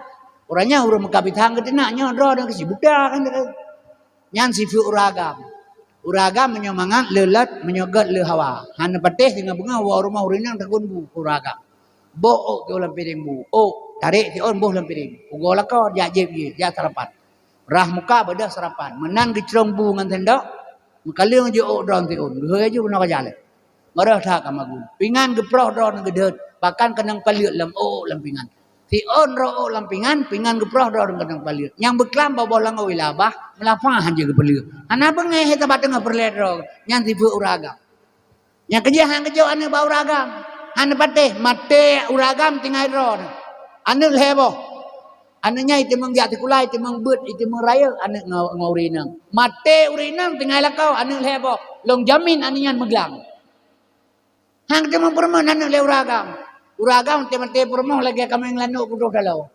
Orangnya urang muka pisang kedenaknya dro dengan si budak kan dekat. Nyan si uragam. Uragam menyemangat lelat menyogat le hawa. Han patih dengan bunga wa rumah urinang takun bu uragam. Bo ke ulam piring bu. Tarik ti on boh ulam piring. Ugo lakau jak jeb ye, jak sarapan. Rah muka bedah sarapan. Menang dicerong bu ngan tendok. Makaling je dron ti on. Geh je pun jalan. Marah dah kamagun. Pingan geproh dron gedet. Pakan kenang paliut lam lam pingan. Ti on ro lam pingan geproh dron kenang paliut. Yang beklam bawa lang wilabah melapah je ke paliut. Ana bengeh he tabat tengah perlet ro. Yang tipu uragam. Yang kejahan kejau ane bau uragam. Ane pateh mate uragam tinggal dron. Ane lebo. Anaknya itu mengjak tikulai, itu mengbut, itu mengraya, anak ngaurinang. Mate urinang tinggal lakau, anak lebo. Long jamin anaknya meglang. Hang itu memperman anak le uragam. Uragam mate permoh lagi kami ngelanuk kudu dalau.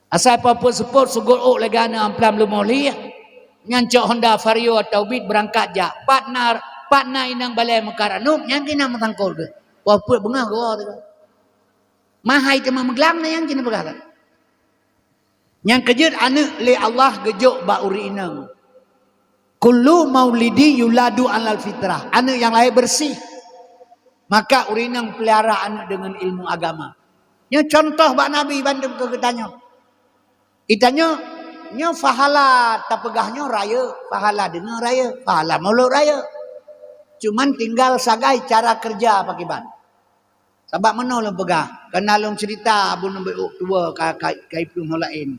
Asal apa support sugol lagi anak amplam lumoli. Nyancok Honda Vario atau Beat berangkat jak. Partner inang balai mekaranuk, yang kena matangkol ke. Apa bengah gua tu. Mahai itu meglang na yang kena berkata. Yang kejut anak le Allah gejuk ba urinang. Kullu maulidi yuladu alal fitrah. Anak yang lahir bersih. Maka urinang pelihara anak dengan ilmu agama. Nya contoh ba Nabi bandung ke ketanya. Itanya nya fahala tapegahnya raya, fahala dengar raya, fahala maulud raya. Cuman tinggal sagai cara kerja pakai ban. Sebab mana long pegah? Kena long cerita abu nombor tua kai plung lain.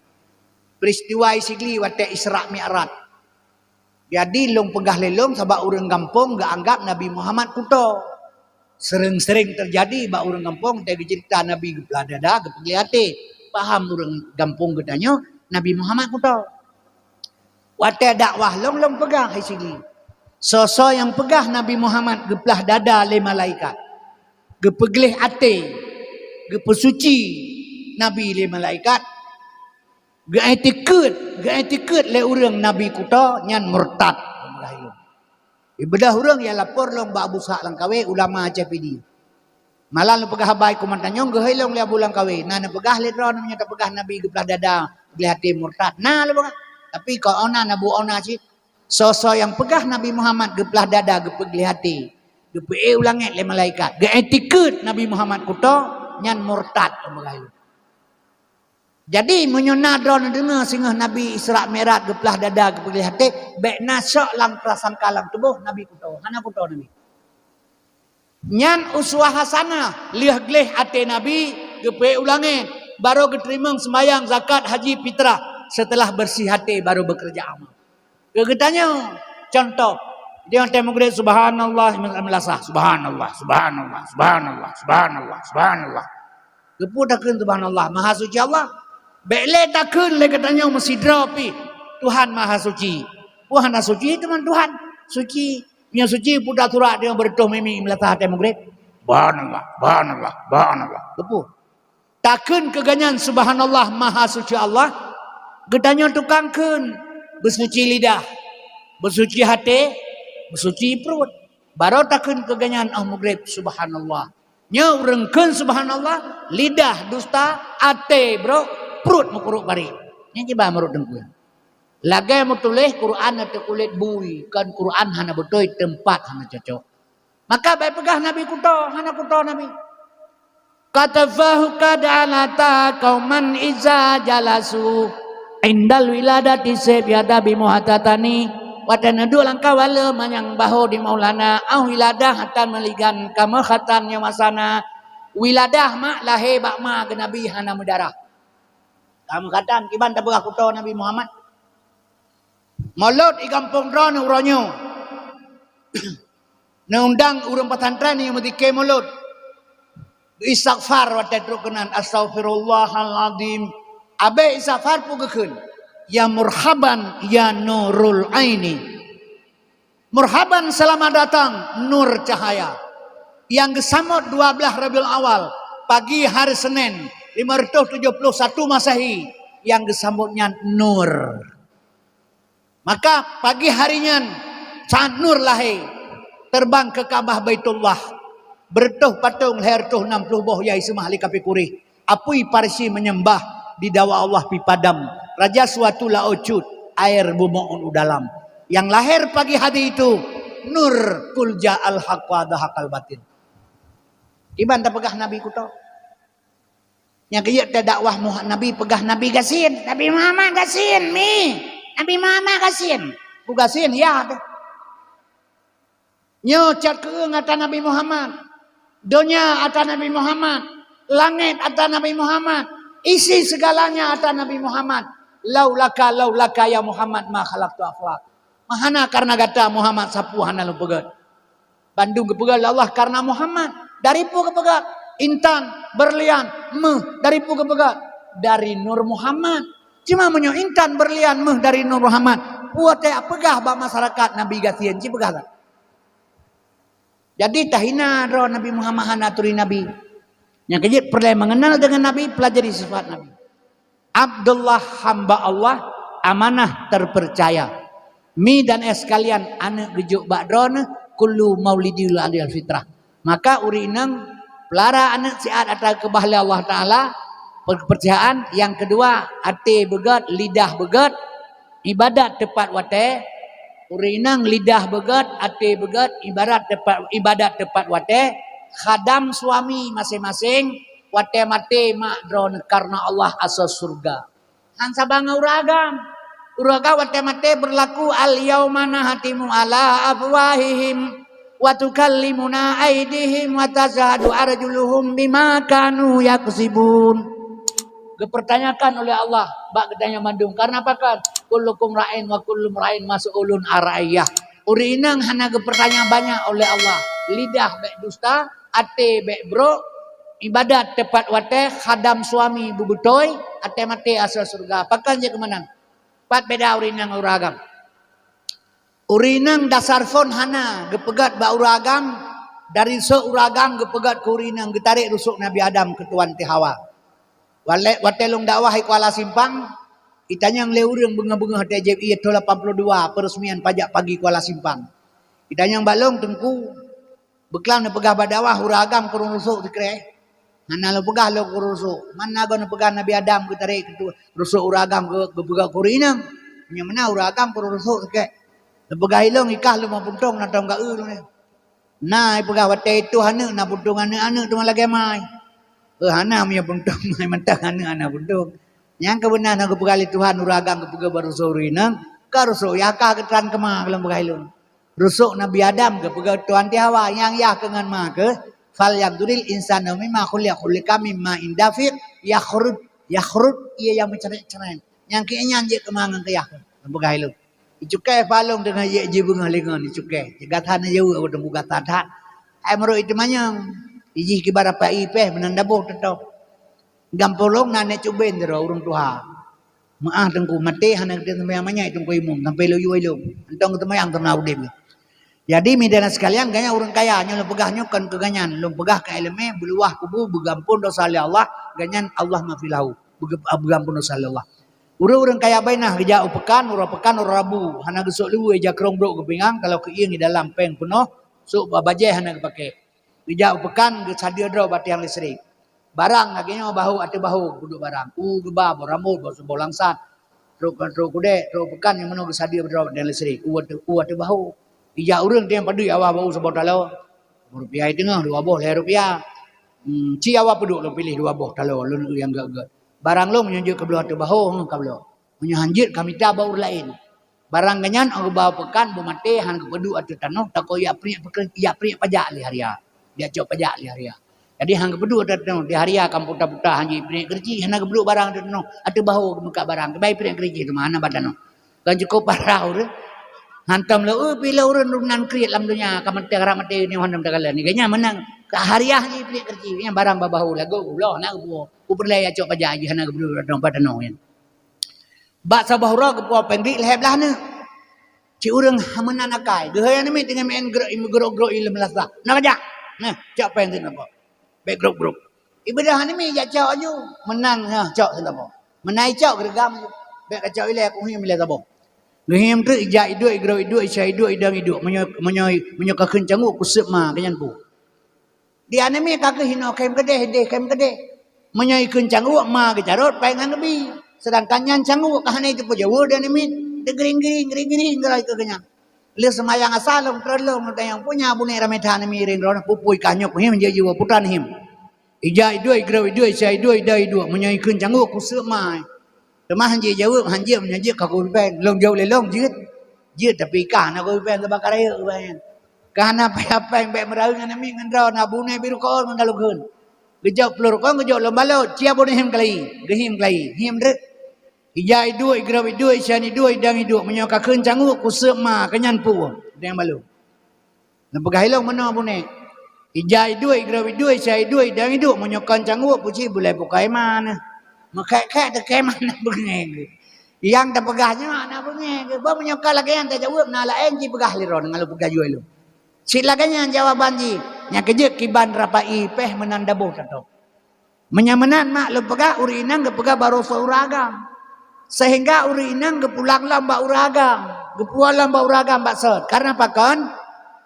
Peristiwa isigli watak Isra' Mi'raj. Jadi long pegah lelong sebab orang kampung gak anggap Nabi Muhammad kuto. Sering-sering terjadi bak orang kampung tadi cerita Nabi gebelah dada gepegli hati. Paham orang kampung katanya Nabi Muhammad kuto. Watak dakwah long pegah isigli. Sosok yang pegah Nabi Muhammad gebelah dada le malaikat. Gepegli hati. Gepesuci Nabi le malaikat. Geetikut le urang Nabi kuta nyan murtad. Ibadah urang yang lapor long ba Abu Sa'd lang kawe ulama Aceh pidi. Malah lu pegah baik kumantanyong gehai long le Abu lang kawe. Nah pegah le ron namanya pegah Nabi gebelah dada geli hati murtad. Nah lu pegah. Tapi kau ona nabu ona sih. Sosok yang pegah Nabi Muhammad gebelah dada gepegli hati. Gepe ulanget le malaikat. Geetikut Nabi Muhammad kuta nyan murtad pegah. Jadi menyonadron dengar singgah Nabi Isra' Mi'raj gepelah dada gepegli hati baik nasok lang prasangka lang tubuh Nabi kuto. Hana kuto Nabi. Nyan uswah hasanah liah gleh hati Nabi gepe ulangi baru keterima sembahyang zakat haji fitrah setelah bersih hati baru bekerja amal. Kegetanya contoh dia yang temu gede subhanallah melasah subhanallah subhanallah subhanallah subhanallah subhanallah. Gepudakeun subhanallah maha suci Allah. Bele takun le katanya mesti dropi. Tuhan Maha Suci. Tuhan Maha Suci teman Tuhan suci. Nya suci putra surat dia berdoa mimi melatah hati maghrib. Subhanallah. Lepuh. Takun keganyan subhanallah maha suci Allah. Gedanya tukangkeun bersuci lidah, bersuci hati, bersuci perut. Baru takun keganyan maghrib subhanallah. Nya urengkeun subhanallah, lidah dusta, hati bro, perut mukuruk bari. Nya kiba marut dengkul. Lagai mu tulis Quran atau kulit bui, kan Quran hana betul tempat hana cocok. Maka baik pegah Nabi kuto, hana kuto Nabi. Katafahu kad'alata kauman iza jalasu indal wiladati sebiada bimuhatatani wadanadu langkah wala manyang baho di maulana au wiladah hatan meligan kama khatan nyamasana wiladah mak lahir bak ma ke Nabi hana mudarah. Kamu khatan kiban tak pegah kuto Nabi Muhammad. Maulud di kampung drone uronyo. Neundang urang pesantren yang medike maulud. Istighfar wa tadrukunan astaghfirullahaladzim. Abe istighfar pugekeun. Ya murhaban ya nurul aini. Murhaban selamat datang nur cahaya. Yang gesamot 12 Rabiul Awal pagi hari Senin 571 Masehi yang gesambutnya nur. Maka pagi harinya saat nur lahir terbang ke Ka'bah Baitullah bertuh patung leher tuh 60 boh yai semah li kapikuri apui parsi menyembah di dawa Allah pipadam raja suatu laocut air bumoon udalam yang lahir pagi hari itu nur kulja al haq wa dahaqal batin. Iban tak pegah Nabi kuto yang kaya dakwah Nabi pegah Nabi gasin Nabi Muhammad gasin mi Nabi Muhammad kasin. Ku kasin ya. Nyo cat keung ata Nabi Muhammad. Dunia ata Nabi Muhammad. Langit ata Nabi Muhammad. Isi segalanya ata Nabi Muhammad. Laulaka ya Muhammad ma khalaqtu aflaq. Mahana karena kata Muhammad sapu hana lu pegat. Bandung kepegat Allah karena Muhammad. Dari pu kepegat. Intan berlian dari pu kepegat. Dari Nur Muhammad. Cuma menyo intan berlian meh dari Nur Muhammad. Buat pegah bak masyarakat Nabi gasian ci pegah tak. Jadi tahina ro Nabi Muhammad hanaturi Nabi. Yang kejit perlu mengenal dengan Nabi, pelajari sifat Nabi. Abdullah hamba Allah, amanah terpercaya. Mi dan es kalian anak gejuk bakdron kullu maulidil adil fitrah. Maka urinang pelara anak siat atas kebahla Allah Ta'ala. Kepercayaan yang kedua hati begat lidah begat ibadat tepat wate urinang lidah begat hati begat ibadat tepat wate khadam suami masing-masing wate mate mak drone karena Allah asas surga hansa bangga uraga wate mate berlaku al yaumana hatimu ala afwahihim wa tukallimuna aidihim wa tashhadu arjuluhum bima kanu yaksibun. Dipertanyakan oleh Allah bak gedanya mandung karena apa kan kullukum ra'in wa kullum ra'in mas'ulun ara'iyah urinang hana pertanyaan banyak oleh Allah lidah bek dusta ate bek bro ibadat tepat wate khadam suami bubutoy ate mate asal surga pakan je kemanan pat beda urinang uragam urinang dasar fon hana gepegat ba uragam dari seuragam gepegat ke urinang getarik rusuk Nabi Adam ketuan ti Hawa. Watelung dakwah Kuala Simpang itanya yang leurang bunga-bunga TJI itu 82 peresmian pajak pagi Kuala Simpang itanya yang balong tengku beklam na pegah badawah huragam kurung rusuk dikre mana lo pegah lo kurung rusuk mana go na pegah Nabi Adam ketarik itu rusuk uragam ke pegah kurinang nya mana uragam kurung rusuk dikre lo pegah ilong ikah lo mapuntong na tong ka nah pegah wate itu hana na puntong ane tu malagi mai hana punya puntung mai mentang hana puntung yang kebenaran aku pegali Tuhan uragam ke pegah baru sorinang ka rusuk ya ka ketran kemah kelam pegailun rusuk Nabi Adam ke pegah Tuhan ti Hawa yang ya kengan ma ke fal yabduril insanu mimma khuliqa mimma indafiq yakhrud ia yang mencerai-cerai yang kenya je kemangan ke ya pegailun icukai palung dengan ye jibung halingan icukai gatan jauh aku temu gatan ai mero itu manyang iji kibara pa ipeh menandabo tetap gampolong nane cuben dero urung tuha maah tengku mate hana tembayang manya itong ko imum sampai lo yuilo antong tembayang ternau dem Jadi midana sekalian ganya orang kaya nya pegahnya kan keganyan lu pegah ka ilmu beluah kubu begampun dosa Allah ganyan Allah mafilahu begampun dosa Allah. Orang kaya bainah geja upekan rabu hana gesuk lu eja krong bro kepingang kalau keieng di dalam peng penuh sok babaje hana kepake. Geja upekan ge sadia dro batiang listrik. Barang agenyo bahu ate bahu duduk barang. Geba rambut bo langsan. Ro kude ro pekan yang meno ge sadia dro batiang listrik. Ate bahu. Ija urang dia padu awak bau sebab talo. Rupiah tengah 2 boh rupiah. Ci awak peduk lo pilih 2 boh talo lu yang gak. Barang lo menyunjuk ke belah tu bahu ka belah. Menyanjit kami ta baur lain. Barang ganyan aku bawa pekan bu mate han ke peduk atu tanah tak ko ya pri pajak li haria. Dia cok pajak li haria. Jadi hang ke peduk atu tanah di haria kam puta-puta hanji pri kerji han ke beduk barang atu tanah atu bahu muka barang ke bai pri kerji tu mana badano. Kan cukup parau tu. Hantam lo bila urun nan kriat lam dunia kamante karamate ni hanam dagalan ni ganya menang ka hariah ni pilih kerji nya barang babahu lagu ulah nak buo uperlay acok pajak ji hana gebru dong padano yen ba sabahura ke puo pendrik leh belah ne ci urang hamenan akai geheyan ni dengan men gro ilmu lasa nak aja nah cok pendrik apa be gro ibadah ni mi ja cok aju menang ha cok apa menai cok gergam be kacok ile aku hi mile sabong Gehim tu ija iduk igro iduk isya iduk idang iduk menyo ka kencangu kusep ma kenyan pu. Dia anemi ka ke hino kem gede kem gede. Menyo kencangu ma ke carot pai ngan lebi. Sedangkan nyan cangu ka hane itu jawu dia anemi de gering gerai ke kenyan. Le semayang asalom terlom yang punya bune ramethan anemi ring ron pupui kanyok him je jiwa putan him. Ija iduk igro iduk isya iduk idang iduk menyo kencangu kusep ma. Tema hanji jawab hanji menyanyi kaku pen long jauh le long jit tapi kan aku pen sebakar ayo pen karena apa yang baik meraung dengan mi ngendro na bune biru ko mendalugun gejau pelur ko gejau lombalo cia bune him kalai him rek ija idu igrau idu isyani idu idang idu menyoka kencangu kusema kenyan pu yang balu na pegahilong meno bune ija idu igrau idu isyai idu idang idu menyoka kencangu puci bulai pukai mana Makak tak keman nak bengeng. Yang tak pegahnya nak bengeng. Bawa menyokal lagi yang tak jawab nak lain ji pegah liron ngalu pegah jual lu. Silakannya jawaban ji. Nya kejek kiban rapai peh menanda boh tato. Menyamenan mak lu pegah urinang ke pegah baru uragam. Sehingga urinang ke pulang lamba uragam. Ke pulang lamba uragam baksud. Karena pakon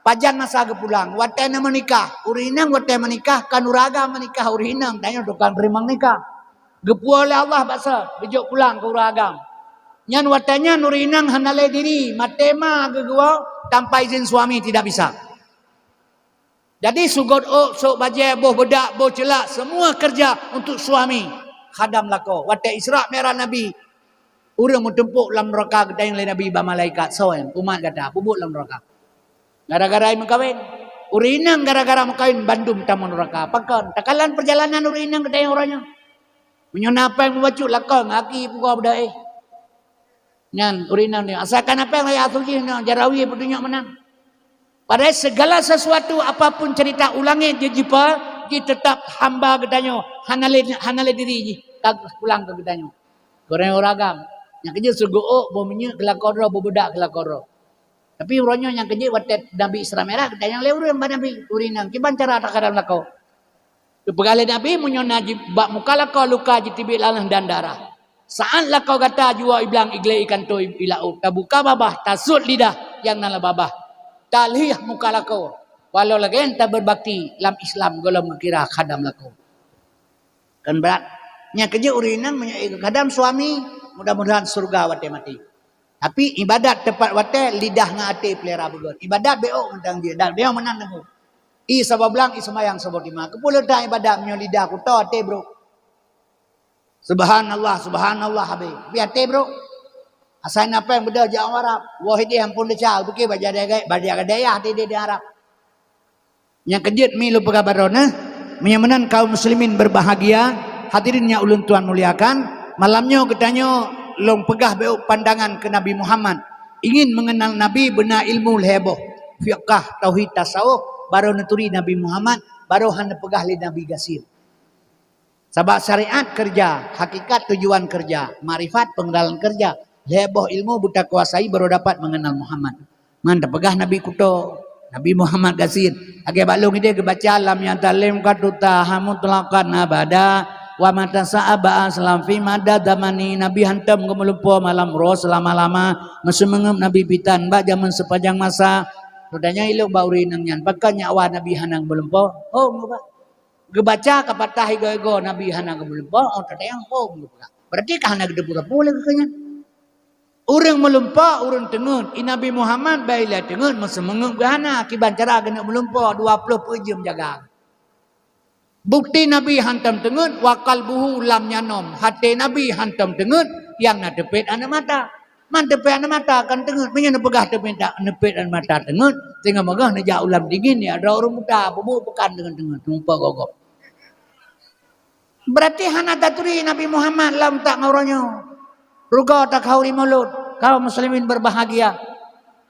pajan masa ke pulang. Watena menikah. Urinang watena menikah kan uragam menikah urinang. Tanya tukang berimang nikah. Gepu oleh Allah baksa bejuk pulang ke uragam. Nyan watanya nurinang hanale diri matema gegua tanpa izin suami tidak bisa. Jadi sugod sok baje boh bedak boh celak semua kerja untuk suami khadam lako. Wate Isra merah Nabi urang mentempuk lam neraka gedai oleh Nabi ba malaikat soen umat kata bubuk lam neraka. Gara-gara mengkawin urinang gara-gara mengkawin bandum tamu neraka. Pakon takalan perjalanan urinang gedai orangnya. Menyona apa yang membacu lakon aki puka bedai. Nyan urinang ni asalkan apa yang ayat suci jarawi petunjuk menang. Padahal segala sesuatu apapun cerita ulangi dia jipa dia tetap hamba gedanyo hanale diri ji pulang ke gedanyo. Goreng oragam. Yang kerja surgo bo menye kelakoro bo bedak kelakoro. Tapi uronyo yang kerja watet Nabi Isra merah gedanyang leureun ba Nabi urinang kiban cara tak kadang lakau. Pegale Nabi menyona bak mukala kau luka jitibil alang dan darah. Saat lah kau kata jua iblang igle ikan tu ilau. Tabuka babah, tasut lidah yang nala babah. Talih mukala kau. Walau lagi enta berbakti dalam Islam golong kira khadam lako. Kan berat. Nya kerja urinan khadam suami mudah-mudahan surga wate mati. Tapi ibadat tepat wate lidah ngate pelera begon. Ibadat beok tentang dia. Dan dia menang dengan I sabab belang I semayang sabab lima. Kepuluh dah ibadat menyo lidah aku tahu ate bro. Subhanallah habis. Biar ate bro. Asal apa yang beda jauh Arab. Wahidi ampun decah. Bukan baca daya hati dia di Arab. Yang kejut mi lupa kabar nah. Menyamanan kaum muslimin berbahagia. Hadirinnya ulun tuan muliakan. Malamnya katanya long pegah beuk pandangan ke Nabi Muhammad. Ingin mengenal Nabi benar ilmu heboh. Fiqh tauhid tasawuf. Baru neturi Nabi Muhammad, baru hendak pegah li Nabi Gasir. Sebab syariat kerja, hakikat tujuan kerja, marifat pengenalan kerja, leboh ilmu buta kuasai baru dapat mengenal Muhammad. Mantap pegah Nabi kuto, Nabi Muhammad kasin age balung ide kebaca lam yang talim katuta hamutlaqan abada wa mata sa'aba salam fi madad zamani Nabi hantam kemelumpo malam roh selama-lama mesumengem Nabi pitan ba zaman sepanjang masa tudanya ilung bauri nang nyan pakanya awa Nabi hanang belumpo oh ba gebaca kapatah ego Nabi hanang belumpo oh tadayang oh berarti kah hanang debu-debu lagi kanya orang melumpa, orang tengun. Nabi Muhammad baiklah tengun. Masa mengung gana. Kiban cara kena melumpa. 20 jam jaga. Bukti Nabi hantam tengun. Wakal buhu lam nyanom. Hati Nabi hantam tengun. Yang nak tepit anak mata. Man tepit anak mata akan tengun. Punya nak pegah tepit anak mata tengun. Tengah megah nak jauh ulam dingin. Ya ada orang muda. Bubuk pekan dengan tengun. Tumpa gogok. Berarti hana taturi Nabi Muhammad lam tak ngauranyo. Ruga tak hauri mulut. Kau muslimin berbahagia.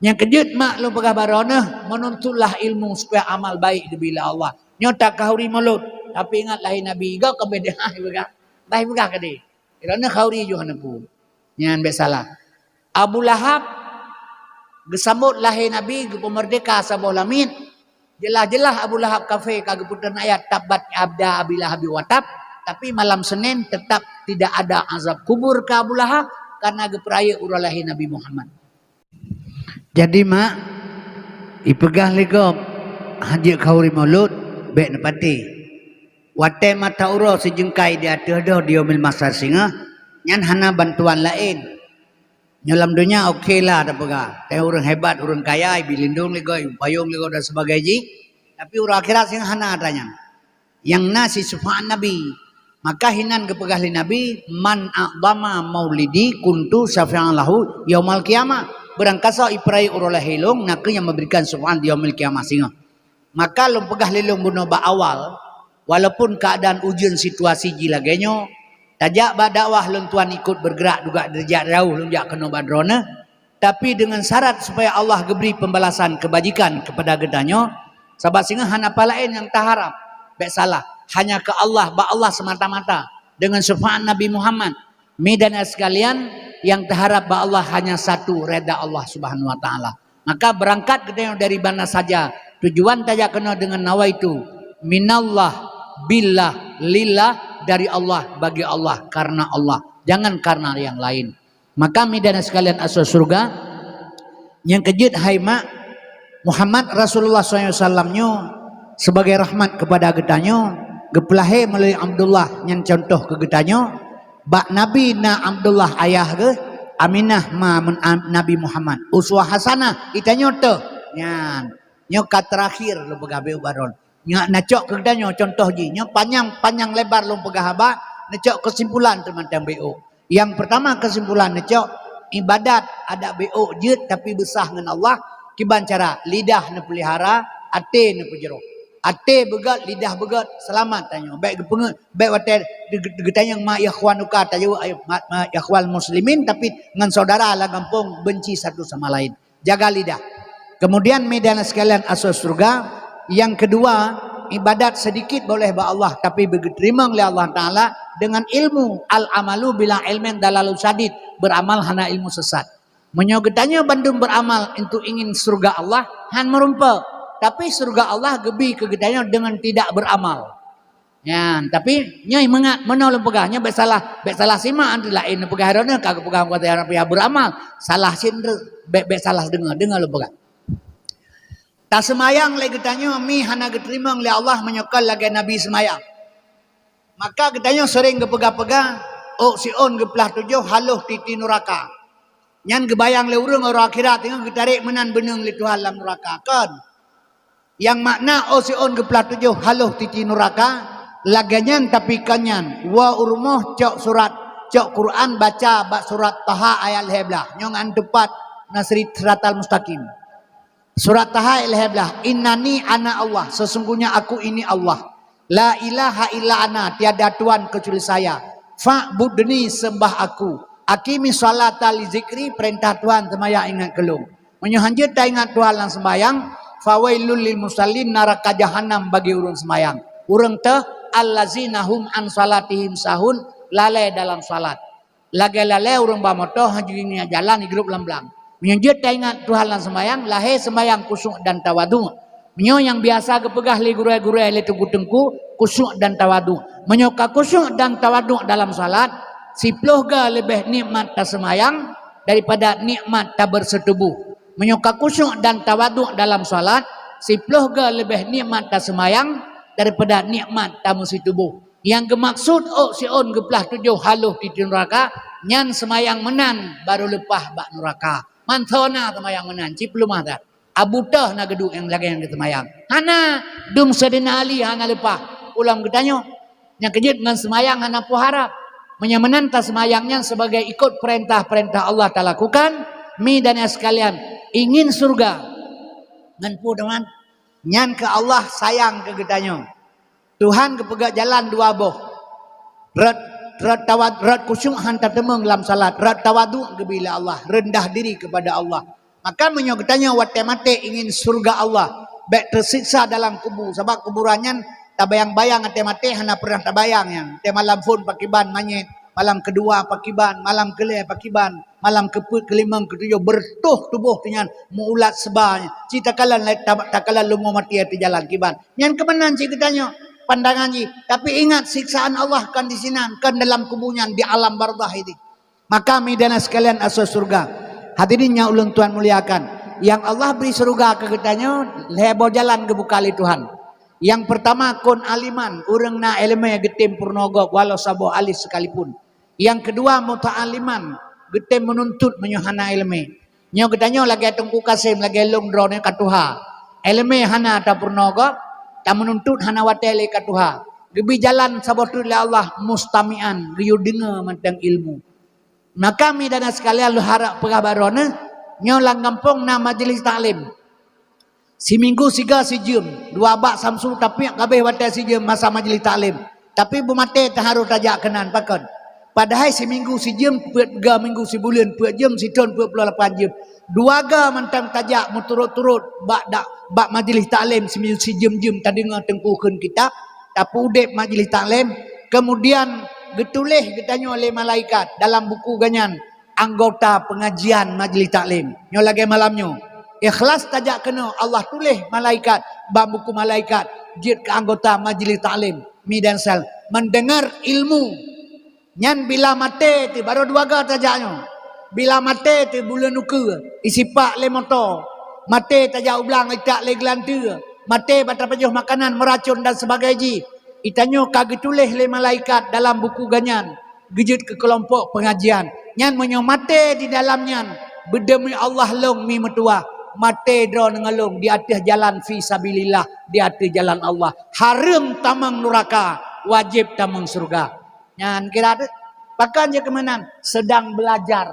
Yang kejut mak lu pegah baronah. Menuntutlah ilmu supaya amal baik bila Allah. Nyotak hauri mulut. Tapi ingat lahir Nabi. Kau kebedahan juga. Baik juga ke dia. Kerana hauri juga nabu. Yang bersalah. Abu Lahab. Gesambut lahir Nabi. Pemerdeka sabuh lamin. Jelas-jelas Abu Lahab kafir. Kageputan ayat. Tabat abda abilahabi watab. Tapi malam Senin tetap tidak ada azab kubur ke Abu Lahab karena geperaya uralahi Nabi Muhammad. Jadi mak ipegah legom haji kauri maulud baik nepati. Wate mata uro sejengkai di aduh dia mil masa singa nyan hana bantuan lain. Nyolam dunia okey lah ada pegah. Tapi orang hebat, orang kaya, bilindung lego, payung lego dan sebagainya. Tapi orang akhirat singa hana adanya. Yang nasi sufa'an Nabi. Maka hinan kepegahli Nabi man a'dama maulidi kuntu syafi'an lahu yaumal qiyamah. Berangkasa iprai urolah hilung nak yang memberikan syafaat di yaumil qiyamah singa. Maka lum pegah lilung buno ba awal walaupun keadaan ujian situasi jilagenyo tajak ba dakwah lum tuan ikut bergerak juga derajat jauh lum jak kena badrona tapi dengan syarat supaya Allah geberi pembalasan kebajikan kepada gedanyo sahabat singa hanapa lain yang taharap baik salah hanya ke Allah, ba Allah semata-mata dengan syafaat Nabi Muhammad. Medan sekalian yang terharap ba Allah hanya satu, reda Allah Subhanahu wa taala. Maka berangkat kita dari mana saja. Tujuan tajak kena dengan nawaitu minallah billah lillah dari Allah bagi Allah karena Allah, jangan karena yang lain. Maka medan sekalian asal surga yang kejut hai mak Muhammad Rasulullah SAW nyo sebagai rahmat kepada getanyo gepelahe melalui Abdullah yang contoh ke getanyo bak Nabi na Abdullah ayah ke Aminah ma Nabi Muhammad uswah hasanah itanyo teh nyan nyo kat terakhir lu pegabe baron nyo nacok ke getanyo contoh ji nyo panjang lebar lu pegahaba nacok kesimpulan teman-teman BO yang pertama kesimpulan nacok ibadat ada BO je tapi besar dengan Allah kiban cara lidah na pelihara ate na pejero ate begat lidah begat selamat tanya baik gepengen baik wate getanyang ma ikhwanuka tayu ma ikhwal muslimin tapi ngan saudara lah gampung benci satu sama lain jaga lidah. Kemudian medan sekalian asal surga yang kedua ibadat sedikit boleh ba Allah tapi diterima oleh Allah taala dengan ilmu al amalu bila ilmen dalalul sadid beramal hana ilmu sesat menyogetanya bandung beramal untuk ingin surga Allah han merumpa tapi surga Allah gebi kegedanya dengan tidak beramal. Ya, tapi nyai mengat menolong pegahnya baik salah simak anti lain pegah harana kagak pegah kata harap ya beramal. Salah sindre baik salah dengar lo pegah. Tak semayang lagi getanya mi hana geterima oleh Allah menyokal lagi Nabi semayang. Maka getanya sering gepegah-pegah oh si on gepelah tujuh haluh titi neraka. Nyan gebayang le urang orang akhirat tengah getarik menan beneng li Tuhan dalam neraka kan. Yang makna si on geplat tujuh haluh titi neraka laganyan tapi kanyan wa urmoh cok surat cok Quran baca bak surat Taha ayat heblah nyong an tepat nasri siratal mustaqim surat Taha ayat heblah innani ana Allah sesungguhnya aku ini Allah la ilaha illa ana tiada tuan kecuali saya fa'budni sembah aku akimi salata li zikri perintah Tuhan semaya ingat kelung menyohanjut tak ingat Tuhan lang sembayang fawailul lil musallin neraka jahanam bagi urang semayang. Urang teh allazina hum an salatihim sahun lalai dalam salat. Lage lalai urang bamoto hajinya jalan di grup lemblang. Menyujud tak ingat Tuhan lan sembayang, lahir sembayang kusyuk dan tawadu. Menyo yang biasa kepegah li guru-guru le tengku kusyuk dan tawadu. Menyoka kusyuk dan tawadu dalam salat, siploh ga lebih nikmat ta sembayang daripada nikmat ta bersetubuh. Menyoka kusyuk dan tawadu dalam salat, siploh ga lebih nikmat ta sembayang daripada nikmat ta musitubuh. Yang gemaksud si on geplah tujuh haluh di neraka, nyan sembayang menan baru lepah bak neraka. Mantona sembayang menan, ciplu mata. Abutah na geduk yang lagi yang semayang. Hana dung sedena ali hana lepah. Ulang ketanyo. Yang kejut dengan semayang hana pu harap. Menyamenan ta semayangnya sebagai ikut perintah-perintah Allah ta lakukan. Mi dan ya sekalian ingin surga. Ngan pu teman. Nyan ke Allah sayang ke ketanyo. Tuhan kepegak jalan dua boh. Rat kusyuk hantar temeng dalam salat. Rat tawadu kebila Allah. Rendah diri kepada Allah. Maka menyokatanya wate mate ingin surga Allah. Baik tersiksa dalam kubur. Sebab kuburannya tak bayang-bayang ate mate hana pernah tak bayang yang. Te malam pun pakiban manyet. Malam kedua pakiban. Malam kelih pakiban. Malam kelima ketujuh bertuh tubuh dengan muulat sebanya. Cita kalan tak kalan lungo mati ati jalan kiban. Yang kemenan cik tanya pandangan ji. Tapi ingat siksaan Allah kan di sini. Kan dalam kuburnya di alam barzah ini. Maka midana sekalian asal surga. Hadirinnya ulun Tuhan muliakan. Yang Allah beri surga ke kitanya, lebo jalan ke bukali Tuhan. Yang pertama kun aliman, urang na ilmu getim purnogo walau sabo alis sekalipun. Yang kedua muta'aliman, getim menuntut menyuhana ilmu. Nyo kitanya lagi tungku kasim lagi long drone katuha. Ilmu hana ta purnogo, ta menuntut hana watele katuha. Gebi jalan sabotu Allah mustamian, riu dengar mantang ilmu. Maka kami dan sekalian lu harap pengabarona nyo lang kampung na majlis taklim. Si minggu siga si jam, dua bak samsu tapi kabeh wate si jam masa majlis taklim. Tapi bumate taharu tajak kenan pakon. Padahal si minggu si jam, puat ga minggu si bulan, puat jam si tahun 28 jam. Dua ga mentang tajak muturut-turut bak majlis taklim si jam tadi dengar tengkukeun kitab, tapi udep majlis taklim, kemudian getulih ditanya oleh malaikat dalam buku ganyan anggota pengajian majlis taklim nyo lagi malamnya ikhlas tajak kena Allah tulis malaikat bab buku malaikat jid ke anggota majlis taklim mi dan sel mendengar ilmu nyan bila mate ti baru dua ga tajaknya bila mate ti bulan nuke isipak le motor mate tajak ublang itak le gelantir mate bata pajuh makanan meracun dan sebagainya. Itanyo kagak tulis le malaikat dalam buku ganyan. Gejut ke kelompok pengajian. Nyan menyomate di dalamnya. Berdemi Allah long mi metua. Mate dro nengalung di atas jalan fi sabilillah. Di atas jalan Allah. Haram tamang neraka. Wajib tamang surga. Nyan kira tu. Bahkan je kemenan. Sedang belajar.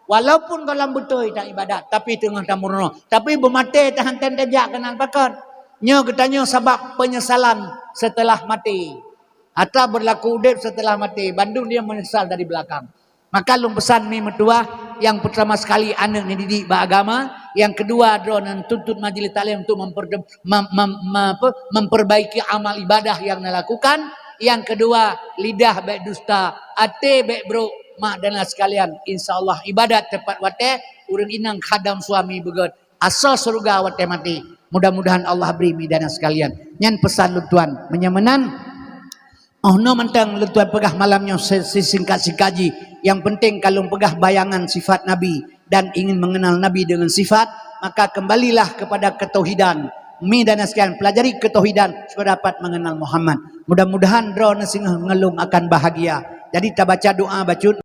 Walaupun kalau betul tak ibadat. Tapi tengah tamurno. Tapi bermate tahan tendajak kenan bahkan. Nyo katanya sebab penyesalan setelah mati. Atau berlaku udip setelah mati. Bandung dia menyesal dari belakang. Maka lung pesan mi metua yang pertama sekali anak ni didik beragama, yang kedua drone tuntut majlis taklim untuk memperbaiki amal ibadah yang dilakukan, yang kedua lidah baik dusta, ate baik bro, mak dan sekalian, insyaallah ibadat tepat wate, urang inang khadam suami begot, asal surga wate mati. Mudah-mudahan Allah beri midana sekalian. Nyan pesan lu tuan menyamenan. Oh no mentang lu tuan pegah malamnya singkat sikaji. Yang penting kalau pegah bayangan sifat Nabi dan ingin mengenal Nabi dengan sifat, maka kembalilah kepada ketauhidan. Midana sekalian pelajari ketauhidan supaya dapat mengenal Muhammad. Mudah-mudahan draw nasing ngelung akan bahagia. Jadi kita baca doa bacut